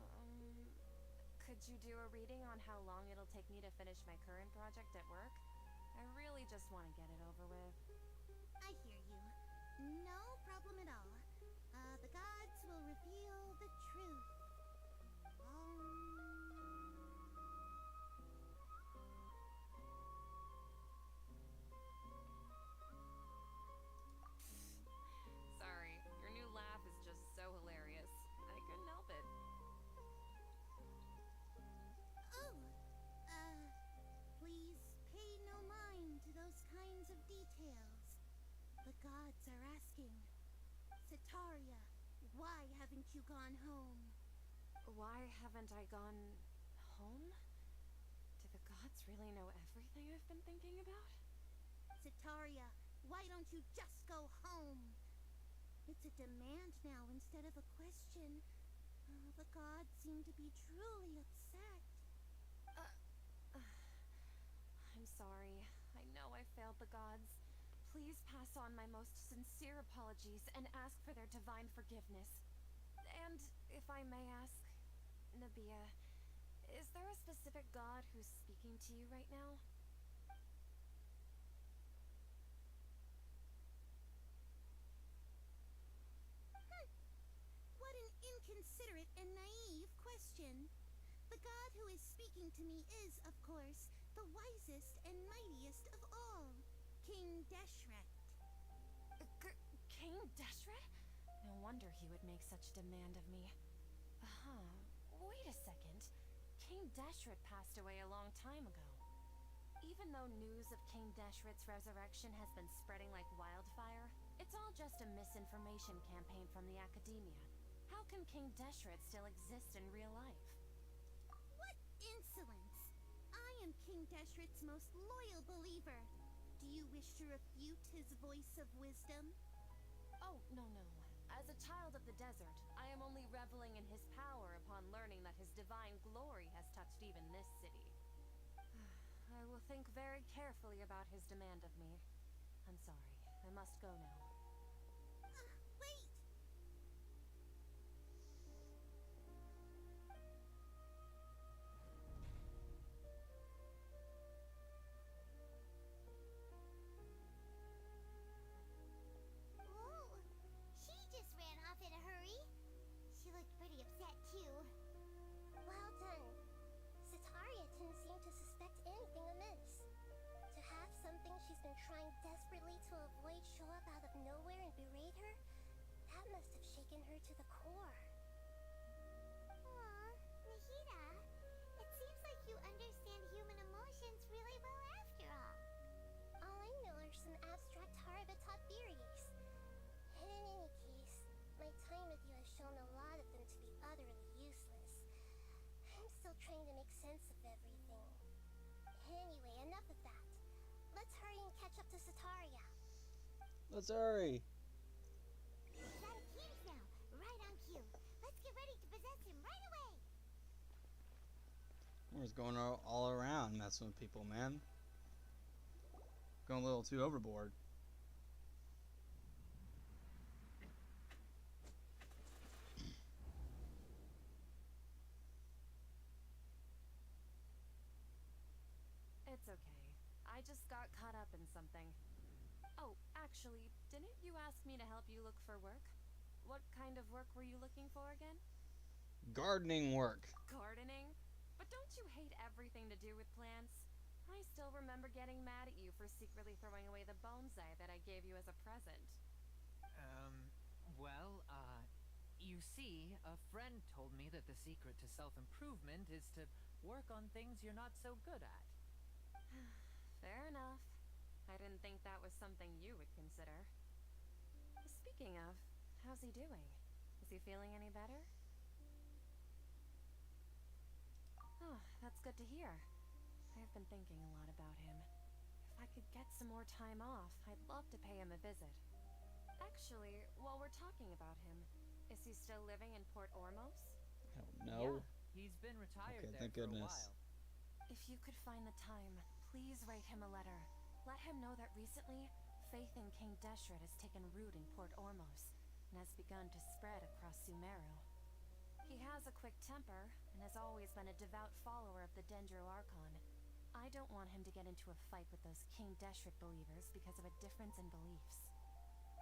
Could you do a reading on how long it'll take me to finish my current project at work? I really just want to get it over with. I hear you. No problem at all. The gods will reveal the truth. Sorry, your new laugh is just so hilarious. I couldn't help it. Oh, please pay no mind to those kinds of details. The gods are asking, Sitaria, why haven't you gone home? Why haven't I gone home? Do the gods really know everything I've been thinking about? Sitaria, why don't you just go home? It's a demand now instead of a question. The gods seem to be truly upset. I'm sorry. I know I failed the gods. Please pass on my most sincere apologies and ask for their divine forgiveness. And, if I may ask, Nabia, is there a specific god who's speaking to you right now? What an inconsiderate and naive question. The god who is speaking to me is, of course, the wisest and mightiest of all, King Deshret. King Deshret? No wonder he would make such a demand of me. Wait a second. King Deshret passed away a long time ago. Even though news of King Deshret's resurrection has been spreading like wildfire, it's all just a misinformation campaign from the academia. How can King Deshret still exist in real life? What insolence! I am King Deshret's most loyal believer. Do you wish to refute his voice of wisdom? Oh, no. As a child of the desert, I am only reveling in his power upon learning that his divine glory has touched even this city. I will think very carefully about his demand of me. I'm sorry. I must go now. Wait! Whoa! She just ran off in a hurry. She looked pretty upset, too. Well done. Sitaria didn't seem to suspect anything amiss. To have something she's been trying desperately to avoid show up out of nowhere and berate her, that must have shaken her to the core. Aw, Nahida, it seems like you understand human emotions really well after all. All I know are some abstract Harabatot theories. And in any case, my time with you has shown a lot of them to be utterly useless. I'm still trying to make sense of everything. Anyway, enough of that. Let's hurry and catch up to Sitaria. Let's hurry. He's out of cubes now. Right on cue. Let's get ready to possess him right away. We're just going all around messing with people, man. Going a little too overboard. It's okay. I just got caught up in something. Oh, actually, didn't you ask me to help you look for work? What kind of work were you looking for again? Gardening work. Gardening? But don't you hate everything to do with plants? I still remember getting mad at you for secretly throwing away the bonsai that I gave you as a present. You see, a friend told me that the secret to self-improvement is to work on things you're not so good at. Fair enough. I didn't think that was something you would consider. Speaking of, how's he doing? Is he feeling any better? Oh, that's good to hear. I've been thinking a lot about him. If I could get some more time off, I'd love to pay him a visit. Actually, while we're talking about him, is he still living in Port Ormos? I don't know. Yeah, he's been retired Okay, there thank for goodness. a while. If you could find the time, please write him a letter. Let him know that recently, faith in King Deshret has taken root in Port Ormos and has begun to spread across Sumeru. He has a quick temper, and and has always been a devout follower of the Dendro Archon. I don't want him to get into a fight with those King Deshret believers because of a difference in beliefs.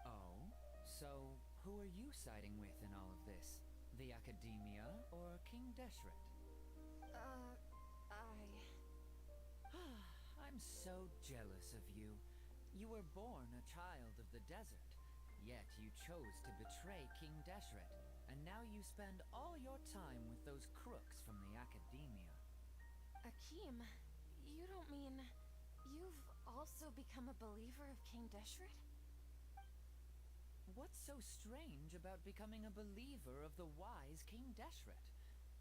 Oh? So, who are you siding with in all of this? The Academia or King Deshret? I'm so jealous of you. You were born a child of the desert, yet you chose to betray King Deshret, and now you spend all your time with those crooks from the Academia. Akeem, you don't mean you've also become a believer of King Deshret? What's so strange about becoming a believer of the wise King Deshret?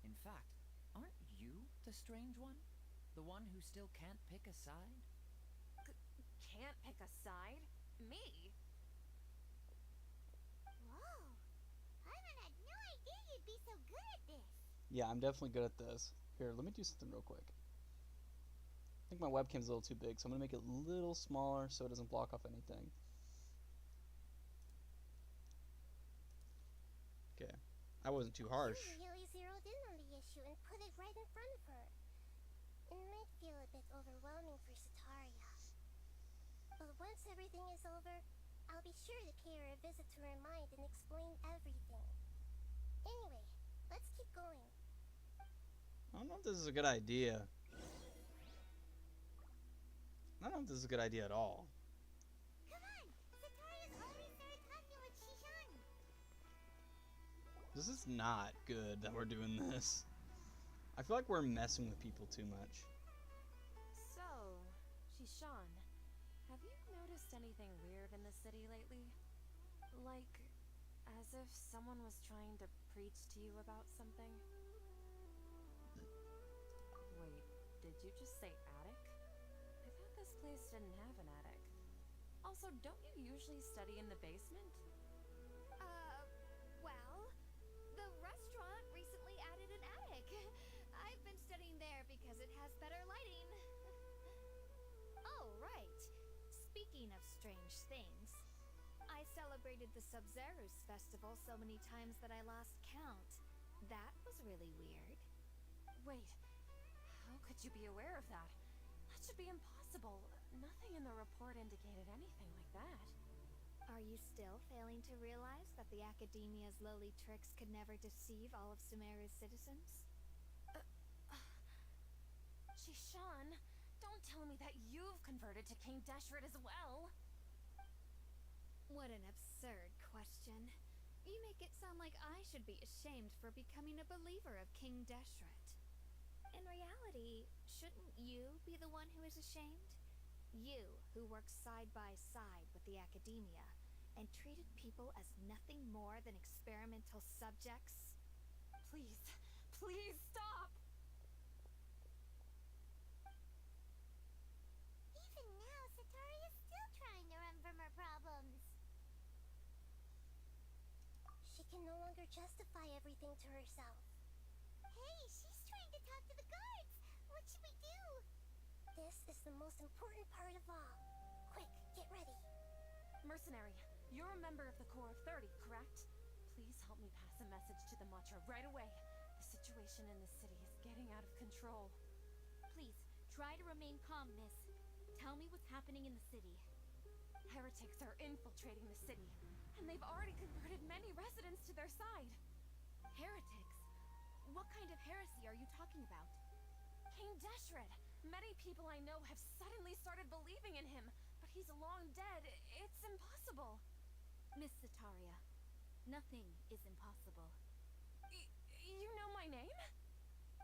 In fact, aren't you the strange one? The one who still can't pick a side? Can't pick a side? Me? Whoa! Paimon had no idea you'd be so good at this. Yeah, I'm definitely good at this. Here, let me do something real quick. I think my webcam's a little too big, so I'm going to make it a little smaller so it doesn't block off anything. Okay. I wasn't too harsh. You really zeroed in on the issue and put it right in front of her. It might feel a bit overwhelming for Sataria. But once everything is over, I'll be sure to pay her a visit to her mind and explain everything. Anyway, let's keep going. I don't know if this is a good idea. I don't know if this is a good idea at all. Come on! Sataria's already started talking with Shishan! This is not good that we're doing this. I feel like we're messing with people too much. So, Shishan, have you noticed anything weird in the city lately? Like, as if someone was trying to preach to you about something? Wait, did you just say attic? I thought this place didn't have an attic. Also, don't you usually study in the basement? Well, the restaurant recently added an attic. I've been studying there because it has better lighting. Oh, right. Speaking of strange things, I celebrated the Sub-Zerus festival so many times that I lost count. That was really weird. Wait, how could you be aware of that? That should be impossible. Nothing in the report indicated anything like that. Are you still failing to realize that the Academia's lowly tricks could never deceive all of Sumeru's citizens? Shishan, don't tell me that you've converted to King Deshret as well. What an absurd question. You make it sound like I should be ashamed for becoming a believer of King Deshret. In reality, shouldn't you be the one who is ashamed? You, who worked side by side with the Academia, and treated people as nothing more than experimental subjects? Please, please stop! Even now, Sataria's still trying to run from her problems. She can no longer justify everything to herself. Hey, she's trying to talk to the guards! What should we do? This is the most important part of all. Quick, get ready. Mercenary, you're a member of the Corps of 30, correct? Please help me pass a message to the Macha right away. The situation in the city is getting out of control. Please, try to remain calm, miss. Tell me what's happening in the city. Heretics are infiltrating the city, and they've already converted many residents to their side. Heretics? What kind of heresy are you talking about? King Deshret! Many people I know have suddenly started believing in him, but he's long dead. It's impossible. Miss Sataria, nothing is impossible. You know my name?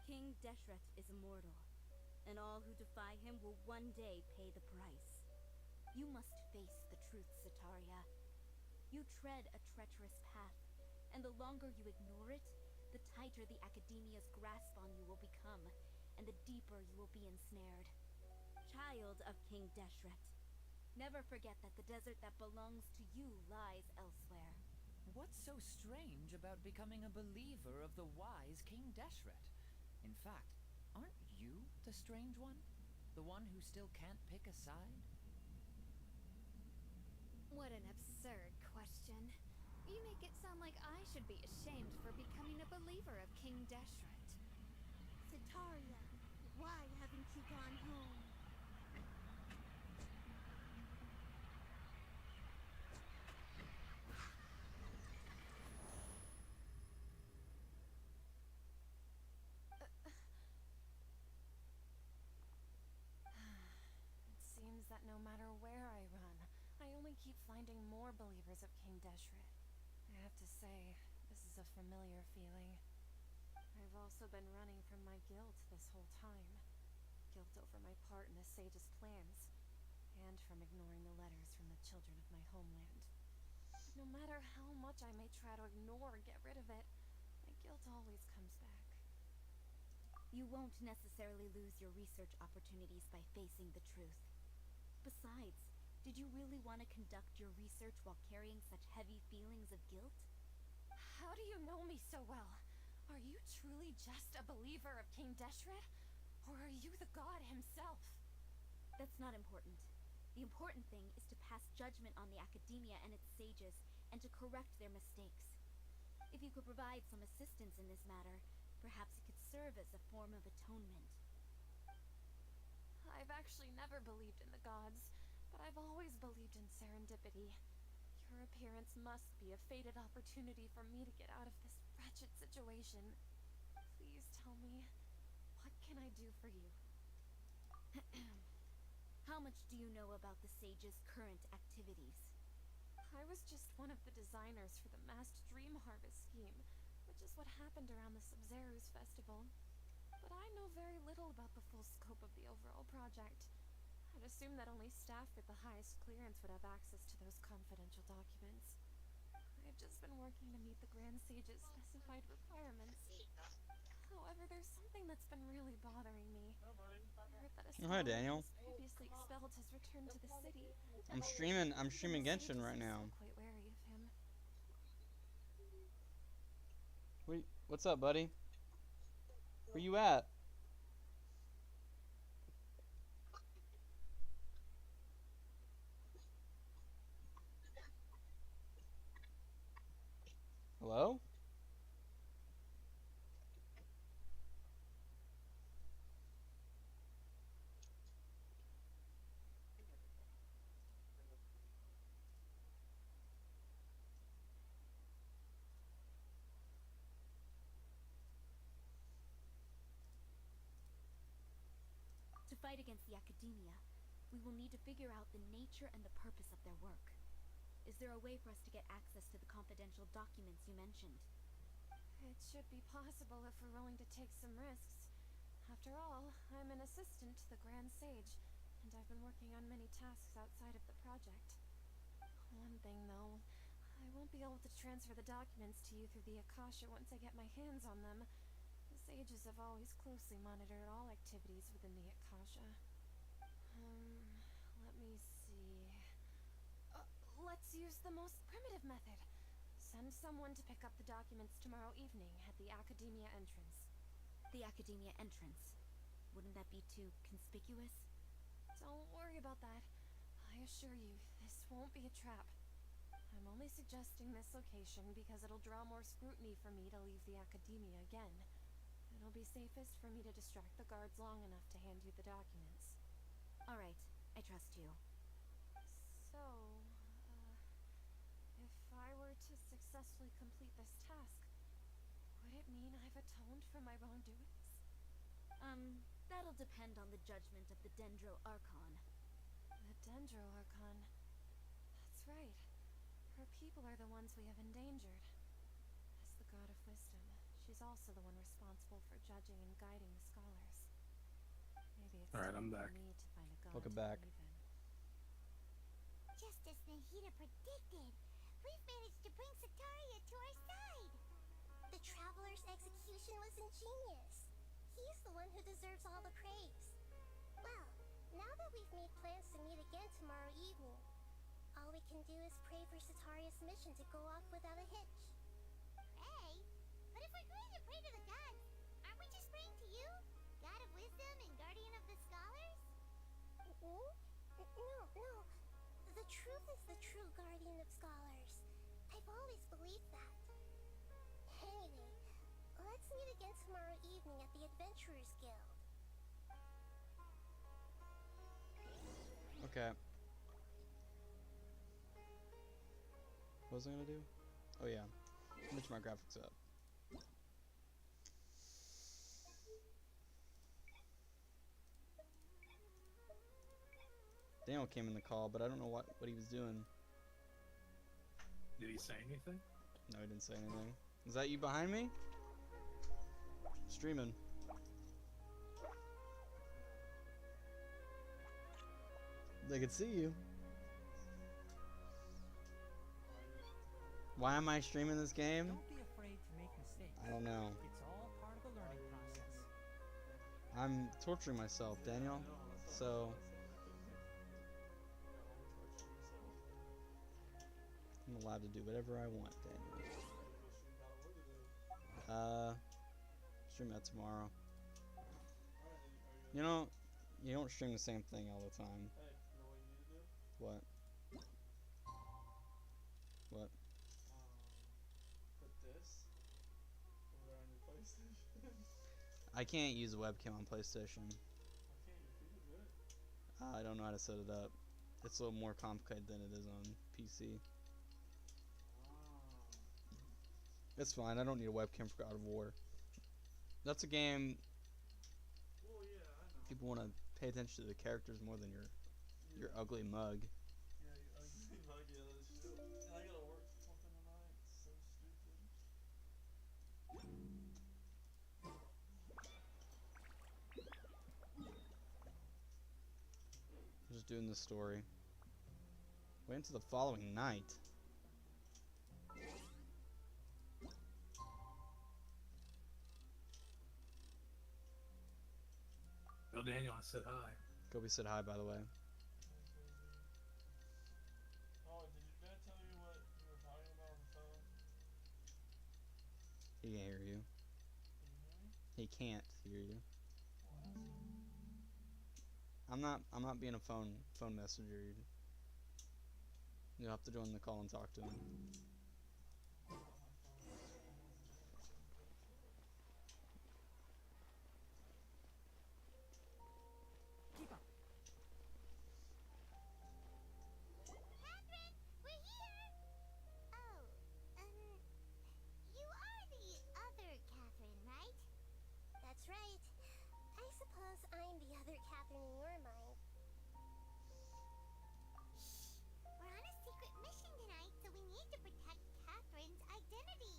King Deshret is immortal, and all who defy him will one day pay the price. You must face the truth, Sataria. You tread a treacherous path, and the longer you ignore it, the tighter the Academia's grasp on you will become, and the deeper you will be ensnared. Child of King Deshret, never forget that the desert that belongs to you lies elsewhere. What's so strange about becoming a believer of the wise King Deshret? In fact, aren't you the strange one? The one who still can't pick a side? What an absurd question. You make it sound like I should be ashamed for becoming a believer of King Deshret. Sataria, why haven't you gone home? It seems that no matter where I run, I only keep finding more believers of King Deshret. I have to say, this is a familiar feeling. I've also been running from my guilt this whole time. Guilt over my part in the sage's plans, and from ignoring the letters from the children of my homeland. But no matter how much I may try to ignore or get rid of it, my guilt always comes back. You won't necessarily lose your research opportunities by facing the truth. Besides, did you really want to conduct your research while carrying such heavy feelings of guilt? How do you know me so well? Are you truly just a believer of King Deshret? Or are you the god himself? That's not important. The important thing is to pass judgment on the academia and its sages, and to correct their mistakes. If you could provide some assistance in this matter, perhaps it could serve as a form of atonement. I've actually never believed in the gods, but I've always believed in serendipity. Your appearance must be a fated opportunity for me to get out of this wretched situation. Please tell me, what can I do for you? How much do you know about the sage's current activities? I was just one of the designers for the massed dream harvest scheme, which is what happened around the Sub-Zerus festival. But I know very little about the full scope of the overall project. I'd assume that only staff with the highest clearance would have access to those confidential documents. I've just been working to meet the Grand Sage's specified requirements. However, there's something that's been really bothering me. I heard that a Oh, hi, scholar Daniel. who was previously expelled has returned to the city. I'm streaming The Genshin sages right are now. still quite wary of him. What's up, buddy? Where you at? Hello? To fight against the academia, we will need to figure out the nature and the purpose of their work. Is there a way for us to get access to the confidential documents you mentioned? It should be possible if we're willing to take some risks. After all, I'm an assistant to the Grand Sage, and I've been working on many tasks outside of the project. One thing, though, I won't be able to transfer the documents to you through the Akasha once I get my hands on them. The sages have always closely monitored all activities within the Akasha. Let me see... let's use the most primitive method. Send someone to pick up the documents tomorrow evening at the Academia entrance. The Academia entrance. Wouldn't that be too conspicuous? Don't worry about that. I assure you, this won't be a trap. I'm only suggesting this location because it'll draw more scrutiny for me to leave the Academia again. It'll be safest for me to distract the guards long enough to hand you the documents. Alright, I trust you. So, if I were to successfully complete this task, would it mean I've atoned for my wrongdoings? That'll depend on the judgment of the Dendro Archon. The Dendro Archon. That's right. Her people are the ones we have endangered. As the god of wisdom, she's also the one responsible for judging and guiding the scholars. Maybe it's Alright, I'm time for back. me to find a god Welcome to back. believe in. Just as Nahida predicted, we've managed to bring Sataria to our side. The Traveler's execution was ingenious. He's the one who deserves all the praise. Well, now that we've made plans to meet again tomorrow evening, all we can do is pray for Sataria's mission to go off without a hitch. Pray? But if we're going to pray to the gods, aren't we just praying to you? God of wisdom and guardian of the scholars? No. The truth is the true guardian of scholars. I've always believed that. Anyway, let's meet again tomorrow evening at the Adventurers Guild. Okay. What was I gonna do? Oh yeah. Switch my graphics up. Daniel came in the call, but I don't know what he was doing. Did he say anything? No, he didn't say anything. Is that you behind me? Streaming. They could see you. Why am I streaming this game? Don't be afraid to make mistakes. I don't know. It's all part of the learning process. I'm torturing myself, Daniel. So I'm allowed to do whatever I want, Daniel. Stream that tomorrow. You know, you don't stream the same thing all the time. What? What? Put this over on your PlayStation. I can't use a webcam on PlayStation. Why can't you? People do it. I don't know how to set it up. It's a little more complicated than it is on PC. It's fine. I don't need a webcam for God of War. That's a game. Well, yeah, I know. People want to pay attention to the characters more than your ugly mug. Yeah, you ugly mug, yeah, that is true. And I gotta work fucking tonight. It's so stupid. I'm just doing the story. Wait until the following night. Well, Daniel, I said hi. Kobe said hi, by the way. Oh, did your dad tell you what you were talking about on the phone? He can't hear you. Can you hear me? He can't hear you. Well, ask him. I'm not being a phone messenger. You'll have to join the call and talk to him. Keep up. Catherine, we're here! Oh, you are the other Catherine, right? That's right. I suppose I'm the other Catherine in your mind. Shh! We're on a secret mission tonight, so we need to protect Catherine's identity.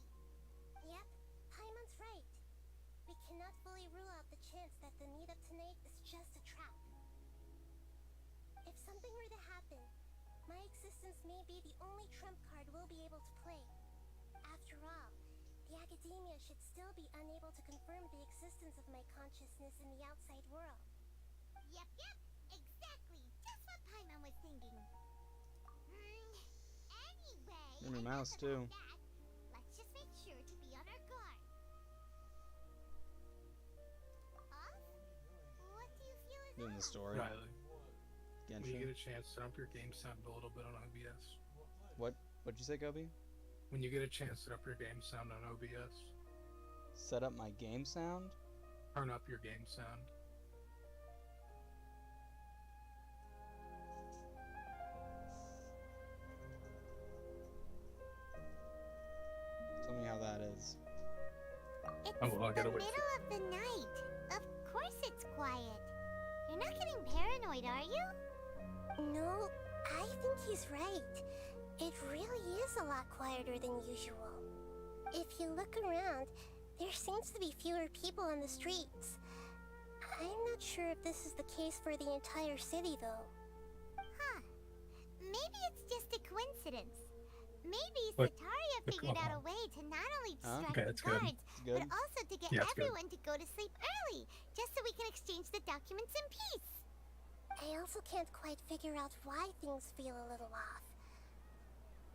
Yep, Paimon's right. We cannot fully rule out the chance that the meetup tonight is just a trap. If something were to happen, my existence may be the only trump card we'll be able to play. After all, the academia should still be unable to confirm the existence of my consciousness in the outside world. Yep, exactly. Just what Paimon was thinking. Anyway, And your mouse, too. let's just make sure to be on our guard. Off? What do you feel is Doing the off? story. Riley, when you get Genshin. a chance, set up your game sound a little bit on OBS. What'd you say, Kobe? When you get a chance, set up your game sound on OBS. Set up my game sound? Turn up your game sound. Tell me how that is. It's Oh, well, I gotta the wait for- middle of the night. Of course it's quiet. You're not getting paranoid, are you? No, I think he's right. It really is a lot quieter than usual. If you look around, there seems to be fewer people on the streets. I'm not sure if this is the case for the entire city, though. Huh. Maybe it's just a coincidence. Maybe What? Sataria figured out a way to not only Huh? distract Okay, the that's good. guards, It's good. but also to get Yeah, it's good. everyone to go to sleep early, just so we can exchange the documents in peace. I also can't quite figure out why things feel a little off.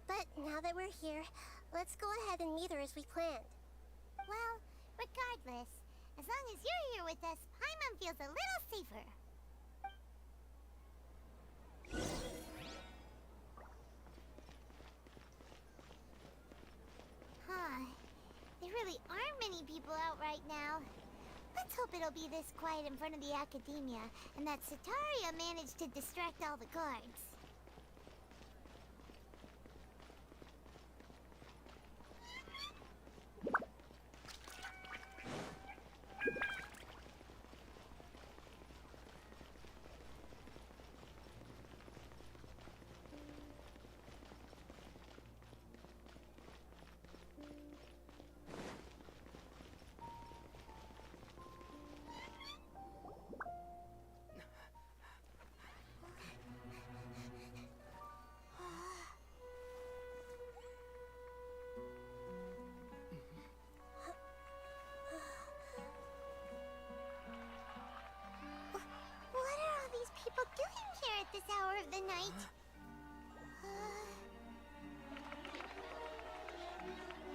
But now that we're here, let's go ahead and meet her as we planned. Well, regardless, as long as you're here with us, Paimon feels a little safer. Huh. They really really aren't many people out right now. Let's hope it'll be this quiet in front of the Academia, and that Sataria managed to distract all the guards. What are all these people doing here at this hour of the night?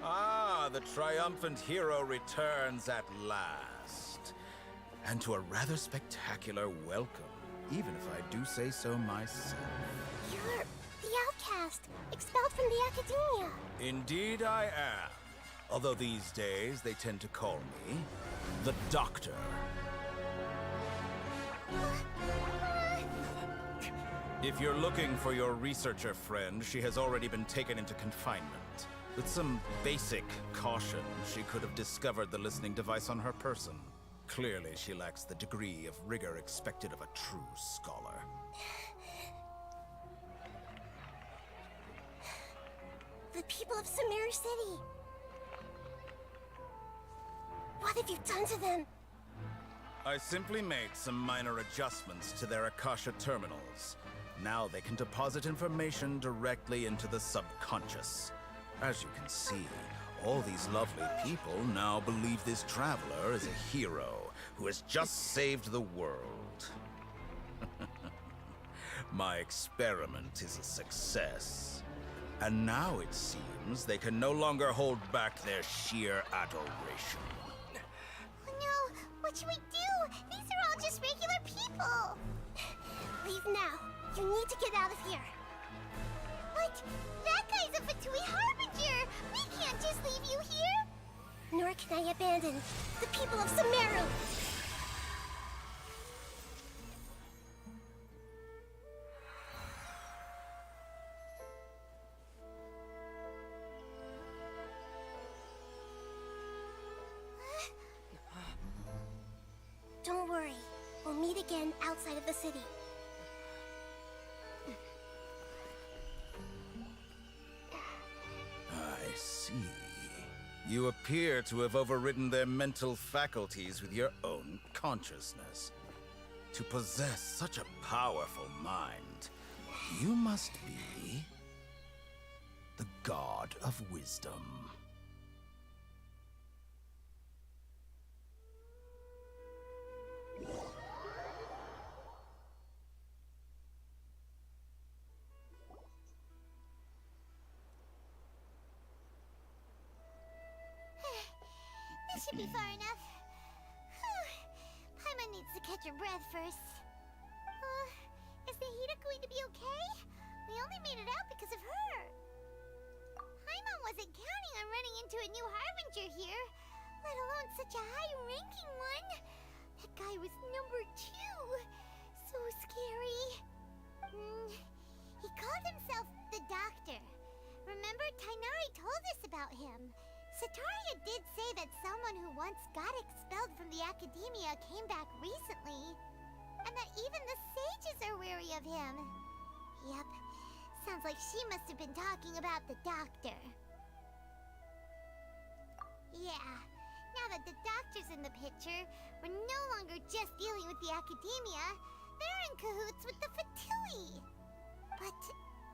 Ah, the triumphant hero returns at last. And to a rather spectacular welcome, even if I do say so myself. You're the outcast, expelled from the Academia. Indeed I am. Although these days they tend to call me the Doctor. If you're looking for your researcher friend, she has already been taken into confinement. With some basic caution, she could have discovered the listening device on her person. Clearly, she lacks the degree of rigor expected of a true scholar. The people of Samir City. What have you done to them? I simply made some minor adjustments to their Akasha terminals. Now they can deposit information directly into the subconscious. As you can see, all these lovely people now believe this traveler is a hero who has just saved the world. My experiment is a success. And now it seems they can no longer hold back their sheer adoration. Oh no, what should we do? These are all just regular people. Leave now. You need to get out of here. What? That guy's a Fatui Harbinger! We can't just leave you here! Nor can I abandon the people of Sumeru! Don't worry. We'll meet again outside of the city. I see. You appear to have overridden their mental faculties with your own consciousness. To possess such a powerful mind, you must be the god of wisdom. This should be far enough. Paimon needs to catch her breath first. Is Nahida going to be okay? We only made it out because of her. Paimon wasn't counting on running into a new Harbinger here, let alone such a high-ranking one. That guy was number 2. So scary. He called himself the Doctor. Remember, Tainari told us about him. Sataria did say that someone who once got expelled from the Academia came back recently, and that even the sages are wary of him. Yep, sounds like she must have been talking about the Doctor. Yeah, now that the Doctor's in the picture, we're no longer just dealing with the Academia, they're in cahoots with the Fatui. But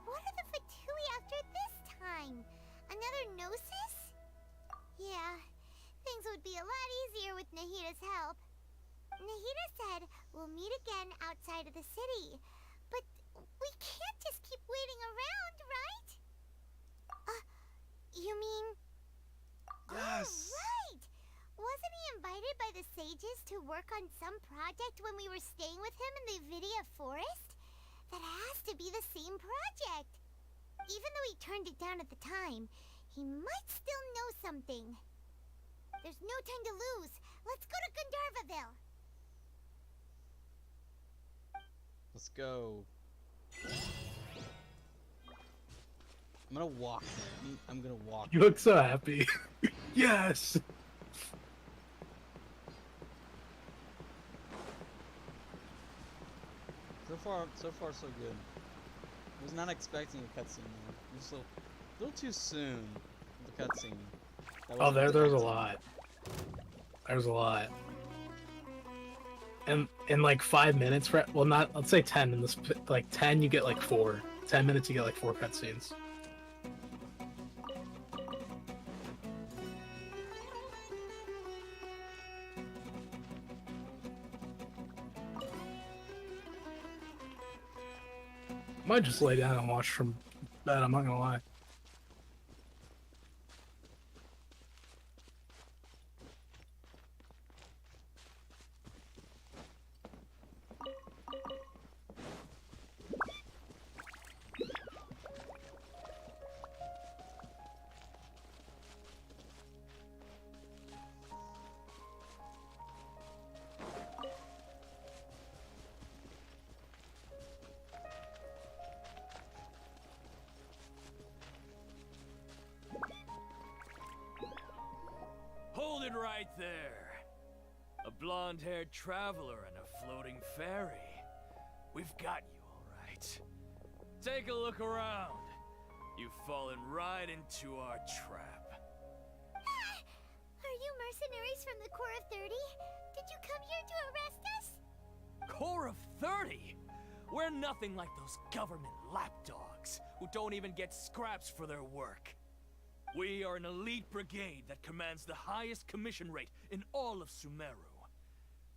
what are the Fatui after this time? Another Gnosis? Yeah, things would be a lot easier with Nahida's help. Nahida said we'll meet again outside of the city. But we can't just keep waiting around, right? You mean... Yes! Oh, right! Wasn't he invited by the sages to work on some project when we were staying with him in the Vidia Forest? That has to be the same project. Even though he turned it down at the time, he might still know something. There's no time to lose. Let's go to Gandharvaville. Let's go. I'm gonna walk there. I'm gonna walk. You look so happy. Yes! So far, so good. I was not expecting a cutscene though. Just a little too soon with the cutscene. Oh, there's a lot. There's a lot. And in like 5 minutes, well, not, let's say 10. In this, like 10, you get like 4. 10 minutes, you get like 4 cutscenes. Might just lay down and watch from bed, I'm not gonna lie. Hold it right there. A blonde-haired traveler and a floating fairy. We've got you, all right. Take a look around. You've fallen right into our trap. Are you mercenaries from the Corps of 30? Did you come here to arrest us? Corps of 30? We're nothing like those government lapdogs who don't even get scraps for their work. We are an elite brigade that commands the highest commission rate in all of Sumeru.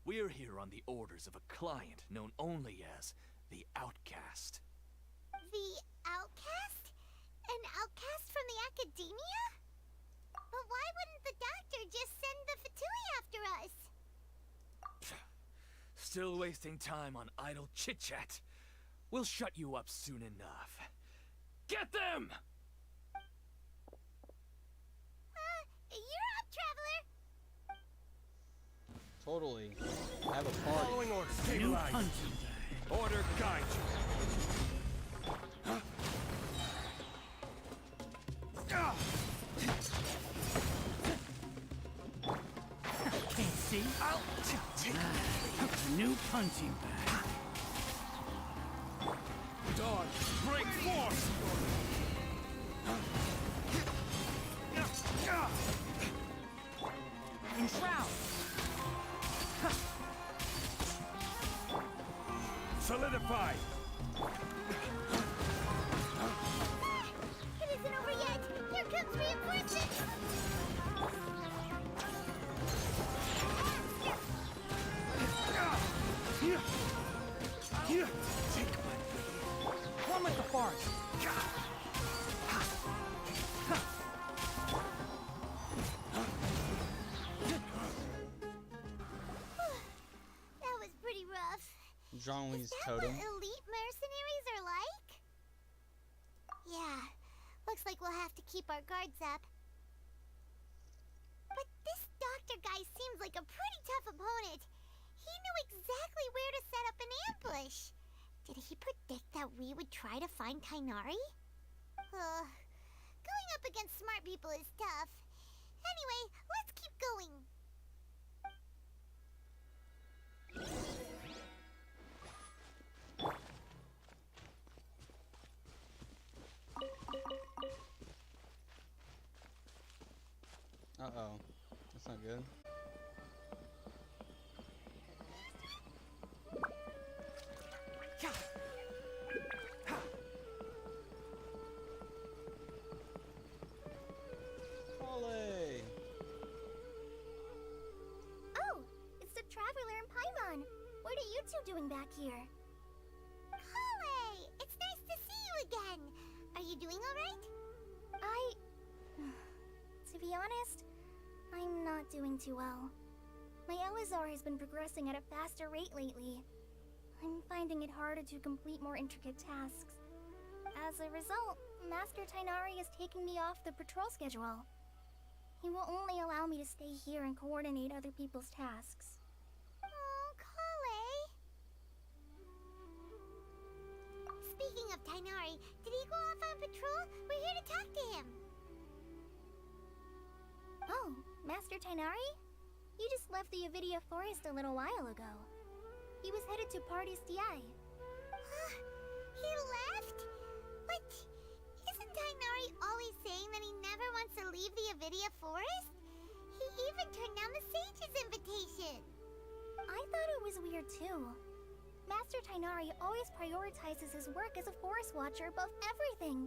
We're here on the orders of a client known only as the Outcast. The Outcast? An outcast from the academia? But why wouldn't the doctor just send the Fatui after us? Still wasting time on idle chit-chat. We'll shut you up soon enough. Get them! You're up, traveler! Totally. I have a party. Following orders. Stabilize. Order guide you. Can't see? I'll take New punching bag. Dog, break force! Enshroud. Solidify! It isn't over yet! Here comes reinforcements! Take my One with the force. That was pretty rough. Jean-Louis' Is that totem. what elite mercenaries are like? Yeah, looks like we'll have to keep our guards up. But this doctor guy seems like a pretty tough opponent. He knew exactly where to set up an ambush. Did he predict that we would try to find Kainari? Going up against smart people is tough. Anyway, let's keep going. Uh-oh. That's not good. Olé! Oh, it's the Traveler and Paimon. What are you two doing back here? Kale! It's nice to see you again. Are you doing alright? To be honest, I'm not doing too well. My Elazar has been progressing at a faster rate lately. I'm finding it harder to complete more intricate tasks. As a result, Master Tainari is taking me off the patrol schedule. He will only allow me to stay here and coordinate other people's tasks. Oh, Kale. Speaking of Tainari, did he go off on patrol? We're here to talk to him. Oh, Master Tainari? You just left the Avidia Forest a little while ago. He was headed to Party's DI. He left? But isn't Tainari always saying that he never wants to leave the Avidia Forest? He even turned down the Sage's invitation. I thought it was weird too. Master Tainari always prioritizes his work as a forest watcher above everything.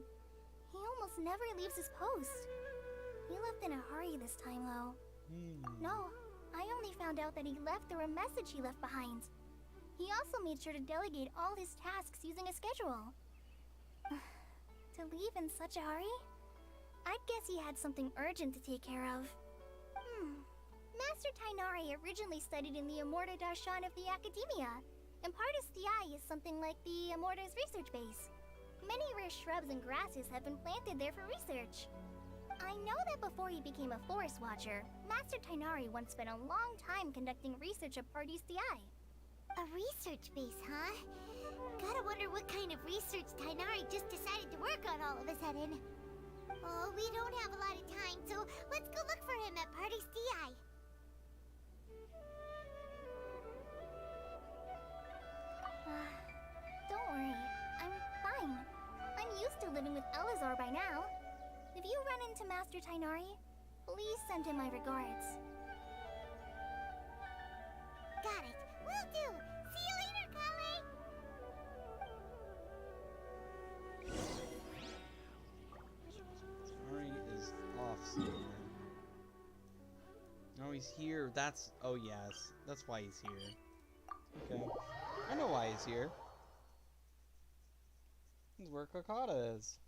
He almost never leaves his post. He left in a hurry this time though. No, I only found out that he left through a message he left behind. He also made sure to delegate all his tasks using a schedule. To leave in such a hurry? I'd guess he had something urgent to take care of. Master Tainari originally studied in the Amorta Darshan of the Academia, and Partis DI is something like the Amorta's research base. Many rare shrubs and grasses have been planted there for research. I know that before he became a forest watcher, Master Tainari once spent a long time conducting research at Partis DI. A research base, huh? Gotta wonder what kind of research Tainari just decided to work on all of a sudden. Oh, we don't have a lot of time, so let's go look for him at Party's DI. Don't worry, I'm fine. I'm used to living with Elazar by now. If you run into Master Tainari, please send him my regards. Got it. Will do. See you later, Kale. Tainari is off somewhere. Oh, he's here. That's... Oh, yes. That's why he's here. Okay. I know why he's here. This is where Kokata is.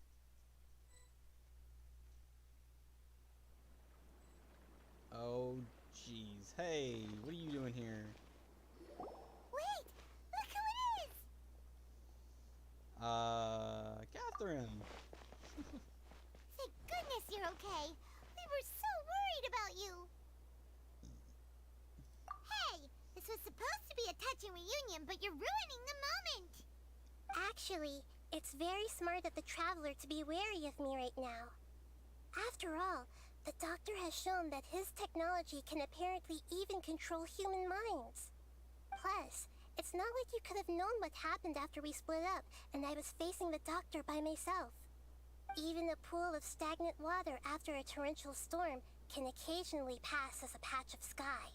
Oh, jeez. Hey, what are you doing here? Wait! Look who it is! Catherine. Thank goodness you're okay. We were so worried about you. Hey, this was supposed to be a touching reunion, but you're ruining the moment. Actually, it's very smart of the Traveler to be wary of me right now. After all, the Doctor has shown that his technology can apparently even control human minds. Plus, it's not like you could have known what happened after we split up and I was facing the Doctor by myself. Even a pool of stagnant water after a torrential storm can occasionally pass as a patch of sky.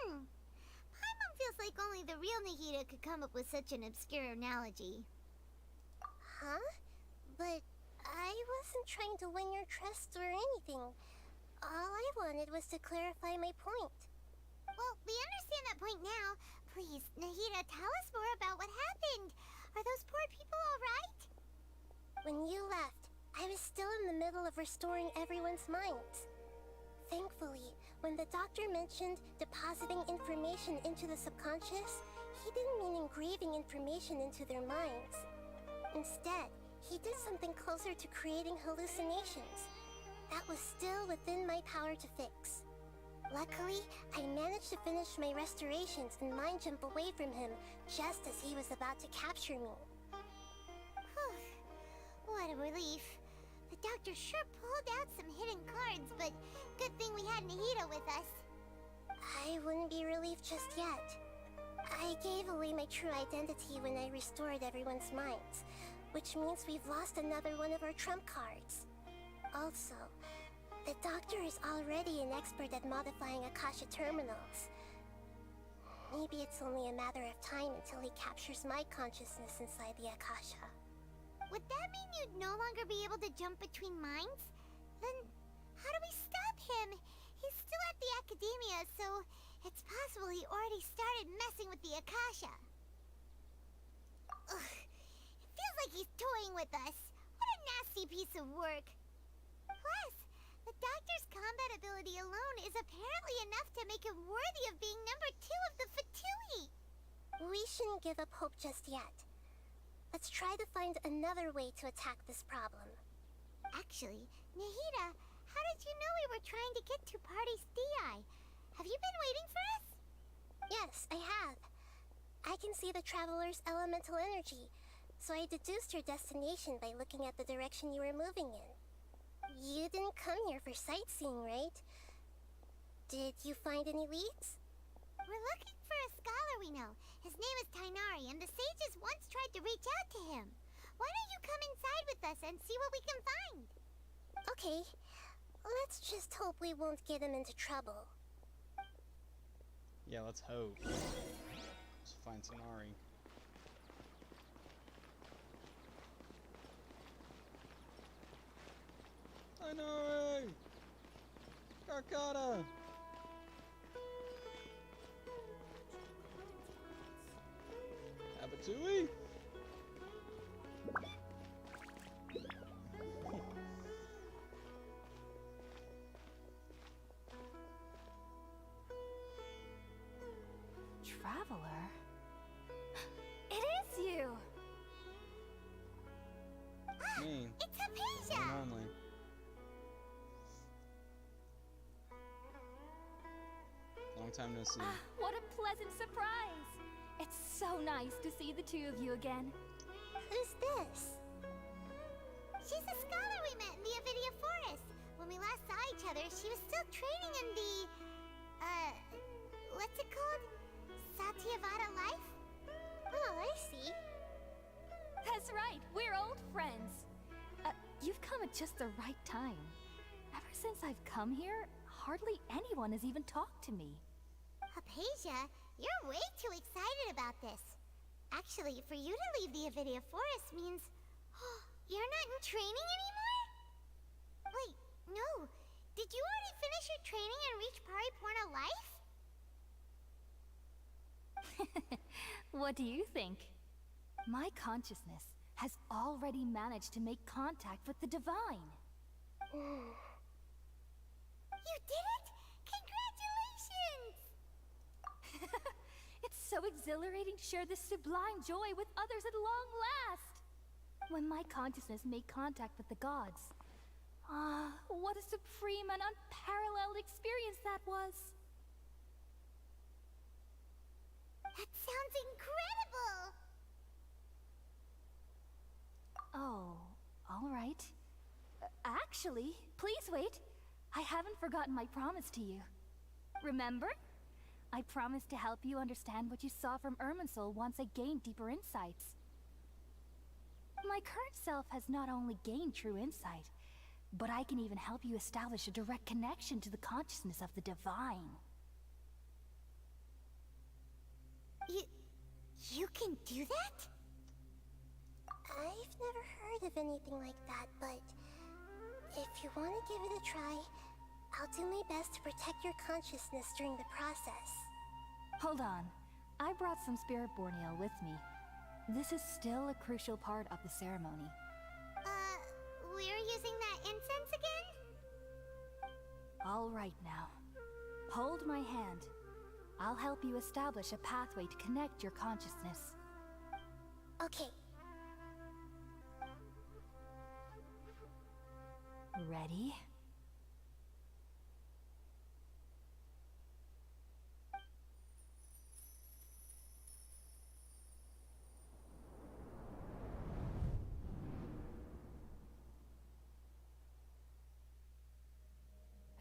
Paimon feels like only the real Nahida could come up with such an obscure analogy. Huh? But I wasn't trying to win your trust or anything. All I wanted was to clarify my point. Well, we understand that point now. Please, Nahida, tell us more about what happened. Are those poor people all right? When you left, I was still in the middle of restoring everyone's minds. Thankfully, when the Doctor mentioned depositing information into the subconscious, he didn't mean engraving information into their minds. Instead, he did something closer to creating hallucinations. That was still within my power to fix. Luckily, I managed to finish my restorations and mind jump away from him just as he was about to capture me. What a relief. The Doctor sure pulled out some hidden cards, but good thing we had Nahida with us. I wouldn't be relieved just yet. I gave away my true identity when I restored everyone's minds, which means we've lost another one of our trump cards. Also, the Doctor is already an expert at modifying Akasha terminals. Maybe it's only a matter of time until he captures my consciousness inside the Akasha. Would that mean you'd no longer be able to jump between minds? Then how do we stop him? He's still at the Academia, so it's possible he already started messing with the Akasha. Ugh, it feels like he's toying with us. What a nasty piece of work. Plus, the Doctor's combat ability alone is apparently enough to make him worthy of being number 2 of the Fatui. We shouldn't give up hope just yet. Let's try to find another way to attack this problem. Actually, Nahida, How did you know we were trying to get to Party Stii? Have you been waiting for us? Yes, I have. I can see the traveler's elemental energy, so I deduced your destination by looking at the direction you were moving in. You didn't come here for sightseeing, right? Did you find any leads? We're looking for a scholar we know. His name is Tainari, and the sages once tried to reach out to him. Why don't you come inside with us and see what we can find? Okay. Let's just hope we won't get him into trouble. Yeah, let's hope. Let's find Sonari. Sonari! Karkata! Abatui? Traveler? It is you! Me. It's Hypatia! One only. Long time no see. What a pleasant surprise! It's so nice to see the two of you again. Who's this? She's a scholar we met in the Avidia Forest. When we last saw each other, she was still training in the... what's it called? Satyavada life? Oh, I see. That's right, we're old friends. You've come at just the right time. Ever since I've come here, hardly anyone has even talked to me. Hypatia, you're way too excited about this. Actually, for you to leave the Avidia Forest means... you're not in training anymore? Wait, no. Did you already finish your training and reach Pariporna life? What do you think? My consciousness has already managed to make contact with the divine. You did it! Congratulations! It's so exhilarating to share this sublime joy with others at long last! When my consciousness made contact with the gods. What a supreme and unparalleled experience that was! That sounds incredible! Oh, all right. Actually, please wait. I haven't forgotten my promise to you. Remember? I promised to help you understand what you saw from Irminsul once I gained deeper insights. My current self has not only gained true insight, but I can even help you establish a direct connection to the consciousness of the divine. You can do that? I've never heard of anything like that, but if you want to give it a try, I'll do my best to protect your consciousness during the process. Hold on. I brought some spirit borneo with me. This is still a crucial part of the ceremony. We're using that incense again? All right now. Hold my hand. I'll help you establish a pathway to connect your consciousness. Okay. Ready?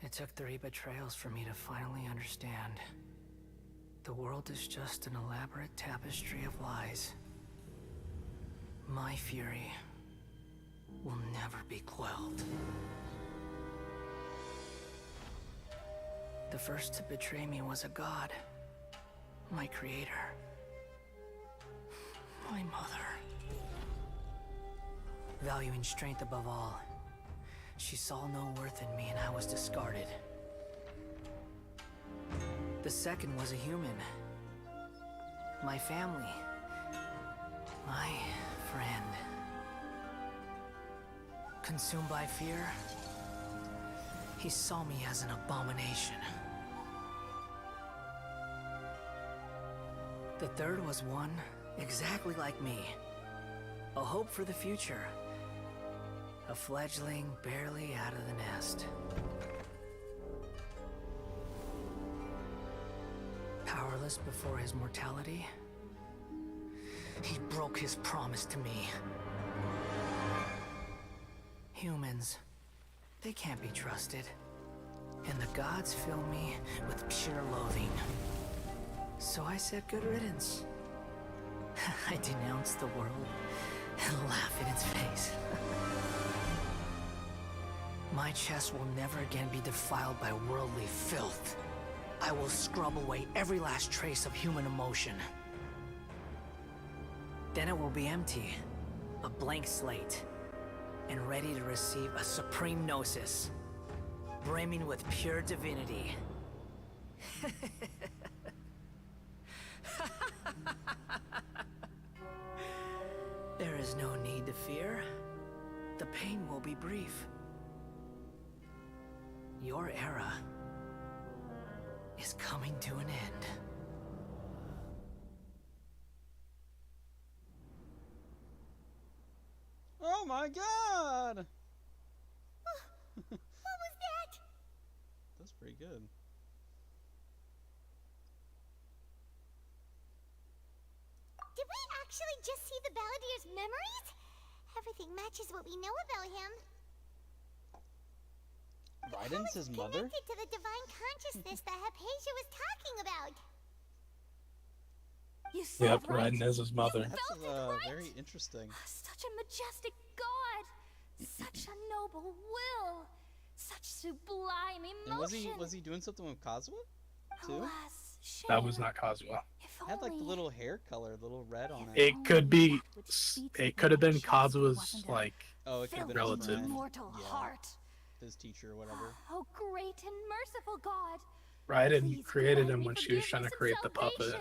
It took 3 betrayals for me to finally understand. The world is just an elaborate tapestry of lies. My fury will never be quelled. The first to betray me was a god. My creator. My mother. Valuing strength above all, she saw no worth in me and I was discarded. The second was a human. My family. My friend. Consumed by fear, he saw me as an abomination. The third was one exactly like me. A hope for the future. A fledgling barely out of the nest. Powerless before his mortality, he broke his promise to me. Humans, they can't be trusted. And the gods fill me with pure loathing. So I said good riddance. I denounced the world and laugh in its face. My chest will never again be defiled by worldly filth. I will scrub away every last trace of human emotion. Then it will be empty, a blank slate, and ready to receive a supreme gnosis, brimming with pure divinity. There is no need to fear. The pain will be brief. Your era is coming to an end. Oh my god! What was that? That's pretty good. Did we actually just see the Balladeer's memories? Everything matches what we know about him. Raiden's his mother? Connected to the divine consciousness that Hypatia was talking about. You said Yep, right. Raiden is his mother. That's very interesting. Such a majestic god. Such a noble will. Such sublime emotion. And was he doing something with Kazuha too? That was not Kazuha. Had like the little hair color, the little red on it. It could be. It could have been Kazuha's like Oh, it could have been relative. his friend. Mortal heart. His teacher or whatever. Oh, great and merciful God. Raiden created him when she was trying to create the puppet.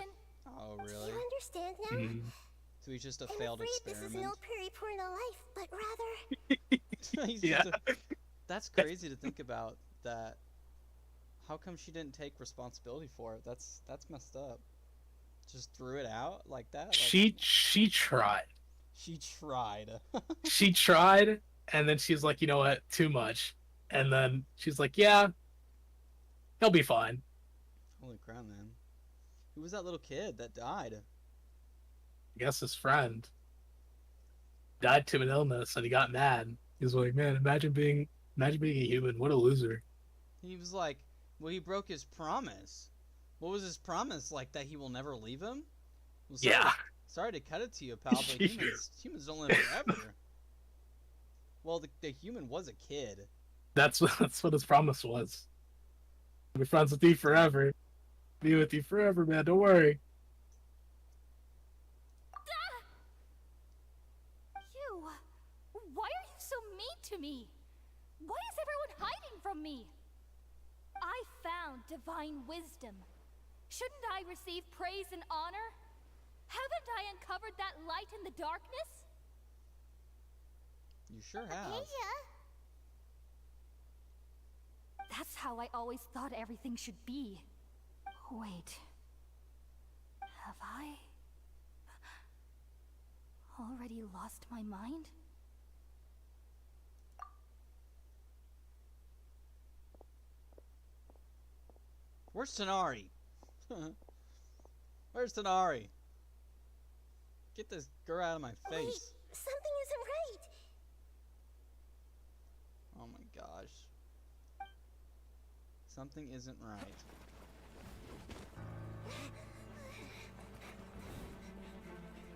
Oh, really? You understand now? Mhm. So he's just a I'm failed afraid this is experiment. no periporno life, but rather... He's Yeah. just that's crazy to think about. That. How come she didn't take responsibility for it? That's messed up. Just threw it out like that. Like, She tried. She tried. She tried, and then she's like, you know what, too much. And then she's like, yeah, he'll be fine. Holy crap, man! Who was that little kid that died? I guess his friend died to an illness, and he got mad. He was like, man, imagine being a human. What a loser. He was like, well, he broke his promise. What was his promise? Like that he will never leave him? Well, Yeah. Sorry to cut it to you, pal, but humans don't live forever. Well, the human was a kid. That's what his promise was. I'll be friends with you forever. Be with you forever, man. Don't worry. You! Why are you so mean to me? Why is everyone hiding from me? I found divine wisdom. Shouldn't I receive praise and honor? Haven't I uncovered that light in the darkness? You sure have. Hypatia? That's how I always thought everything should be. Wait. Have I already lost my mind? Where's Tanari? Where's Tanari? Get this girl out of my face. Wait, something isn't right. Oh my gosh. Something isn't right.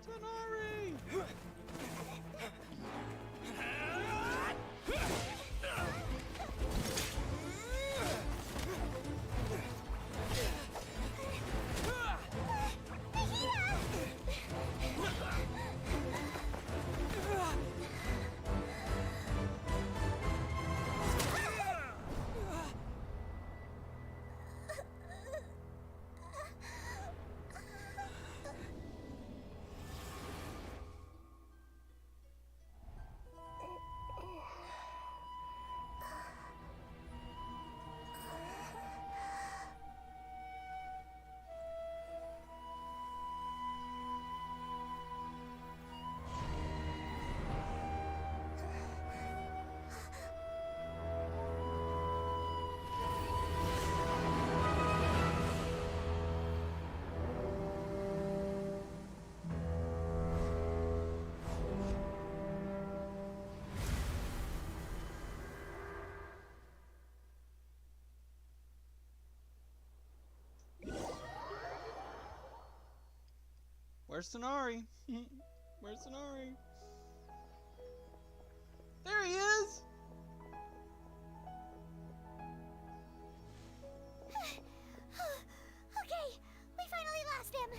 Tanari! Where's Sonari? Where's Sonari? There he is! Okay, we finally lost him.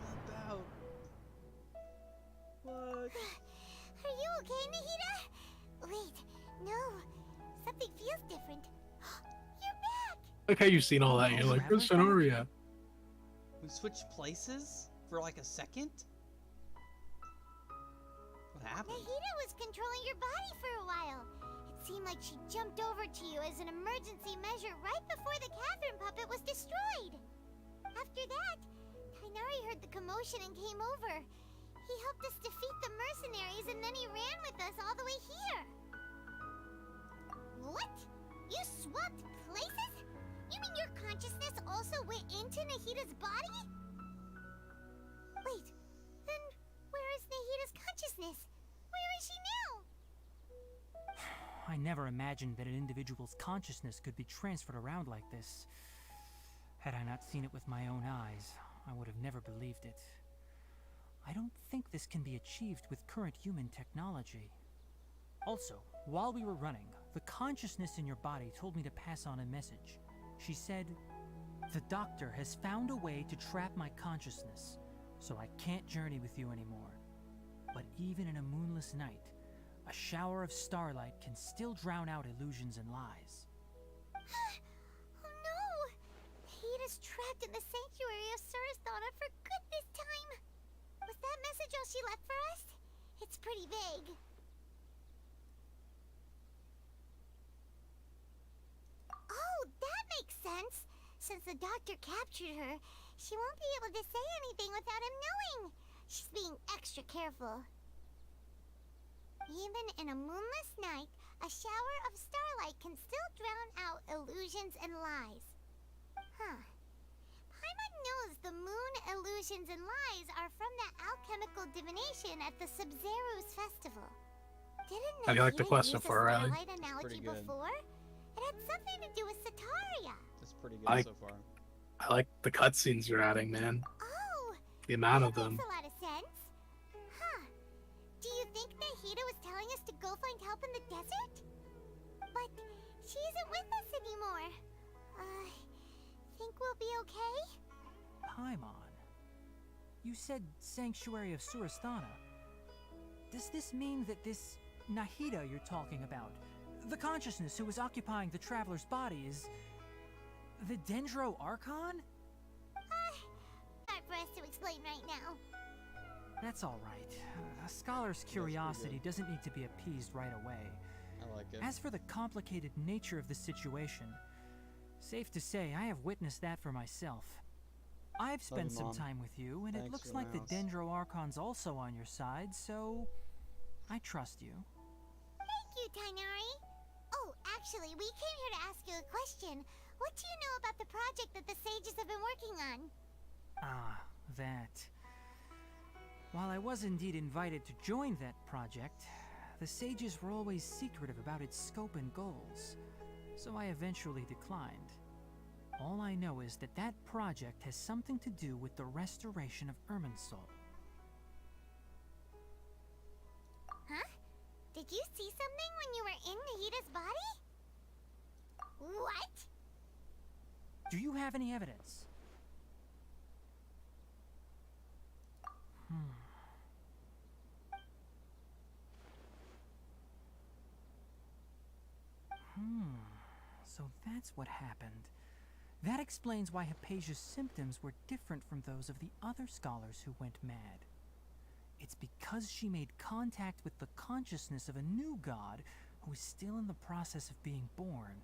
What about? What? Are you okay, Nahida? Wait, no. Something feels different. You're back! Like how you've seen all that and you're like, where's Sonoria? We switched places for like a second? What happened? Nahida was controlling your body for a while. It seemed like she jumped over to you as an emergency measure right before the Catherine puppet was destroyed. After that, Tainari heard the commotion and came over. He helped us defeat the mercenaries and then he ran with us all the way here. What? You swapped places? You mean your consciousness also went into Nahida's body? Wait, then where is Nahida's consciousness? Where is she now? I never imagined that an individual's consciousness could be transferred around like this. Had I not seen it with my own eyes, I would have never believed it. I don't think this can be achieved with current human technology. Also, while we were running, the consciousness in your body told me to pass on a message. She said, "The doctor has found a way to trap my consciousness, so I can't journey with you anymore. But even in a moonless night, a shower of starlight can still drown out illusions and lies." Oh no! Nahida's trapped in the sanctuary of Surasthana for good this time. Was that message all she left for us? It's pretty vague. Oh, that makes sense. Since the doctor captured her, she won't be able to say anything without him knowing. She's being extra careful. Even in a moonless night, a shower of starlight can still drown out illusions and lies. Huh. Paimon knows the moon illusions and lies are from the alchemical divination at the Sub-Zero's festival. Didn't How do you like the Nahida quest so use a far, Riley? starlight analogy before? It had something to do with Sataria. That's pretty good so far. I like the cutscenes you're adding, man. Oh, The amount of that them. makes a lot of sense. Huh. Do you think Nahida was telling us to go find help in the desert? But she isn't with us anymore. Think we'll be okay? Paimon, you said Sanctuary of Surasthana. Does this mean that this Nahida you're talking about, the consciousness who was occupying the traveler's body, is the Dendro Archon? Hard for us to explain right now. That's all right. A scholar's curiosity doesn't need to be appeased right away. I like it. As for the complicated nature of the situation, safe to say I have witnessed that for myself. I've spent some Mom. time with you, and it Thanks looks for like the mouse. Dendro Archon's also on your side, so I trust you. Thank you, Tainari. Oh, actually, we came here to ask you a question. What do you know about the project that the sages have been working on? Ah, that. While I was indeed invited to join that project, the sages were always secretive about its scope and goals, so I eventually declined. All I know is that that project has something to do with the restoration of Irminsul. Huh? Did you see something when you were in Nahida's body? What? Do you have any evidence? So that's what happened. That explains why Hypatia's symptoms were different from those of the other scholars who went mad. It's because she made contact with the consciousness of a new god who is still in the process of being born.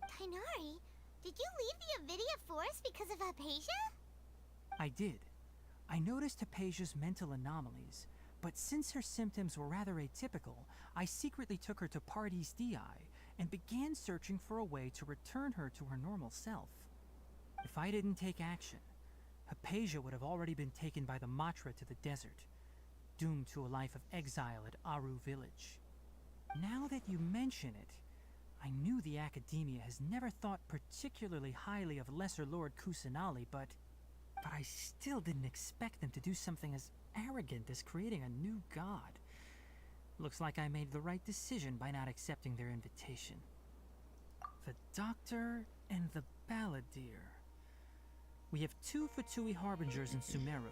Tainari, did you leave the Avidia Forest because of Hypatia? I did. I noticed Hypatia's mental anomalies, but since her symptoms were rather atypical, I secretly took her to Pardes Dii and began searching for a way to return her to her normal self. If I didn't take action, Hypatia would have already been taken by the Matra to the desert, doomed to a life of exile at Aru village. Now that you mention it, I knew the Academia has never thought particularly highly of Lesser Lord Kusanali, but I still didn't expect them to do something as arrogant as creating a new god. Looks like I made the right decision by not accepting their invitation. The Doctor and the Balladeer. We have 2 Fatui Harbingers in Sumeru.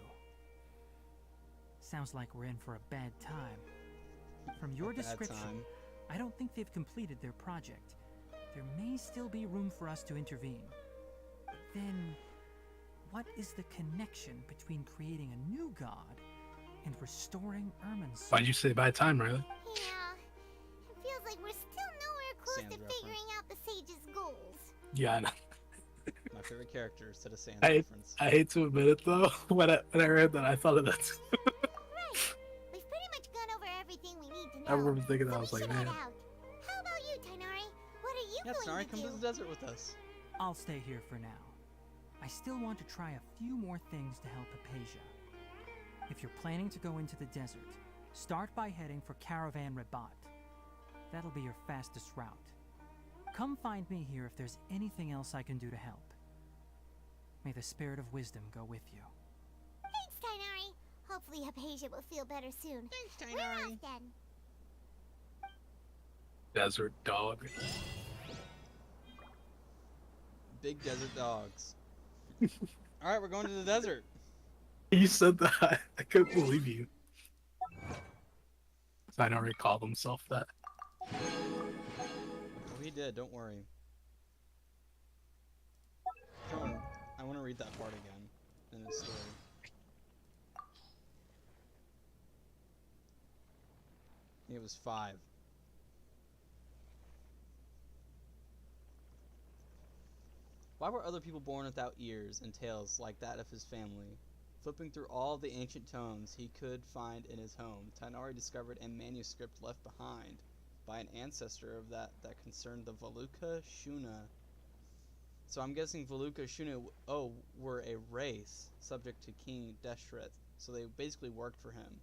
Sounds like we're in for a bad time. From your description, I don't think they've completed their project. There may still be room for us to intervene. But then, what is the connection between creating a new god and restoring Irmin's? Why'd you say bad time, Riley? Yeah, it feels like we're still nowhere close Sans to reference. figuring out the sage's goals. Yeah, I know. My favorite character instead of Sans I reference. hate to admit it though. When I read that, I thought of that. Right. We've pretty much gone over everything we need to know. I remember thinking that. So I was we like, should head man. out. How about you, Tainari? What are you Yeah, going Tanari, to come do? to the desert with us. I'll stay here for now. I still want to try a few more things to help Hypatia. If you're planning to go into the desert, start by heading for Caravan Rabat. That'll be your fastest route. Come find me here if there's anything else I can do to help. May the spirit of wisdom go with you. Thanks, Tainari. Hopefully Hypatia will feel better soon. Thanks, We're Tainari. off then. Desert dog. Big desert dogs. Alright, we're going to the desert. You said that. I couldn't believe you. I already called himself that. Oh, he did, don't worry. I want to read that part again in his story. It was 5. Why were other people born without ears and tails like that of his family? Flipping through all the ancient tomes he could find in his home, Tainari discovered a manuscript left behind by an ancestor of that concerned the Valuka Shuna. So I'm guessing Valuka Shuna, were a race subject to King Deshret. So they basically worked for him.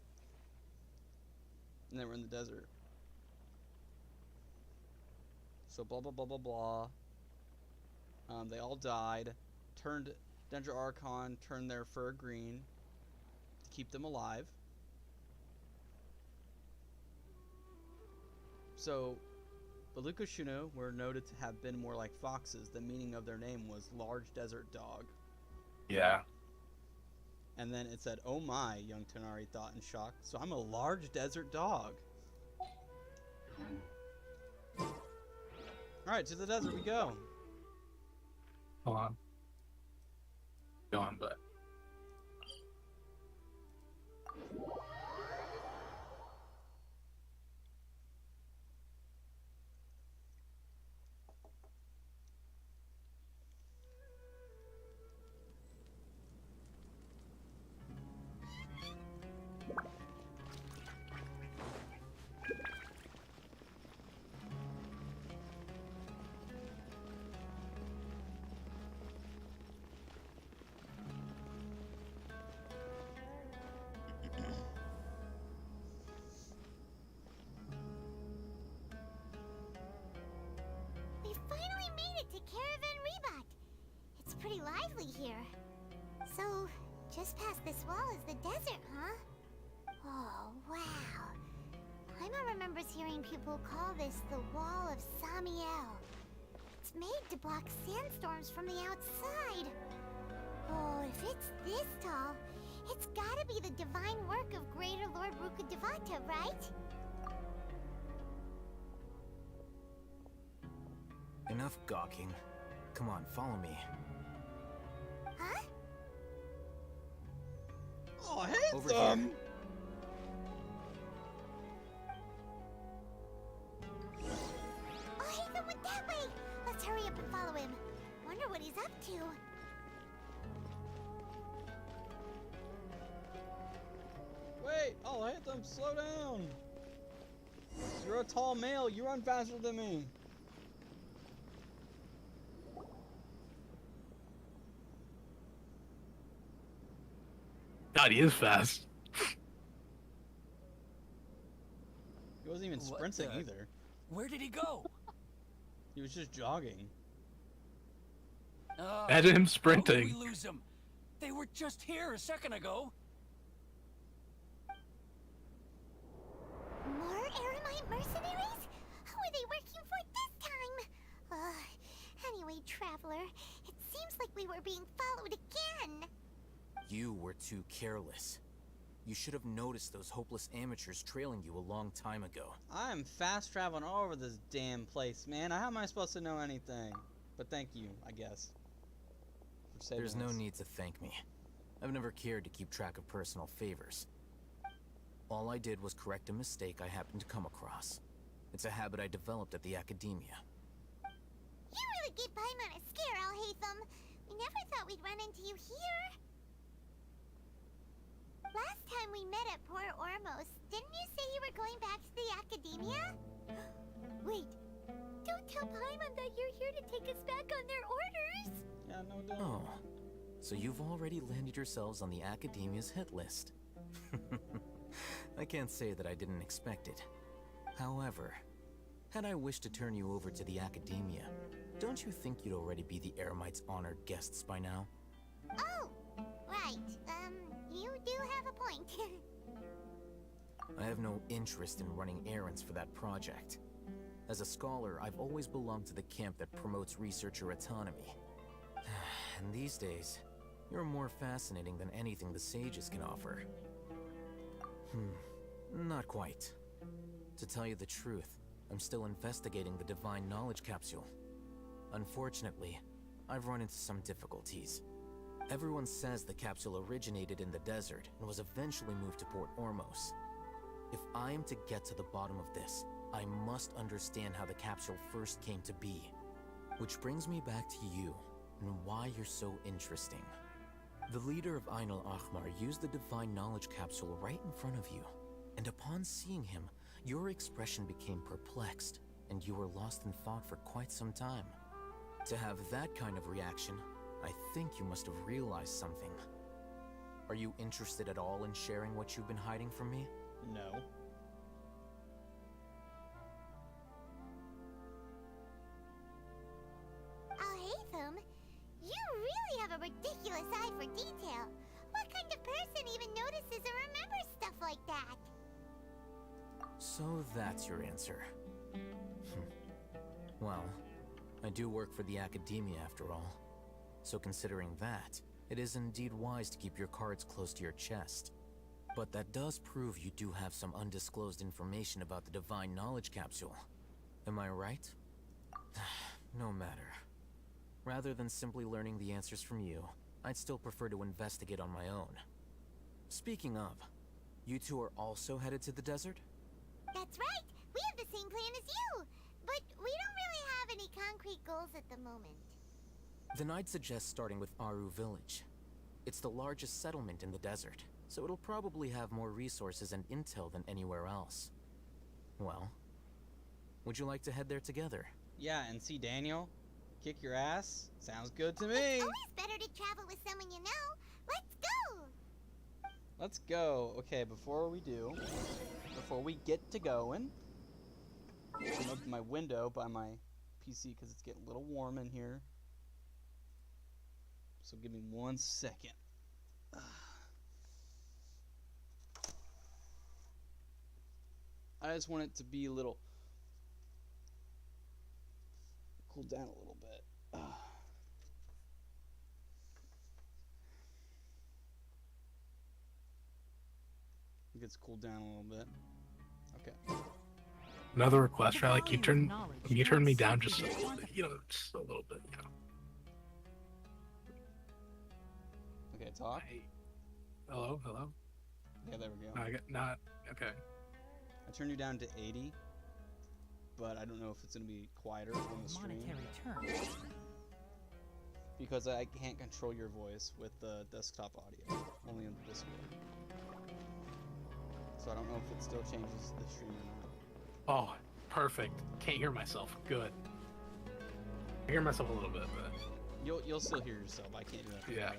And they were in the desert. So blah blah blah blah blah. They all died. Dendra Archon turned their fur green to keep them alive. So, Baluka Shuna were noted to have been more like foxes. The meaning of their name was large desert dog. Yeah. And then it said, "Oh my," young Tonari thought in shock. So I'm a large desert dog. Alright, to the desert we go. Hold on. Go on, but. We finally made it to Caravan Rebat. It's pretty lively here. So, just past this wall is the desert, huh? Oh, wow. Paimon remembers hearing people call this the Wall of Samiel. It's made to block sandstorms from the outside. Oh, if it's this tall, it's gotta be the divine work of Greater Lord Rukkhadevata, right? Enough gawking. Come on, follow me. Huh? Oh, Over handsome! here. Oh, Hatham went that way! Let's hurry up and follow him. Wonder what he's up to. Wait! I'll hit them! Slow down! You're a tall male. You run faster than me. God, he is fast. He wasn't even What sprinting the- either. Where did he go? He was just jogging. Imagine him How sprinting. did we lose him? They were just here a second ago. More Eremite mercenaries? Who are they working for this time? Anyway, Traveler, it seems like we were being followed again. You were too careless. You should have noticed those hopeless amateurs trailing you a long time ago. I'm fast traveling all over this damn place, man. How am I supposed to know anything? But thank you, I guess. For saving There's no us. need to thank me. I've never cared to keep track of personal favors. All I did was correct a mistake I happened to come across. It's a habit I developed at the academia. You really gave Paimon a scare, Alhaitham. We never thought we'd run into you here. Last time we met at Port Ormos, didn't you say you were going back to the academia? Wait, don't tell Paimon that you're here to take us back on their orders. Yeah, no doubt. Oh, so you've already landed yourselves on the academia's hit list. I can't say that I didn't expect it. However, had I wished to turn you over to the academia, don't you think you'd already be the Eremites' honored guests by now? Oh, right. You do have a point. I have no interest in running errands for that project. As a scholar, I've always belonged to the camp that promotes researcher autonomy. And these days, you're more fascinating than anything the sages can offer. Not quite. To tell you the truth, I'm still investigating the Divine Knowledge Capsule. Unfortunately, I've run into some difficulties. Everyone says the capsule originated in the desert and was eventually moved to Port Ormos. If I am to get to the bottom of this, I must understand how the capsule first came to be. Which brings me back to you, and why you're so interesting. The leader of Ainul Ahmar used the Divine Knowledge Capsule right in front of you, and upon seeing him, your expression became perplexed, and you were lost in thought for quite some time. To have that kind of reaction, I think you must have realized something. Are you interested at all in sharing what you've been hiding from me? No. Alhaitham, you really have a ridiculous eye for detail. What kind of person even notices or remembers stuff like that? So that's your answer. Well, I do work for the academia after all. So considering that, it is indeed wise to keep your cards close to your chest. But that does prove you do have some undisclosed information about the Divine Knowledge Capsule. Am I right? No matter. Rather than simply learning the answers from you, I'd still prefer to investigate on my own. Speaking of, you two are also headed to the desert? That's right. We have the same plan as you. But we don't really have any concrete goals at the moment. Then I'd suggest starting with Aru Village. It's the largest settlement in the desert, so it'll probably have more resources and intel than anywhere else. Well, would you like to head there together? Yeah, and see Daniel kick your ass? Sounds good to me. It's always better to travel with someone you know. Let's go! Let's go. Okay, before we get to going, I'm gonna open my window by my PC because it's getting a little warm in here. So give me 1 second. I just want it to be a little cool down a little bit. It gets cooled down a little bit. Okay. Another request, Riley. Can you turn me down just a little bit? Just a little bit. Okay, talk. Hello. Yeah, there we go. Not okay. I turned you down to 80, but I don't know if it's gonna be quieter on the stream. Because I can't control your voice with the desktop audio, only on the Discord. So I don't know if it still changes the stream or not. Oh, perfect. Can't hear myself. Good. I hear myself a little bit, but you'll still hear yourself. I can't do that.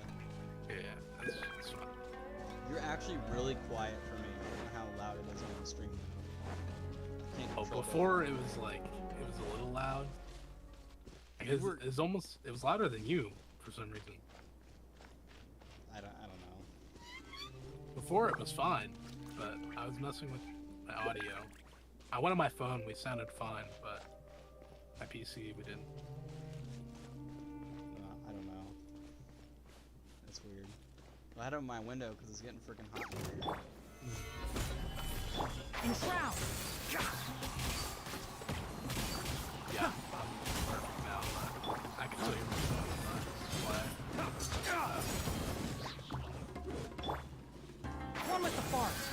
Yeah. That's fine. You're actually really quiet for me. I don't know how loud it is on the stream. Before it was a little loud. It was louder than you for some reason. I don't know. Before it was fine, but I was messing with my audio. I went on my phone, we sounded fine, but my PC, we didn't. I don't know. That's weird. Well, I had it on my window because it's getting freaking hot in here. Enshroud! Yeah, I'm perfect now. I can tell you One with the forest!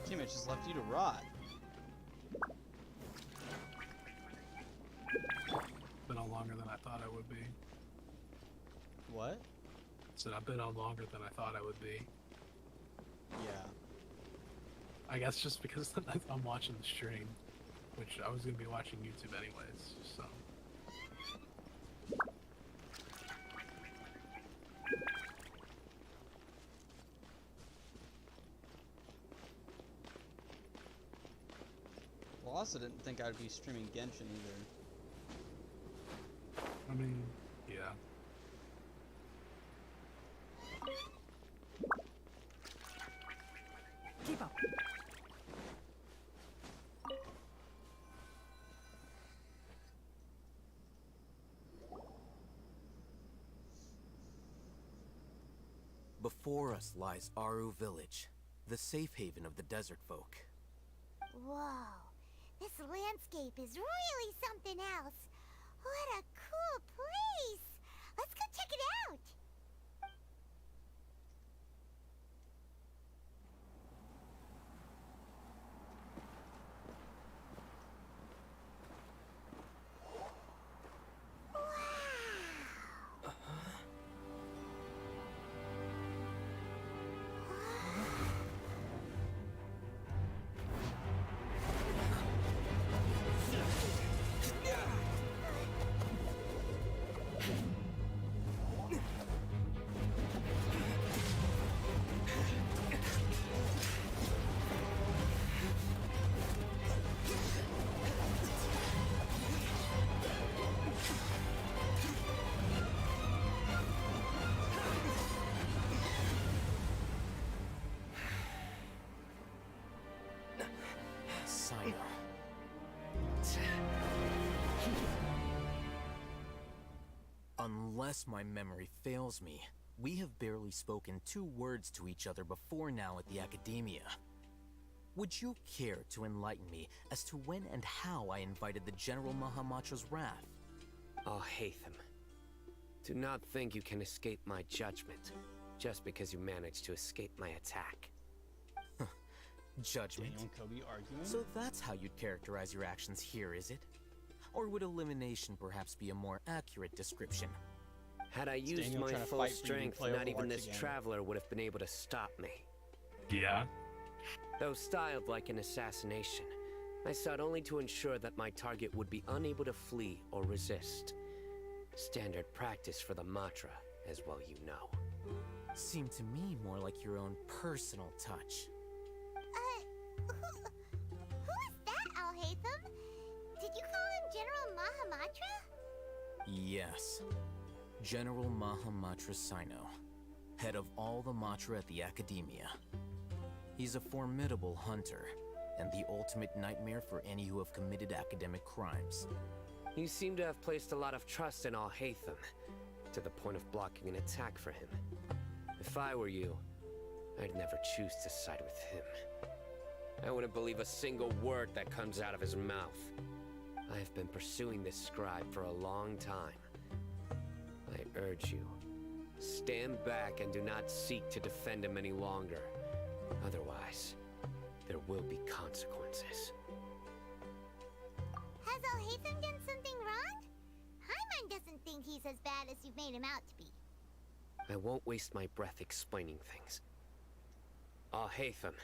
Teammate just left you to rot. been on longer than I thought I would be. What? Said I've been on longer than I thought I would be. Yeah. I guess just because I'm watching the stream, which I was gonna be watching YouTube anyways, so. Well, I also didn't think I'd be streaming Genshin either. I mean, yeah. Keep up. Before us lies Aru Village, the safe haven of the desert folk. Whoa, this landscape is really something else. What a cool place! Let's go check it out! Sino. Unless my memory fails me, we have barely spoken 2 words to each other before now at the Academia. Would you care to enlighten me as to when and how I invited the General Mahamatra's wrath? Oh, Hatham. Do not think you can escape my judgment, just because you managed to escape my attack. Judgment? Daniel and Kobe arguing? So that's how you'd characterize your actions here, is it? Or would elimination perhaps be a more accurate description? Had I used Daniel my trying to full fight for you to strength, play not even Overwatch this again. traveler would have been able to stop me. Yeah. Though styled like an assassination, I sought only to ensure that my target would be unable to flee or resist. Standard practice for the Matra, as well you know. Seemed to me more like your own personal touch. Who is that, Al-Haytham? Did you call him General Mahamatra? Yes. General Mahamatra Sino, head of all the Matra at the Academia. He's a formidable hunter, and the ultimate nightmare for any who have committed academic crimes. You seem to have placed a lot of trust in Al-Haytham, to the point of blocking an attack for him. If I were you, I'd never choose to side with him. I wouldn't believe a single word that comes out of his mouth. I have been pursuing this scribe for a long time. I urge you, stand back and do not seek to defend him any longer. Otherwise, there will be consequences. Has Al-Haytham done something wrong? Hyman doesn't think he's as bad as you've made him out to be. I won't waste my breath explaining things. Al-Haytham,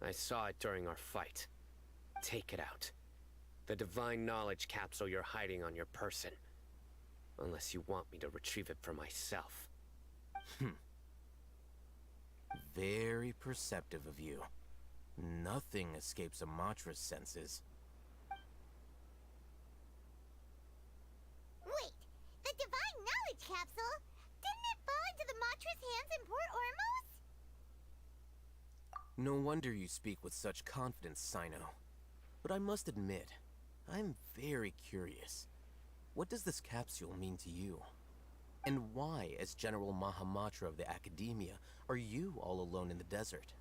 I saw it during our fight. Take it out. The divine knowledge capsule you're hiding on your person. Unless you want me to retrieve it for myself. Very perceptive of you. Nothing escapes Amatra's senses. Wait, the Divine Knowledge Capsule? Didn't it fall into the Matra's hands in Port Ormos? No wonder you speak with such confidence, Sino. But I must admit, I'm very curious. What does this capsule mean to you? And why, as General Mahamatra of the Academia, are you all alone in the desert?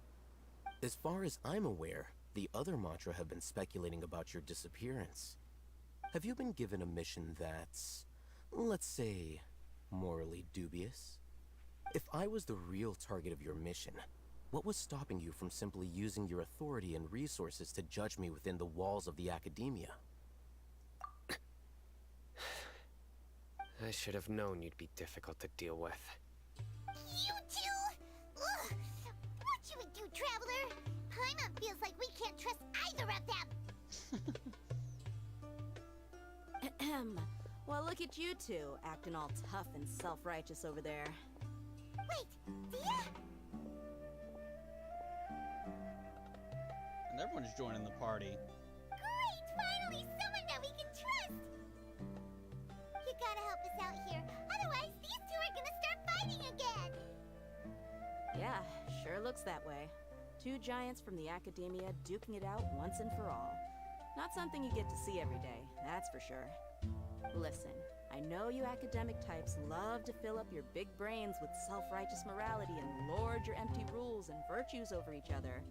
As far as I'm aware, the other Matra have been speculating about your disappearance. Have you been given a mission that's, let's say, morally dubious? If I was the real target of your mission, what was stopping you from simply using your authority and resources to judge me within the walls of the Academia? I should have known you'd be difficult to deal with. You two? Ugh. What you would do, Traveler? Paimon feels like we can't trust either of them. Ahem. Well, look at you two, acting all tough and self-righteous over there. Wait, Dia? And everyone's joining the party. Great! Finally, someone that we can trust! You gotta help us out here, otherwise these two are gonna start fighting again! Yeah, sure looks that way. Two giants from the Academia duking it out once and for all. Not something you get to see every day, that's for sure. Listen, I know you academic types love to fill up your big brains with self-righteous morality and lord your empty rules and virtues over each other.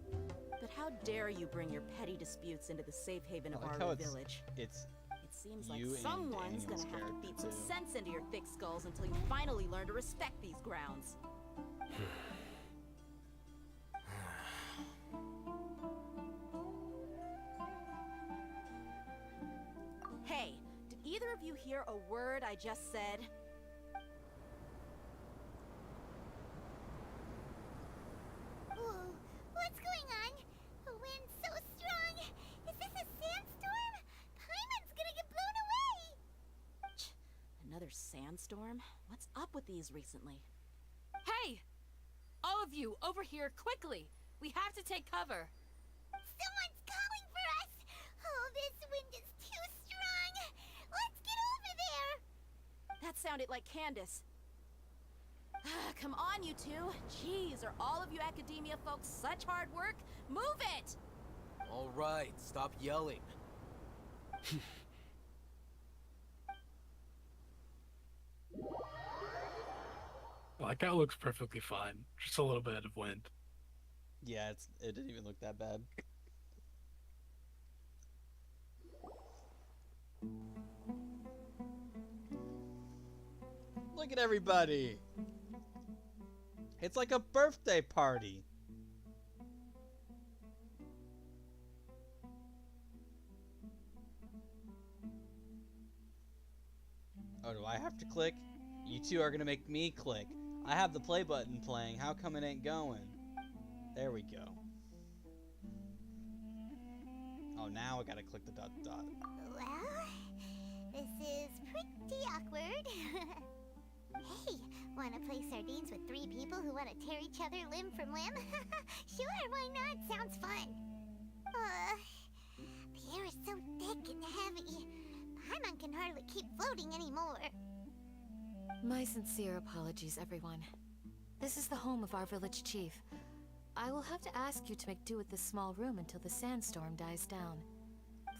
But how dare you bring your petty disputes into the safe haven of our village? It Seems like someone's gonna have to beat some sense into your thick skulls until you finally learn to respect these grounds. Hey, did either of you hear a word I just said? Whoa, what's going on? The wind's so strong! Is this a sandstorm? Paimon's gonna get blown away! Another sandstorm? What's up with these recently? Hey! All of you, over here, quickly! We have to take cover! Someone's calling for us! Oh, this wind is too strong! Let's get over there! That sounded like Candace. Come on, you two. Jeez, are all of you Academia folks such hard work? Move it! All right, stop yelling. Like, that looks perfectly fine. Just a little bit of wind. Yeah, it didn't even look that bad. Look at everybody! It's like a birthday party! Oh, do I have to click? You two are gonna make me click. I have the play button playing. How come it ain't going? There we go. Oh, now I gotta click the dot dot. Well, this is pretty awkward. Hey, wanna play sardines with three people who wanna tear each other limb from limb? Sure, why not? Sounds fun. The air is so thick and heavy. Paimon can hardly keep floating anymore. My sincere apologies, everyone. This is the home of our village chief. I will have to ask you to make do with this small room until the sandstorm dies down.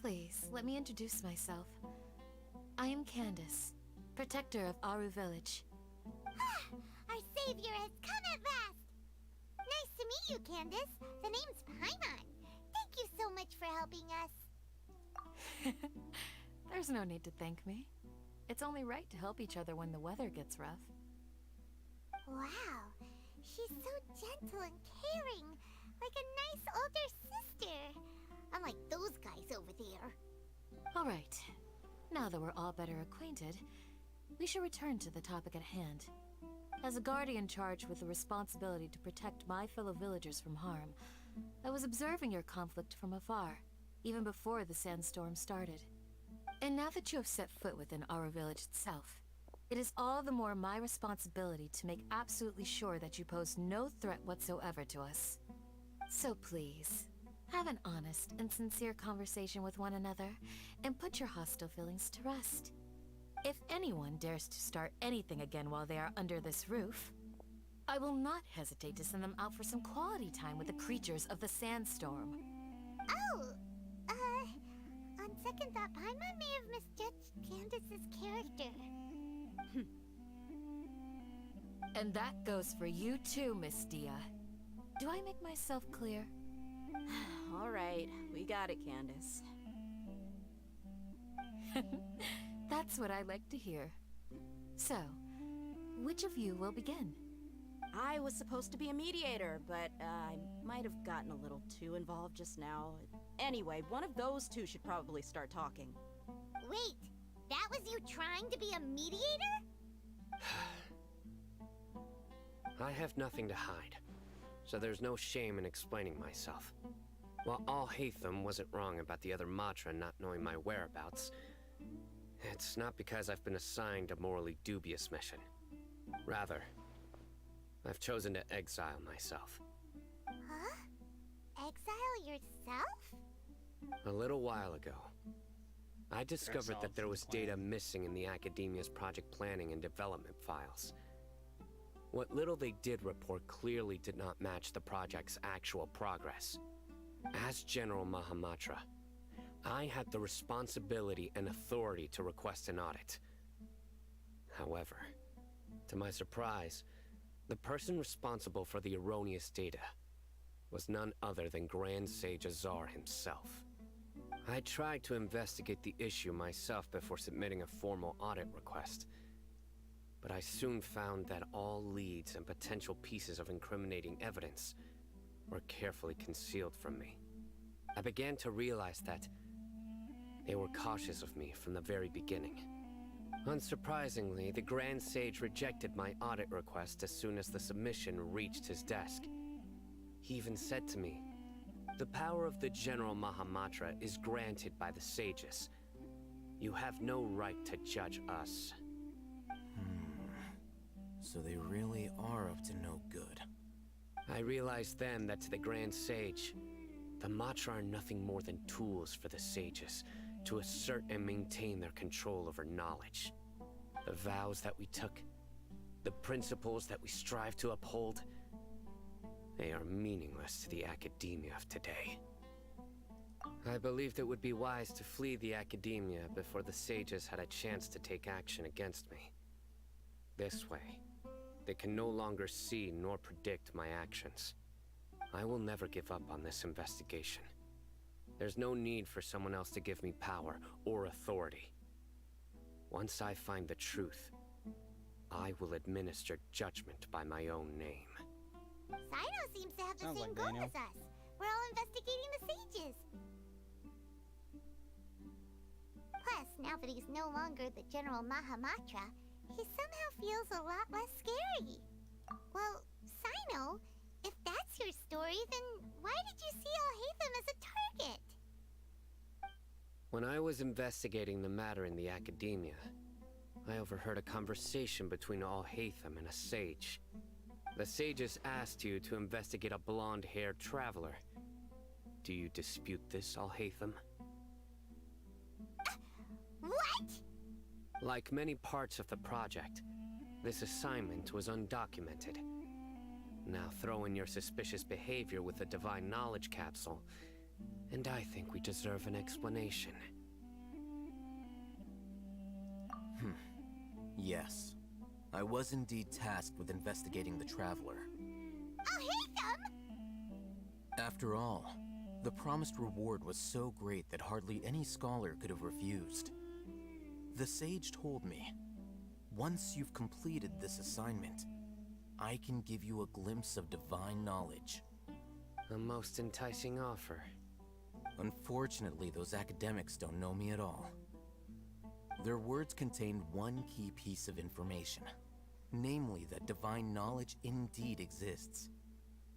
Please, let me introduce myself. I am Candace, protector of Aru Village. Our savior has come at last! Nice to meet you, Candace. The name's Paimon. Thank you so much for helping us. There's no need to thank me. It's only right to help each other when the weather gets rough. Wow, she's so gentle and caring, like a nice older sister. Unlike those guys over there. All right. Now that we're all better acquainted, we should return to the topic at hand. As a guardian charged with the responsibility to protect my fellow villagers from harm, I was observing your conflict from afar, even before the sandstorm started. And now that you have set foot within our village itself, It is all the more my responsibility to make absolutely sure that you pose no threat whatsoever to us. So please, have an honest and sincere conversation with one another, and put your hostile feelings to rest. If anyone dares to start anything again while they are under this roof, I will not hesitate to send them out for some quality time with the creatures of the sandstorm. Oh, on second thought, Paimon may have misjudged Candace's character. And that goes for you too, Miss Dia. Do I make myself clear? All right, we got it, Candace. That's what I like to hear. So, which of you will begin? I was supposed to be a mediator, but I might have gotten a little too involved just now. Anyway, one of those two should probably start talking. Wait, that was you trying to be a mediator? I have nothing to hide, so there's no shame in explaining myself. While Alhaitham wasn't wrong about the other Matra not knowing my whereabouts, it's not because I've been assigned a morally dubious mission. Rather, I've chosen to exile myself. Huh? Exile yourself? A little while ago, I discovered Exiled that there from was the clan. data missing in the Academia's project planning and development files. What little they did report clearly did not match the project's actual progress. As General Mahamatra, I had the responsibility and authority to request an audit. However, to my surprise, the person responsible for the erroneous data was none other than Grand Sage Azar himself. I tried to investigate the issue myself before submitting a formal audit request, but I soon found that all leads and potential pieces of incriminating evidence were carefully concealed from me. I began to realize that they were cautious of me from the very beginning. Unsurprisingly, the Grand Sage rejected my audit request as soon as the submission reached his desk. He even said to me, "The power of the General Mahamatra is granted by the sages. You have no right to judge us." So they really are up to no good. I realized then that to the Grand Sage, the Matra are nothing more than tools for the sages to assert and maintain their control over knowledge. The vows that we took, the principles that we strive to uphold, they are meaningless to the academia of today. I believed it would be wise to flee the academia before the sages had a chance to take action against me. This way, they can no longer see nor predict my actions. I will never give up on this investigation. There's no need for someone else to give me power or authority. Once I find the truth, I will administer judgment by my own name. Sino seems to have the Sounds same like goal Daniel. as us. We're all investigating the sages. Plus, now that he's no longer the General Mahamatra, he somehow feels a lot less scary. Well, Sino, if that's your story, then why did you see Alhaitham as a target? When I was investigating the matter in the academia, I overheard a conversation between Alhaitham and a sage. The sages asked you to investigate a blonde-haired traveler. Do you dispute this, Alhaitham? What? Like many parts of the project, this assignment was undocumented. Now throw in your suspicious behavior with the Divine Knowledge Capsule, and I think we deserve an explanation. Yes. I was indeed tasked with investigating the Traveler. Alhaitham! After all, the promised reward was so great that hardly any scholar could have refused. The sage told me, once you've completed this assignment, I can give you a glimpse of divine knowledge. A most enticing offer. Unfortunately, those academics don't know me at all. Their words contained one key piece of information, namely that divine knowledge indeed exists.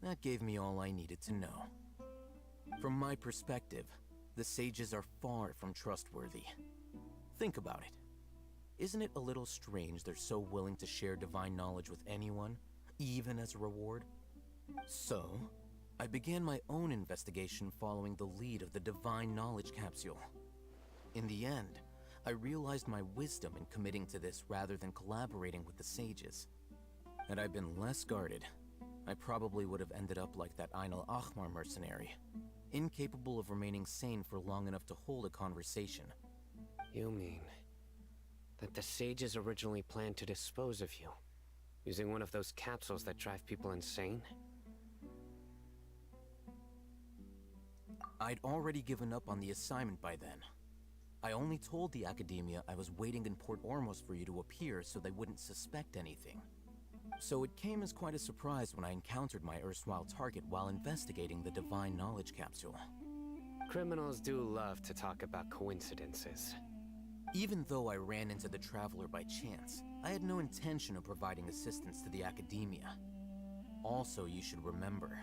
That gave me all I needed to know. From my perspective, the sages are far from trustworthy. Think about it. Isn't it a little strange they're so willing to share divine knowledge with anyone, even as a reward? So, I began my own investigation following the lead of the divine knowledge capsule. In the end, I realized my wisdom in committing to this rather than collaborating with the sages. Had I been less guarded, I probably would have ended up like that Ain al-Ahmar mercenary, incapable of remaining sane for long enough to hold a conversation. You mean that the sages originally planned to dispose of you, using one of those capsules that drive people insane? I'd already given up on the assignment by then. I only told the Academia I was waiting in Port Ormos for you to appear so they wouldn't suspect anything. So it came as quite a surprise when I encountered my erstwhile target while investigating the divine knowledge capsule. Criminals do love to talk about coincidences. Even though I ran into the Traveler by chance, I had no intention of providing assistance to the Academia. Also, you should remember,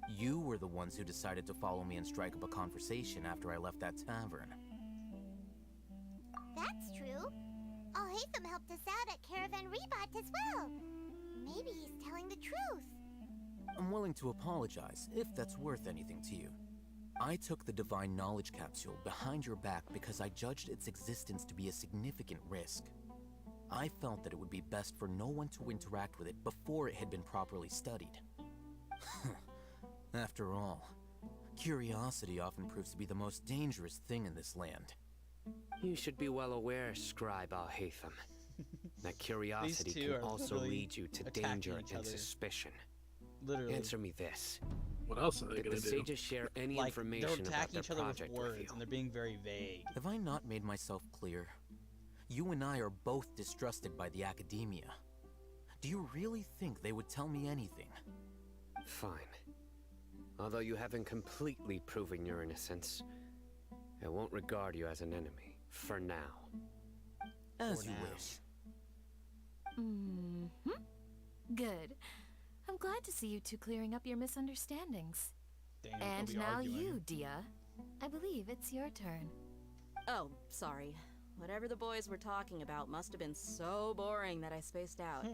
you were the ones who decided to follow me and strike up a conversation after I left that tavern. That's true. Alhaitham helped us out at Caravan Rebat as well. Maybe he's telling the truth. I'm willing to apologize, if that's worth anything to you. I took the divine knowledge capsule behind your back because I judged its existence to be a significant risk. I felt that it would be best for no one to interact with it before it had been properly studied. After all, curiosity often proves to be the most dangerous thing in this land. You should be well aware, Scribe Alhaitham, that curiosity can also lead you to danger and suspicion. Literally. Answer me this. What else are they Did gonna the do? sages share any information they're about attacking their each other project with words, with you? and they're being very vague. Have I not made myself clear? You and I are both distrusted by the Academia. Do you really think they would tell me anything? Fine. Although you haven't completely proven your innocence, I won't regard you as an enemy, for now. As you wish. Mm-hmm. Good. I'm glad to see you two clearing up your misunderstandings. Damn, And we'll be now arguing. you, Dia. I believe it's your turn. Oh, sorry. Whatever the boys were talking about must have been so boring that I spaced out.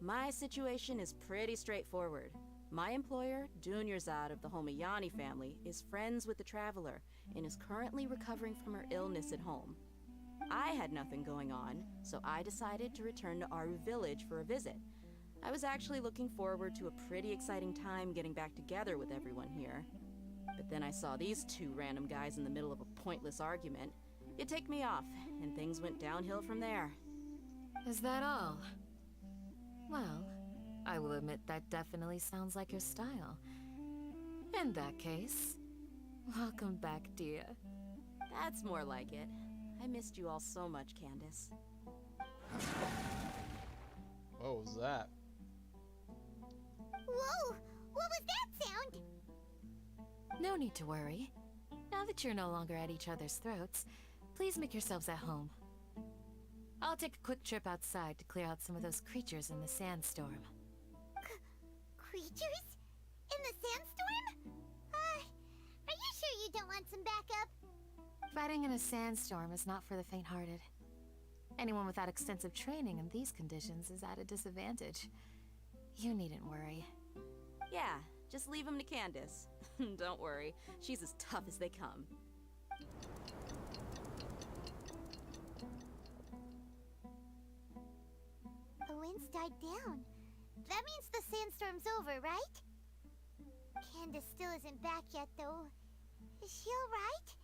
My situation is pretty straightforward. My employer, Dunyarzad of the Homayani family, is friends with the Traveler and is currently recovering from her illness at home. I had nothing going on, so I decided to return to Aru village for a visit. I was actually looking forward to a pretty exciting time getting back together with everyone here. But then I saw these two random guys in the middle of a pointless argument. It ticked me off, and things went downhill from there. Is that all? Well, I will admit that definitely sounds like your style. In that case, welcome back, Dia. That's more like it. I missed you all so much, Candace. What was that? Whoa! What was that sound? No need to worry. Now that you're no longer at each other's throats, please make yourselves at home. I'll take a quick trip outside to clear out some of those creatures in the sandstorm. Creatures? In the sandstorm? Are you sure you don't want some backup? Fighting in a sandstorm is not for the faint-hearted. Anyone without extensive training in these conditions is at a disadvantage. You needn't worry. Yeah, just leave them to Candace. Don't worry, she's as tough as they come. The wind's died down. That means the sandstorm's over, right? Candace still isn't back yet, though. Is she alright?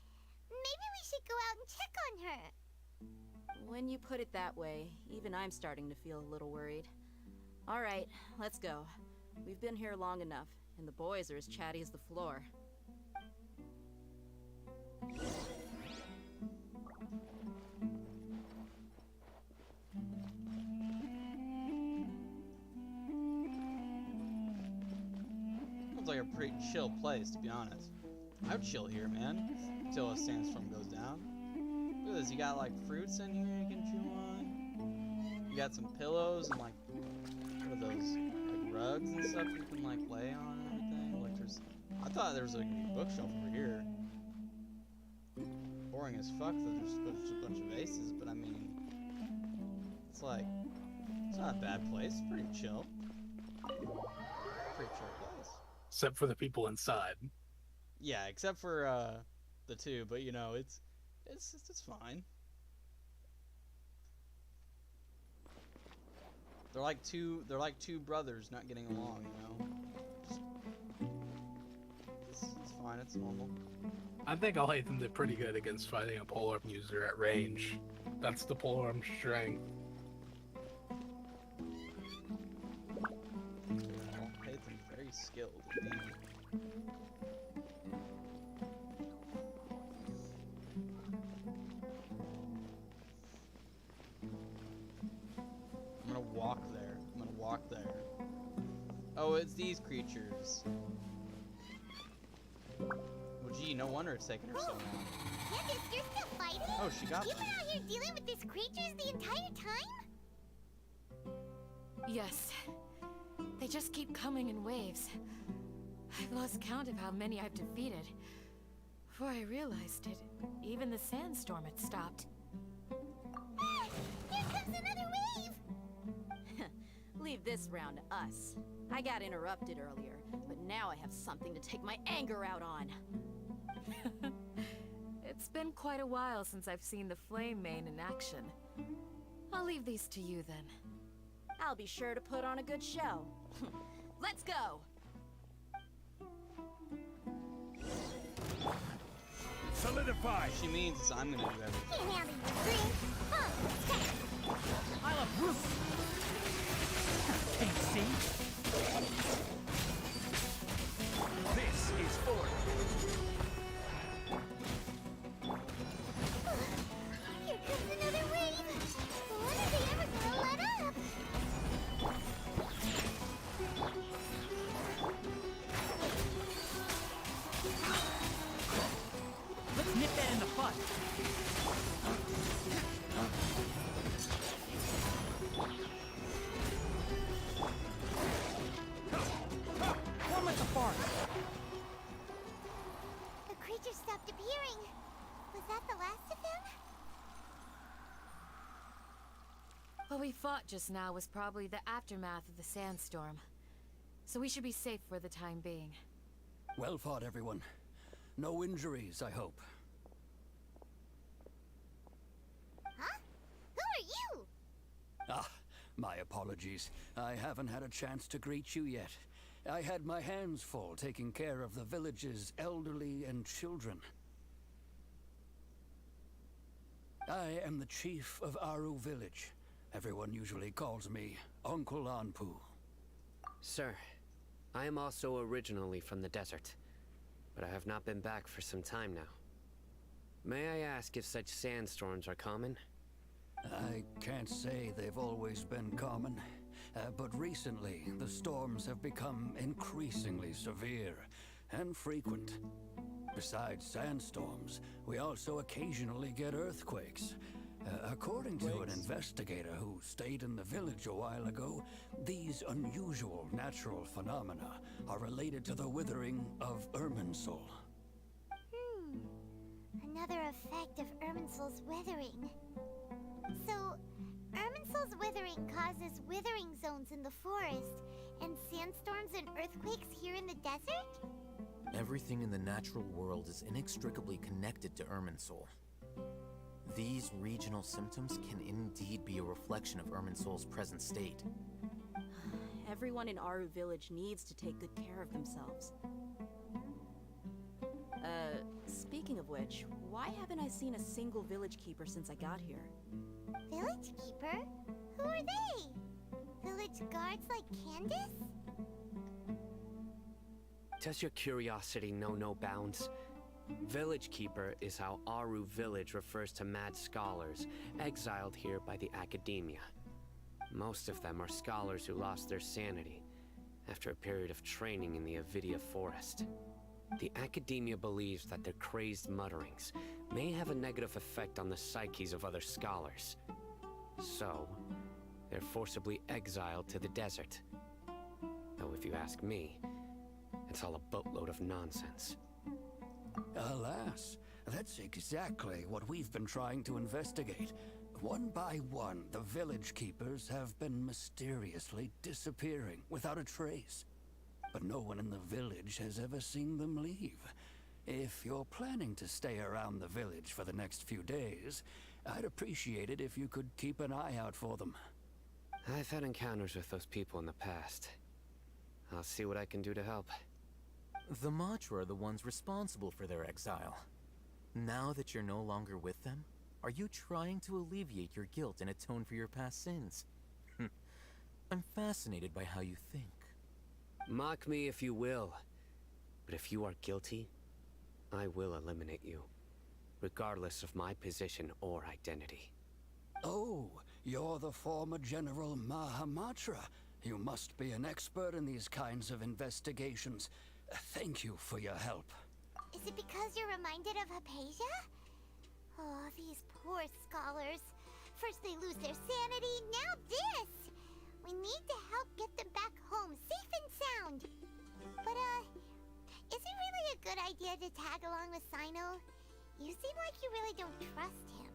Maybe we should go out and check on her. When you put it that way, even I'm starting to feel a little worried. Alright, let's go. We've been here long enough, and the boys are as chatty as the floor. Sounds like a pretty chill place, to be honest. I would chill here, man, until a sandstorm goes down. Look at this, you got like fruits in here you can chew on. You got some pillows and like, what are those? Like rugs and stuff you can like lay on and everything. Like there's, I thought there was like a bookshelf over here. boring as fuck that there's just a bunch of aces, but I mean, it's like, it's not a bad place. It's pretty chill. Pretty chill place. Except for the people inside. Yeah, except for the two, but you know, it's fine. They're like two brothers not getting along, you know. It's fine. It's normal. I think Alhaitham did pretty good against fighting a polearm user at range. That's the polearm strength. Alhaitham's very skilled indeed. I'm gonna walk there. I'm gonna walk there. Oh, it's these creatures. Well, gee, no wonder it's taking her so long. Candace, you're still fighting? Oh, she got You've them. been out here dealing with these creatures the entire time? Yes. They just keep coming in waves. I've lost count of how many I've defeated. Before I realized it, even the sandstorm had stopped. Here comes another wave! Leave this round to us. I got interrupted earlier, but now I have something to take my anger out on. It's been quite a while since I've seen the Flame Mane in action. I'll leave these to you then. I'll be sure to put on a good show. Let's go! Solidify! She means is I'm gonna do everything. I love roof. Can you see? This is order. Here comes another wave! When are they ever gonna let up? Let's nip that in the bud. One with the forest. The creatures stopped appearing. Was that the last of them? What we fought just now was probably the aftermath of the sandstorm. So we should be safe for the time being. Well fought, everyone. No injuries, I hope. Huh? Who are you? Ah, my apologies. I haven't had a chance to greet you yet. I had my hands full taking care of the village's elderly and children. I am the chief of Aru village. Everyone usually calls me Uncle Anpu. Sir, I am also originally from the desert, but I have not been back for some time now. May I ask if such sandstorms are common? I can't say they've always been common, but recently the storms have become increasingly severe and frequent. Besides sandstorms, we also occasionally get earthquakes. According to an investigator who stayed in the village a while ago, these unusual natural phenomena are related to the withering of Irminsul. Another effect of Irminsul's withering. So, Irminsul's withering causes withering zones in the forest, and sandstorms and earthquakes here in the desert? Everything in the natural world is inextricably connected to Irminsul. These regional symptoms can indeed be a reflection of Irminsul's present state. Everyone in Aru village needs to take good care of themselves. Speaking of which, why haven't I seen a single village keeper since I got here? Village keeper? Who are they? Village guards like Candace? Does your curiosity know no bounds? Village Keeper is how Aru village refers to mad scholars exiled here by the academia. Most of them are scholars who lost their sanity after a period of training in the Avidia forest. The academia believes that their crazed mutterings may have a negative effect on the psyches of other scholars. So, they're forcibly exiled to the desert. Though if you ask me, it's all a boatload of nonsense. Alas, That's exactly what we've been trying to investigate. One by one, the village keepers have been mysteriously disappearing without a trace. But no one in the village has ever seen them leave. If you're planning to stay around the village for the next few days, I'd appreciate it if you could keep an eye out for them. I've had encounters with those people in the past. I'll see what I can do to help. The Matra are the ones responsible for their exile. Now that you're no longer with them, are you trying to alleviate your guilt and atone for your past sins? I'm fascinated by how you think. Mock me if you will, but if you are guilty, I will eliminate you, regardless of my position or identity. Oh, you're the former General Mahamatra. You must be an expert in these kinds of investigations. Thank you for your help. Is it because you're reminded of Hypatia? Oh, these poor scholars. First they lose their sanity, now this! We need to help get them back home, safe and sound. But, is it really a good idea to tag along with Sino? You seem like you really don't trust him.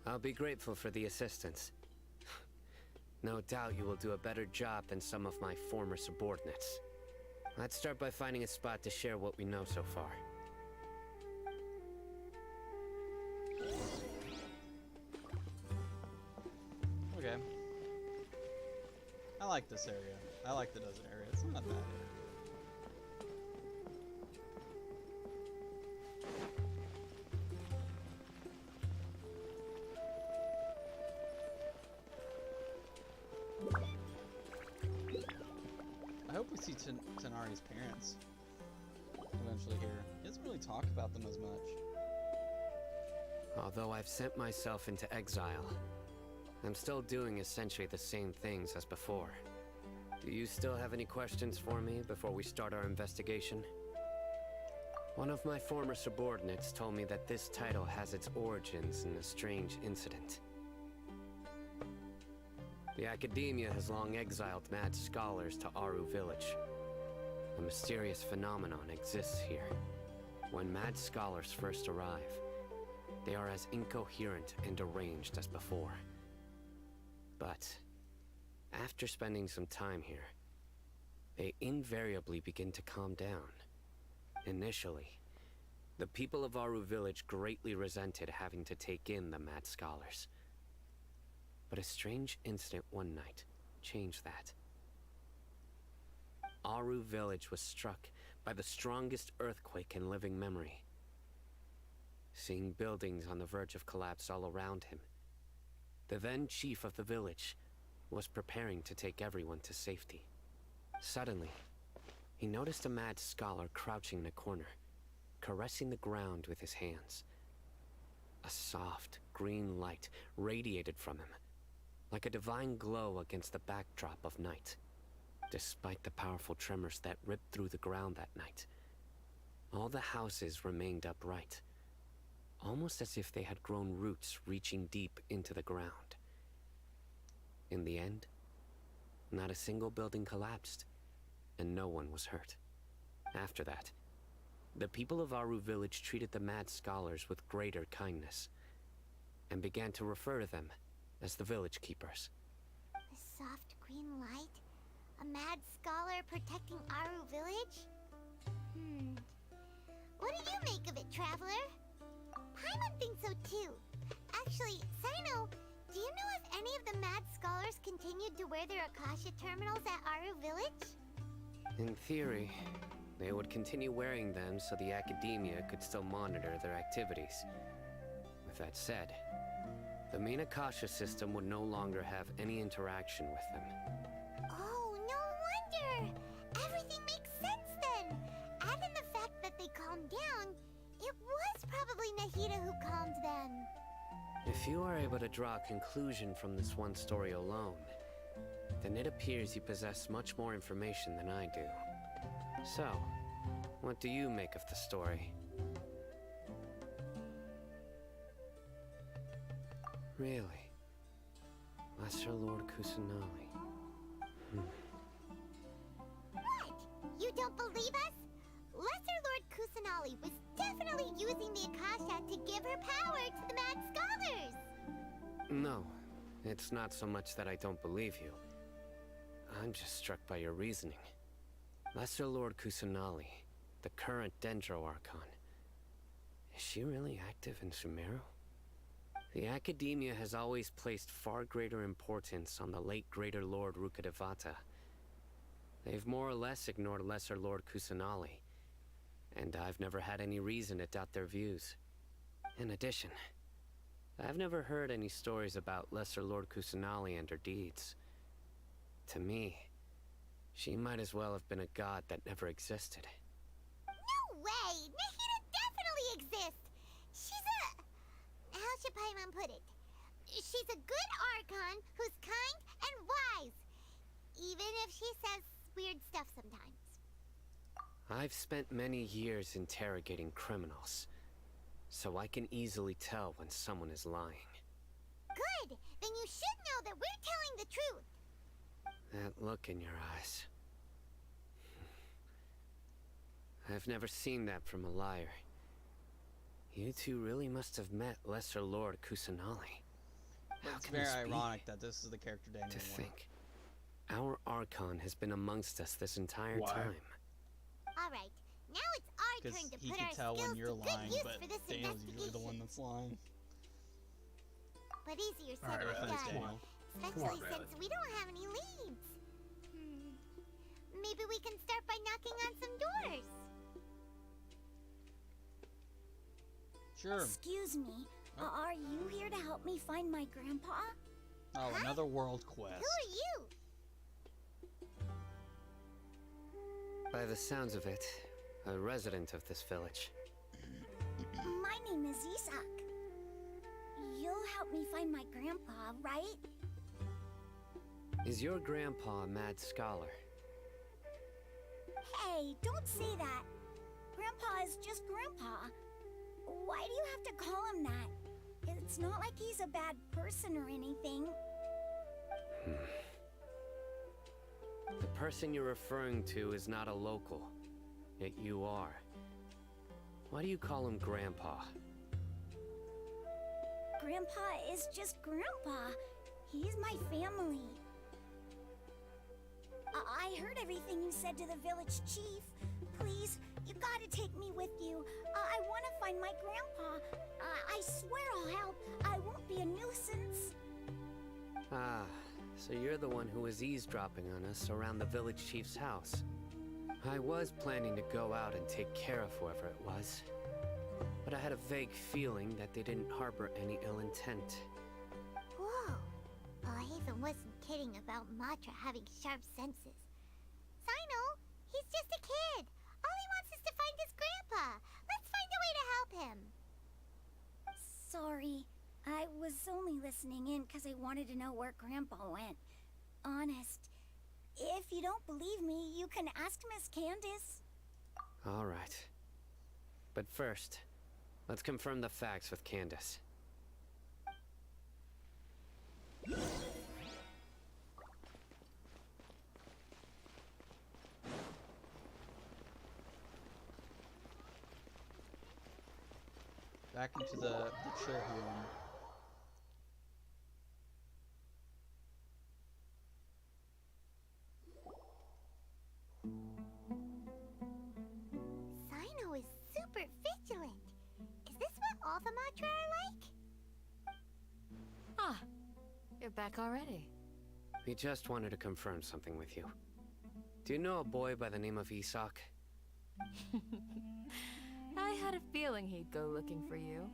I'll be grateful for the assistance. No doubt you will do a better job than some of my former subordinates. Let's start by finding a spot to share what we know so far. Okay. I like this area. I like the desert area. It's not bad. I hope we see Tanari's parents eventually here. He doesn't really talk about them as much. Although I've sent myself into exile, I'm still doing essentially the same things as before. Do you still have any questions for me before we start our investigation? One of my former subordinates told me that this title has its origins in a strange incident. The Academia has long exiled mad scholars to Aru Village. A mysterious phenomenon exists here. When mad scholars first arrive, they are as incoherent and deranged as before. But after spending some time here, they invariably begin to calm down. Initially, the people of Aru Village greatly resented having to take in the mad scholars. But a strange incident one night changed that. Aru Village was struck by the strongest earthquake in living memory. Seeing buildings on the verge of collapse all around him, the then chief of the village was preparing to take everyone to safety. Suddenly, he noticed a mad scholar crouching in a corner, caressing the ground with his hands. A soft, green light radiated from him, like a divine glow against the backdrop of night. Despite the powerful tremors that ripped through the ground that night, all the houses remained upright, almost as if they had grown roots reaching deep into the ground. In the end, not a single building collapsed, and no one was hurt. After that, the people of Aru Village treated the mad scholars with greater kindness, and began to refer to them as the village keepers. The soft green light? A mad scholar protecting Aru Village? What do you make of it, Traveler? Paimon thinks so too. Actually, Sino, do you know if any of the mad scholars continued to wear their Akasha terminals at Aru Village? In theory, they would continue wearing them so the Academia could still monitor their activities. With that said, the main Akasha system would no longer have any interaction with them. Oh, no wonder! Everything makes sense then! Add in the fact that they calmed down, it was probably Nahida who calmed them. If you are able to draw a conclusion from this one story alone, then it appears you possess much more information than I do. So, what do you make of the story? Really? Lesser Lord Kusanali. What? You don't believe us? Lesser Lord Kusanali was definitely using the Akasha to give her power to the Mad Scholars. No, it's not so much that I don't believe you. I'm just struck by your reasoning. Lesser Lord Kusanali, the current Dendro Archon. Is she really active in Sumeru? The Academia has always placed far greater importance on the late Greater Lord Rukkhadevata. They've more or less ignored Lesser Lord Kusanali, and I've never had any reason to doubt their views. In addition, I've never heard any stories about Lesser Lord Kusanali and her deeds. To me, she might as well have been a god that never existed. No way! Nahida definitely exists! She's a... How should Paimon put it? She's a good Archon who's kind and wise. Even if she says weird stuff sometimes. I've spent many years interrogating criminals, so I can easily tell when someone is lying. Good! Then you should know that we're telling the truth. That look in your eyes. I've never seen that from a liar. You two really must have met Lesser Lord Kusanali. It's very ironic that this is the character Daniel To wants. think, our Archon has been amongst us this entire time. Alright, now it's our Because turn to he put can our tell skills when you're to good lying, use but for this Daniel's usually the one investigation. that's lying. But easier said Alright, than thanks, done. Daniel. Especially since we don't have any leads. Maybe we can start by knocking on some doors. Sure. Excuse me, are you here to help me find my grandpa? Oh, another world quest. Who are you? By the sounds of it, a resident of this village. My name is Isak. You'll help me find my grandpa, right? Is your grandpa a mad scholar? Hey, don't say that. Grandpa is just Grandpa. Why do you have to call him that? It's not like he's a bad person or anything. The person you're referring to is not a local, yet you are. Why do you call him Grandpa? Grandpa is just Grandpa. He's my family. I heard everything you said to the village chief. Please, you gotta take me with you. I want to find my grandpa. I swear I'll help. I won't be a nuisance. Ah, so you're the one who was eavesdropping on us around the village chief's house. I was planning to go out and take care of whoever it was, but I had a vague feeling that they didn't harbor any ill intent. Whoa. Well, Haven wasn't kidding about Matra having sharp senses. Sino, he's just a kid. All he wants is to find his grandpa. Let's find a way to help him. Sorry. I was only listening in because I wanted to know where Grandpa went. Honest. If you don't believe me, you can ask Miss Candace. All right. But first, let's confirm the facts with Candace. Back into the chill room. Sino is super vigilant. Is this what all the Matra are like? Ah, you're back already. We just wanted to confirm something with you. Do you know a boy by the name of Isak? I had a feeling he'd go looking for you.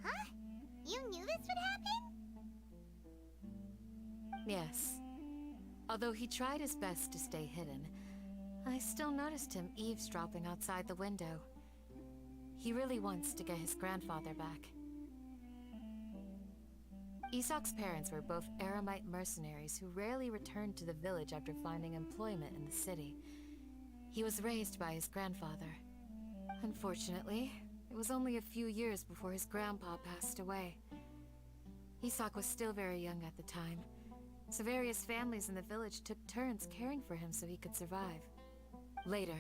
Huh? You knew this would happen? Yes. Although he tried his best to stay hidden, I still noticed him eavesdropping outside the window. He really wants to get his grandfather back. Isak's parents were both Aramite mercenaries who rarely returned to the village after finding employment in the city. He was raised by his grandfather. Unfortunately, it was only a few years before his grandpa passed away. Isak was still very young at the time, so various families in the village took turns caring for him so he could survive. Later,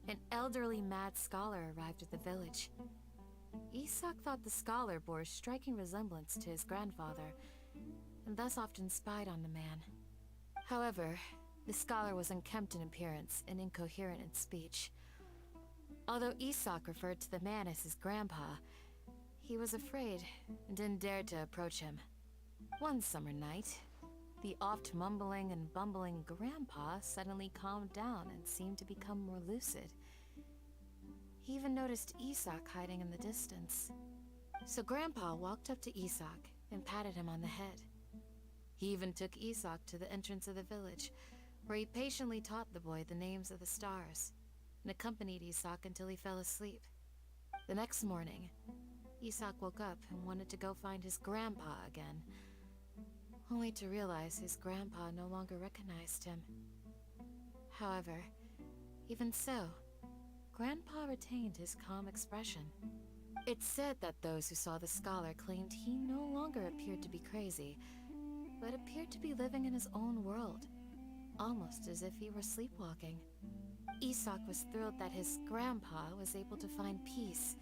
An elderly mad scholar arrived at the village. Isak thought the scholar bore a striking resemblance to his grandfather, and thus often spied on the man. However, the scholar was unkempt in appearance and incoherent in speech. Although Isak referred to the man as his grandpa, he was afraid and didn't dare to approach him. One summer night, the oft mumbling and bumbling grandpa suddenly calmed down and seemed to become more lucid. He even noticed Isak hiding in the distance. So Grandpa walked up to Isak and patted him on the head. He even took Isak to the entrance of the village, where he patiently taught the boy the names of the stars, and accompanied Isak until he fell asleep. The next morning, Isak woke up and wanted to go find his grandpa again, only to realize his grandpa no longer recognized him. However, even so, Grandpa retained his calm expression. It's said that those who saw the scholar claimed he no longer appeared to be crazy, but appeared to be living in his own world, almost as if he were sleepwalking. Isak was thrilled that his grandpa was able to find peace,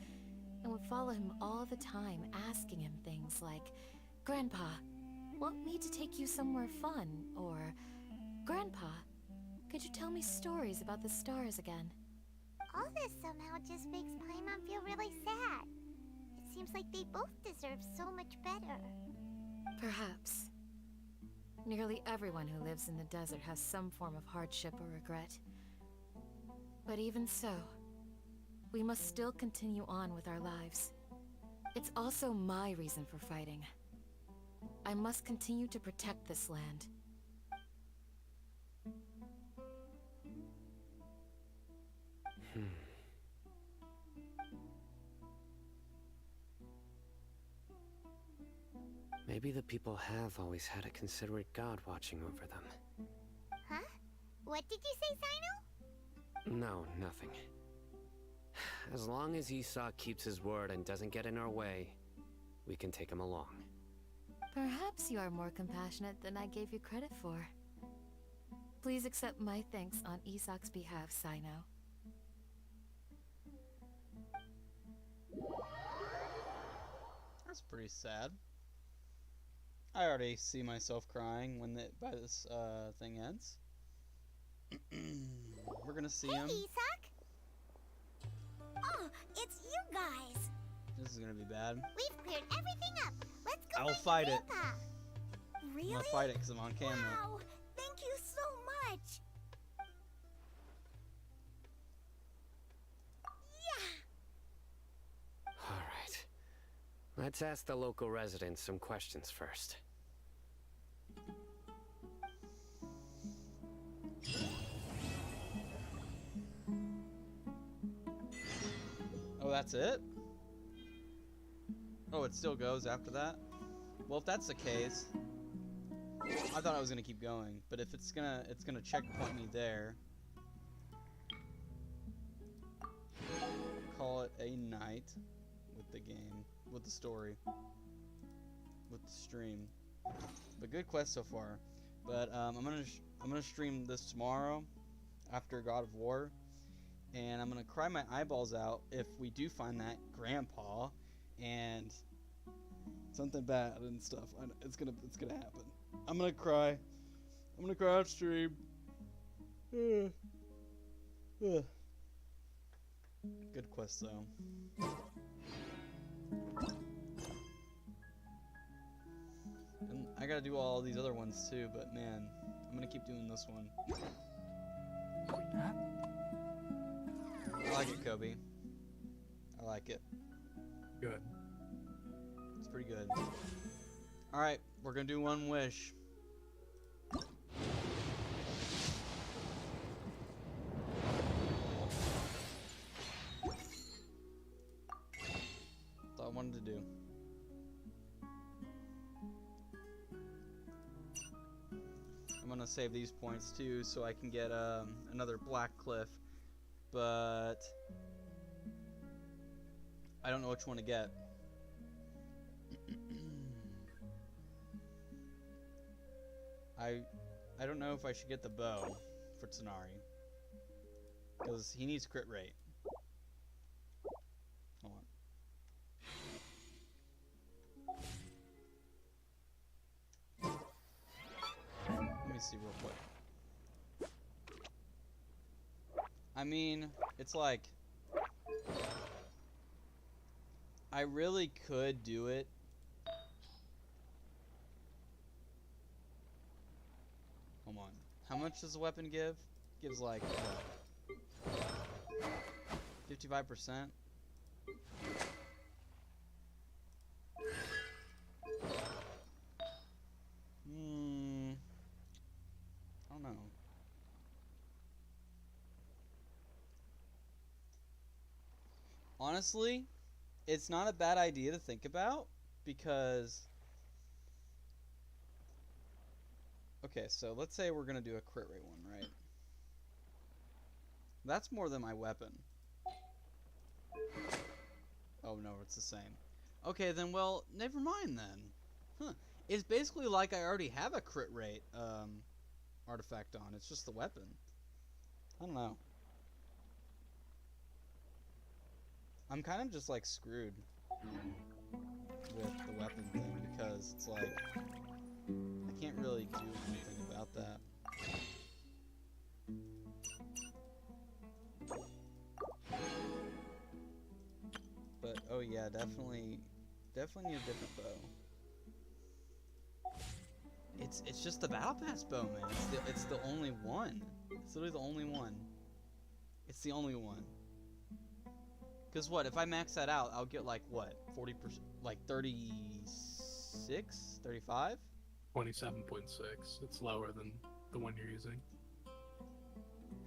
and would follow him all the time, asking him things like, "Grandpa, want me to take you somewhere fun?" Or, "Grandpa, could you tell me stories about the stars again?" All this somehow just makes Paimon feel really sad. It seems like they both deserve so much better. Perhaps. Nearly everyone who lives in the desert has some form of hardship or regret. But even so, we must still continue on with our lives. It's also my reason for fighting. I must continue to protect this land. Maybe the people have always had a considerate god watching over them. Huh? What did you say, Sino? No, nothing. As long as Esau keeps his word and doesn't get in our way, we can take him along. Perhaps you are more compassionate than I gave you credit for. Please accept my thanks on Isak's behalf, Sino. That's pretty sad. I already see myself crying when by this thing ends. We're gonna see him. Isak? Oh, it's you guys. This is gonna be bad. We've cleared everything up. Let's go I'll find fight your it. grandpa. Really? I'm gonna fight it because I'm on camera. Wow, thank you so much. Yeah. Alright. Let's ask the local residents some questions first. Oh, that's it? Oh, it still goes after that? Well, if that's the case, I thought I was gonna keep going, but if it's gonna checkpoint me there. Call it a night with the game, with the story, with the stream. But good quest so far. But I'm gonna stream this tomorrow after God of War, and I'm gonna cry my eyeballs out if we do find that grandpa and something bad and stuff. It's gonna happen. I'm gonna cry. I'm gonna cry on stream. Good quest though. And I gotta do all these other ones too, but man, I'm gonna keep doing this one. I like it, Kobe. I like it. Good. It's pretty good. Alright, we're gonna do one wish. That's all I wanted to do. I'm gonna save these points too so I can get another Black Cliff, but I don't know which one to get. I don't know if I should get the bow for Tsunari. Because he needs crit rate. Hold on. Let me see real quick. I mean, it's like... I really could do it. Hold on. How much does the weapon give? Gives like, what? 55%? I don't know. Honestly, it's not a bad idea to think about because... Okay, so let's say we're going to do a crit rate one, right? That's more than my weapon. Oh no, it's the same. Okay, then, well, never mind then. Huh. It's basically like I already have a crit rate artifact on. It's just the weapon. I don't know. I'm kind of just like screwed with the weapon thing because it's like I can't really do anything about that. But oh yeah, definitely need a different bow. It's just the battle pass bow, man. It's the only one. It's literally the only one. It's the only one. Because what, if I max that out, I'll get like what, 40%, like 36, 35? 27.6. It's lower than the one you're using.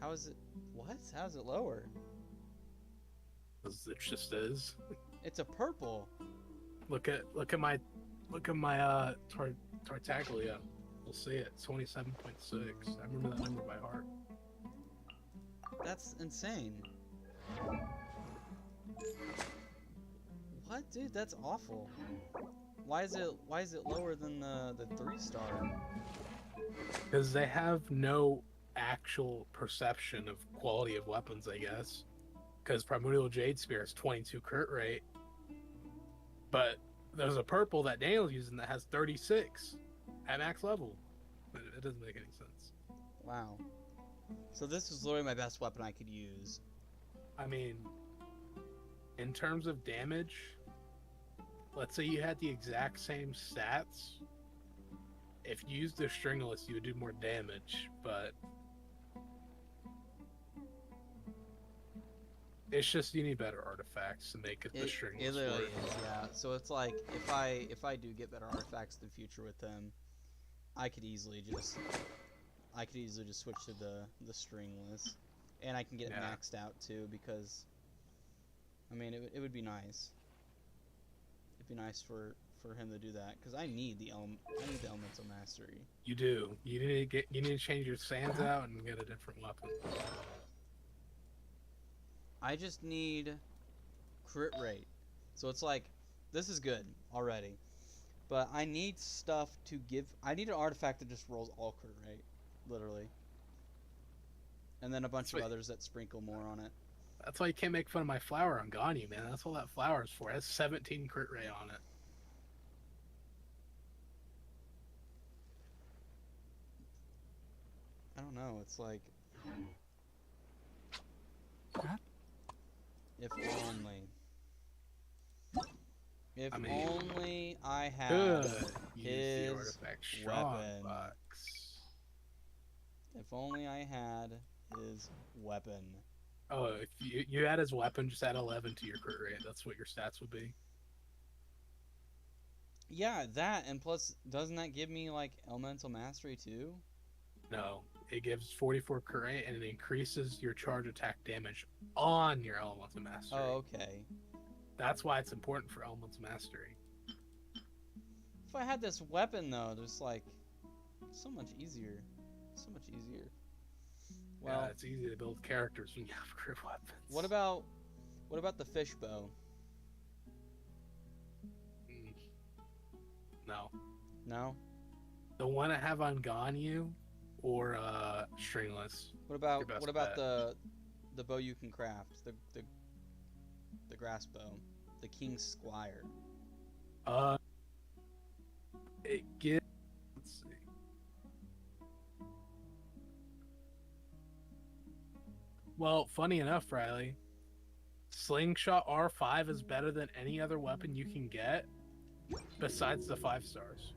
How is it? What? How is it lower? Because it just is. It's a purple. Look at my Tartaglia. You'll see it. It's 27.6. I remember that number by heart. That's insane. What, dude? That's awful. Why is it lower than the 3-star? Because they have no actual perception of quality of weapons, I guess. Because Primordial Jade Spear is 22 crit rate, but there's a purple that Daniel's using that has 36 at max level. It doesn't make any sense. Wow. So this is literally my best weapon I could use. I mean, in terms of damage, let's say you had the exact same stats. If you used the stringless, you would do more damage, but it's just you need better artifacts to make it the stringless. It literally is, yeah. So it's like if I do get better artifacts in the future with them, I could easily just switch to the stringless, and I can get it maxed out too because, I mean, it would be nice. It'd be nice for him to do that because I need the elemental mastery. You do. You need to change your sands out and get a different weapon. I just need crit rate. So it's like, this is good already. But I need stuff to give... I need an artifact that just rolls all crit rate. Literally. And then a bunch of others that sprinkle more on it. That's why you can't make fun of my flower on Ganyu, man. That's all that flower is for. It has 17 crit rate on it. I don't know. It's like... If only. If only I had his weapon. If only I had his weapon. Oh, if you add his weapon, just add 11 to your crit rate. That's what your stats would be. Yeah, that, and plus, doesn't that give me, like, elemental mastery, too? No, it gives 44 crit rate, and it increases your charge attack damage on your elemental mastery. Oh, okay. That's why it's important for elemental mastery. If I had this weapon, though, just, like, so much easier. So much easier. Well, yeah, it's easy to build characters when you have crit weapons. What about the fish bow? No. No? The one I have on Ganyu or stringless. What about the bow you can craft. The grass bow. The King's Squire. It gives. Let's see. Well, funny enough, Riley, Slingshot R5 is better than any other weapon you can get besides the 5 stars.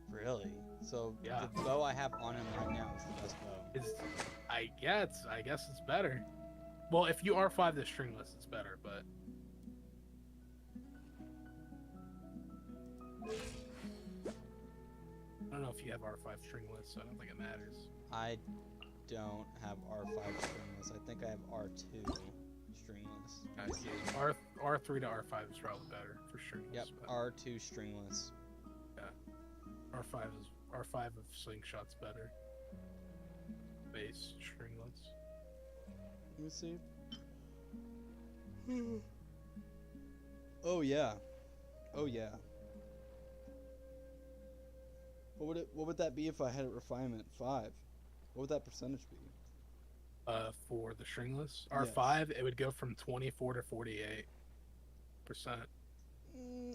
Really? So Yeah. the bow I have on him right now is the best bow. I guess it's better. Well, if you R5 the stringless, it's better, but I don't know if you have R5 stringless, so I don't think it matters. I don't have R5 stringless. I think I have R2 stringless. I see. R3 to R5 is probably better for stringless. Yep, but R2 stringless. yeah. R5 of slingshot's better. Base stringless. Let me see. Oh yeah. Oh yeah. What would that be if I had it refinement 5? What would that percentage be? For the stringless R5, it would go from 24 to 48%.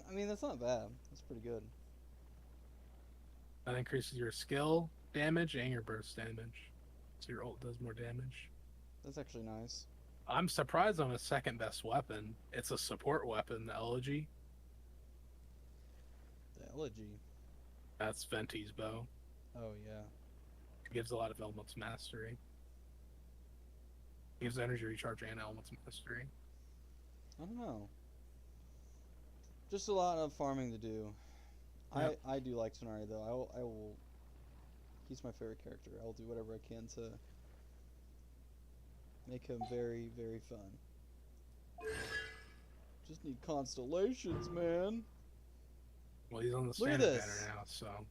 I mean, that's not bad. That's pretty good. That increases your skill damage and your burst damage, so your ult does more damage. That's actually nice. I'm surprised on a second best weapon. It's a support weapon, the Elegy. The Elegy. That's Venti's bow. Oh yeah. It gives a lot of elements mastery. It gives energy recharge and elements mastery. I don't know. Just a lot of farming to do. Yep. I do like Tonari though. I will. He's my favorite character. I will do whatever I can to make him very, very fun. Just need constellations, man. Well, he's on the Look at standard this. banner now, so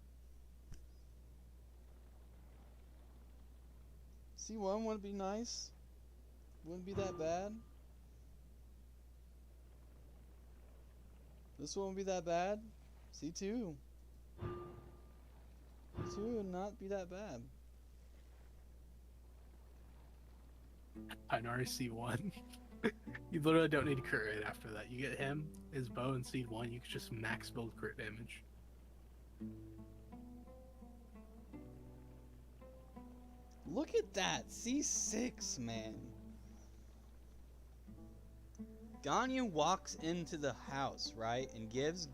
C1 wouldn't be nice. Wouldn't be that bad. This one wouldn't be that bad. C2. C2 would not be that bad. Pinari C1. You literally don't need to crit rate after that. You get him, his bow, and Seed 1, you can just max build crit damage. Look at that. C6, man. Ganyu walks into the house, right, and gives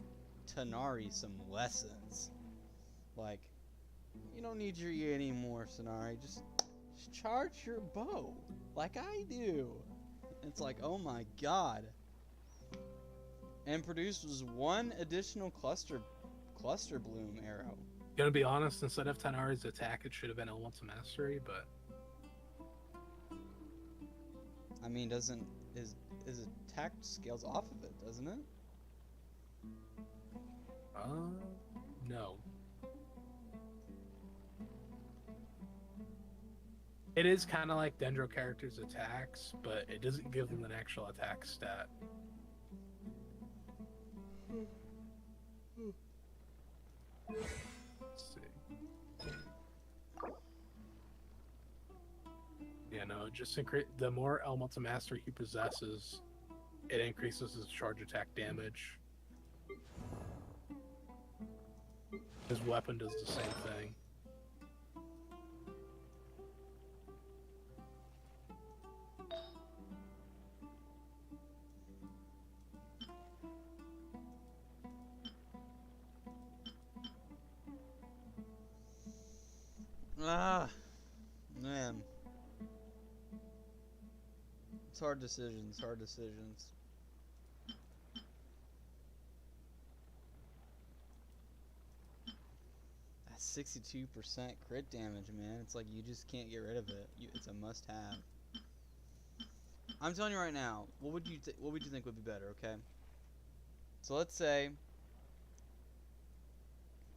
Tonari some lessons. Like, you don't need your ear anymore, Tonari. Just charge your bow, like I do. It's like, oh my god. And produces one additional cluster bloom arrow. Gonna be honest, instead of Tanari's attack, it should have been Elements of Mastery, but I mean, doesn't his attack scales off of it, doesn't it? no. It is kind of like Dendro characters' attacks, but it doesn't give them an actual attack stat. Let's see. Yeah, no, just the more Elements of Mastery he possesses, it increases his charge attack damage. His weapon does the same thing. Ah, man. It's hard decisions, hard decisions. That's 62% crit damage, man. It's like you just can't get rid of it. It's a must-have. I'm telling you right now, what would you think would be better, okay? So let's say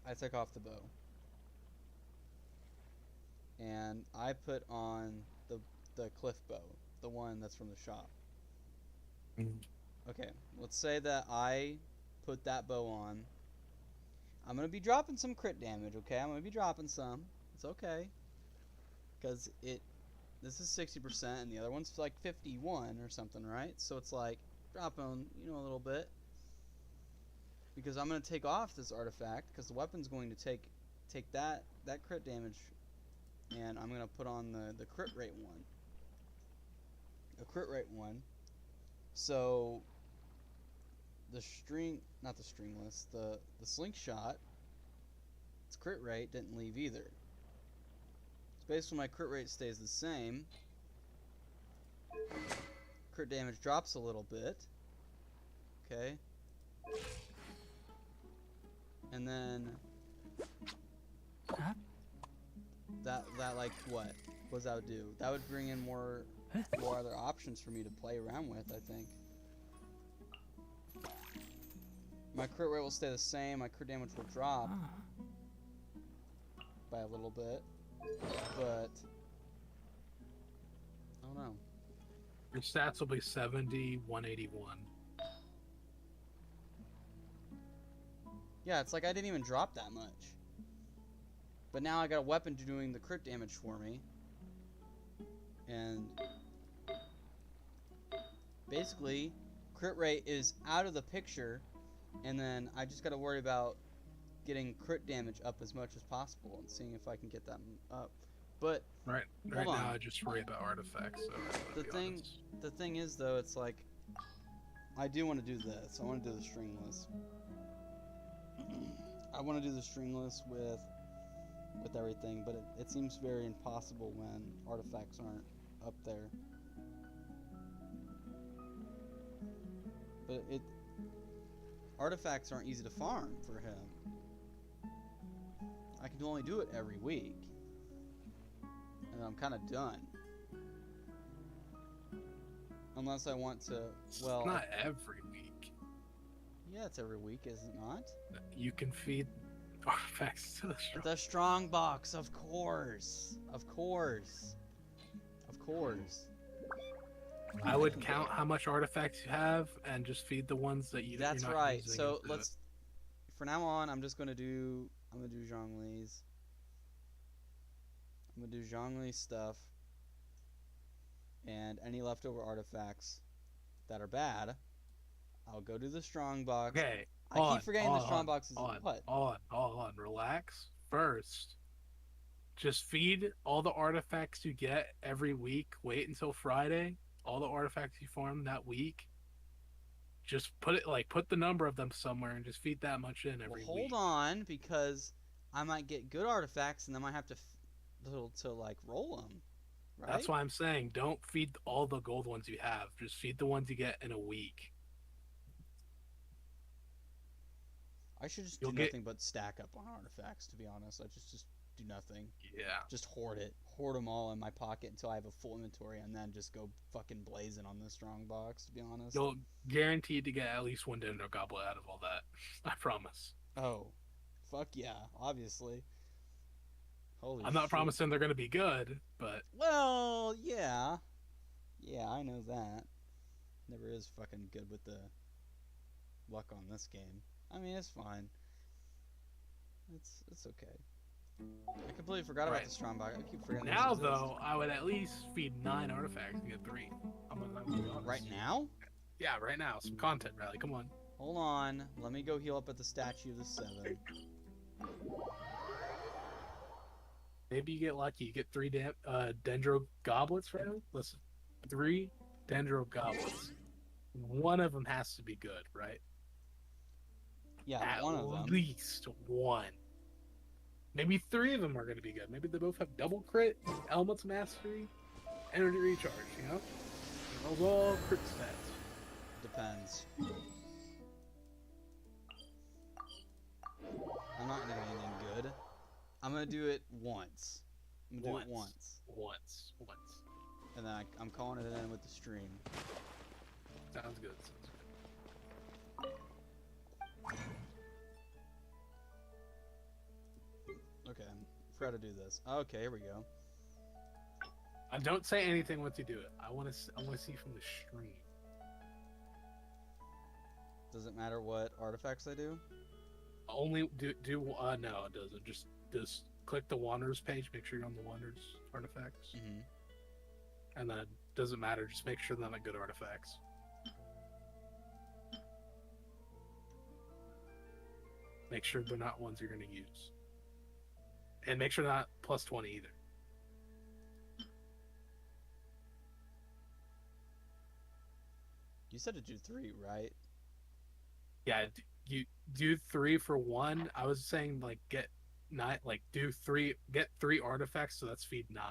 I take off the bow. And I put on the cliff bow, the one that's from the shop. Okay, let's say that I put that bow on. I'm gonna be dropping some crit damage, okay? I'm gonna be dropping some. It's okay, because this is 60%, and the other one's like 51 or something, right? So it's like dropping, you know, a little bit. Because I'm gonna take off this artifact because the weapon's going to take that crit damage, and I'm gonna put on the crit rate one. A crit rate one. So the not the stringless, the slingshot, its crit rate didn't leave either. So basically my crit rate stays the same. Crit damage drops a little bit. Okay. And then that like what does that do? That would bring in more other options for me to play around with, I think. My crit rate will stay the same, my crit damage will drop by a little bit, but I don't know. Your stats will be 70, 181. Yeah, it's like I didn't even drop that much. But now I got a weapon doing the crit damage for me. And basically, crit rate is out of the picture, and then I just got to worry about getting crit damage up as much as possible and seeing if I can get that up. But right now I just worry about artifacts. So the thing is though, it's like I do want to do this. I want to do the stringless. I want to do the stringless with everything, but it seems very impossible when artifacts aren't up there. But artifacts aren't easy to farm for him. I can only do it every week, and I'm kind of done. Unless I want to, well... It's not every week. Yeah, it's every week, is it not? You can feed artifacts to the strong... The strong box, of course. Of course. Of course. I would count how much artifacts you have and just feed the ones that That's you're not right. using So into let's... For now on, I'm gonna do Zhongli's. I'm gonna do Zhongli's stuff. And any leftover artifacts that are bad, I'll go to the strong box. Okay. I keep forgetting the strong box is what? Hold on. Relax. First, just feed all the artifacts you get every week. Wait until Friday. All the artifacts you farm that week. Just put the number of them somewhere and just feed that much in every week. Hold on, because I might get good artifacts and then I might have to like roll them. Right? That's why I'm saying don't feed all the gold ones you have. Just feed the ones you get in a week. I should just do nothing but stack up on artifacts, to be honest. I just do nothing. Yeah. Just hoard them all in my pocket until I have a full inventory, and then just go fucking blazing on the strong box, to be honest. You'll guaranteed to get at least one Dendro Goblet out of all that. I promise. Oh. Fuck yeah, obviously. Holy I'm not shit. promising they're going to be good, but... Well, yeah. Yeah, I know that. Never is fucking good with the luck on this game. I mean, it's fine. It's okay. I completely forgot about the strong box. I keep forgetting. Now, though, I would at least feed 9 artifacts and get 3. I'm gonna be honest. Right now? Yeah, right now. Some content, Riley. Come on. Hold on. Let me go heal up at the statue of the 7. Maybe you get lucky. You get 3 Dendro Goblets, right? Listen. 3 Dendro Goblets. One of them has to be good, right? Yeah, at one of them. At least one. Maybe 3 of them are going to be good. Maybe they both have double crit, Elements Mastery, Energy Recharge, you know? Those all crit stats. Depends. I'm not going to do anything good. I'm going to do it once. I'm going to do it once. Once. And then I'm calling it in with the stream. Sounds good. Okay, forgot to do this. Okay, here we go. Don't say anything once you do it. I want to see from the stream. Does it matter what artifacts I do? Only no, it doesn't. Just click the Wanderers page. Make sure you're on the Wanderers artifacts. and then it doesn't matter. Just make sure they're not good artifacts. Make sure they're not ones you're going to use. And make sure they're not plus 20 either. You said to do 3, right? Yeah, you do 3 for 1. I was saying like get 9, like do 3, get 3 artifacts, so that's feed 9.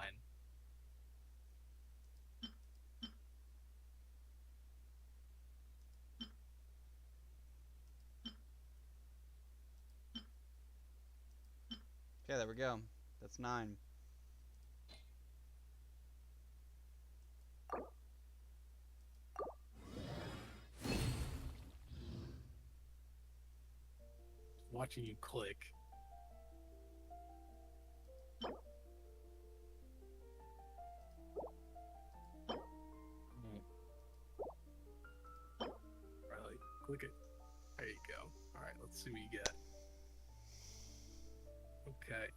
Okay, there we go. That's 9. Watching you click. Right, click it. There you go. All right, let's see what you get. Okay.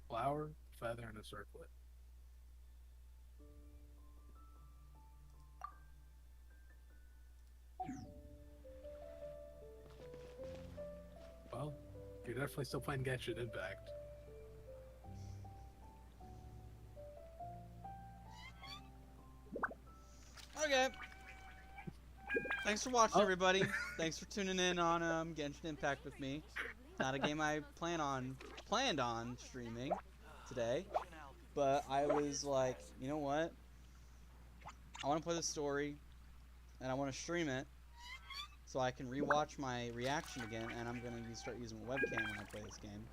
Flower, feather, and a circlet. Well, you're definitely still playing Genshin Impact. Okay. Thanks for watching, everybody. Thanks for tuning in on Genshin Impact with me. Not a game I planned on streaming today, but I was like, you know what? I want to play the story, and I want to stream it, so I can rewatch my reaction again. And I'm gonna start using a webcam when I play this game,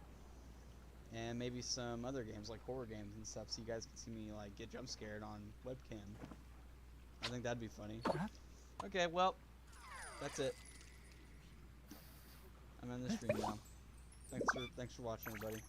and maybe some other games like horror games and stuff, so you guys can see me like get jump scared on webcam. I think that'd be funny. Okay, well, that's it. I'm in the stream now. Thanks for watching, everybody.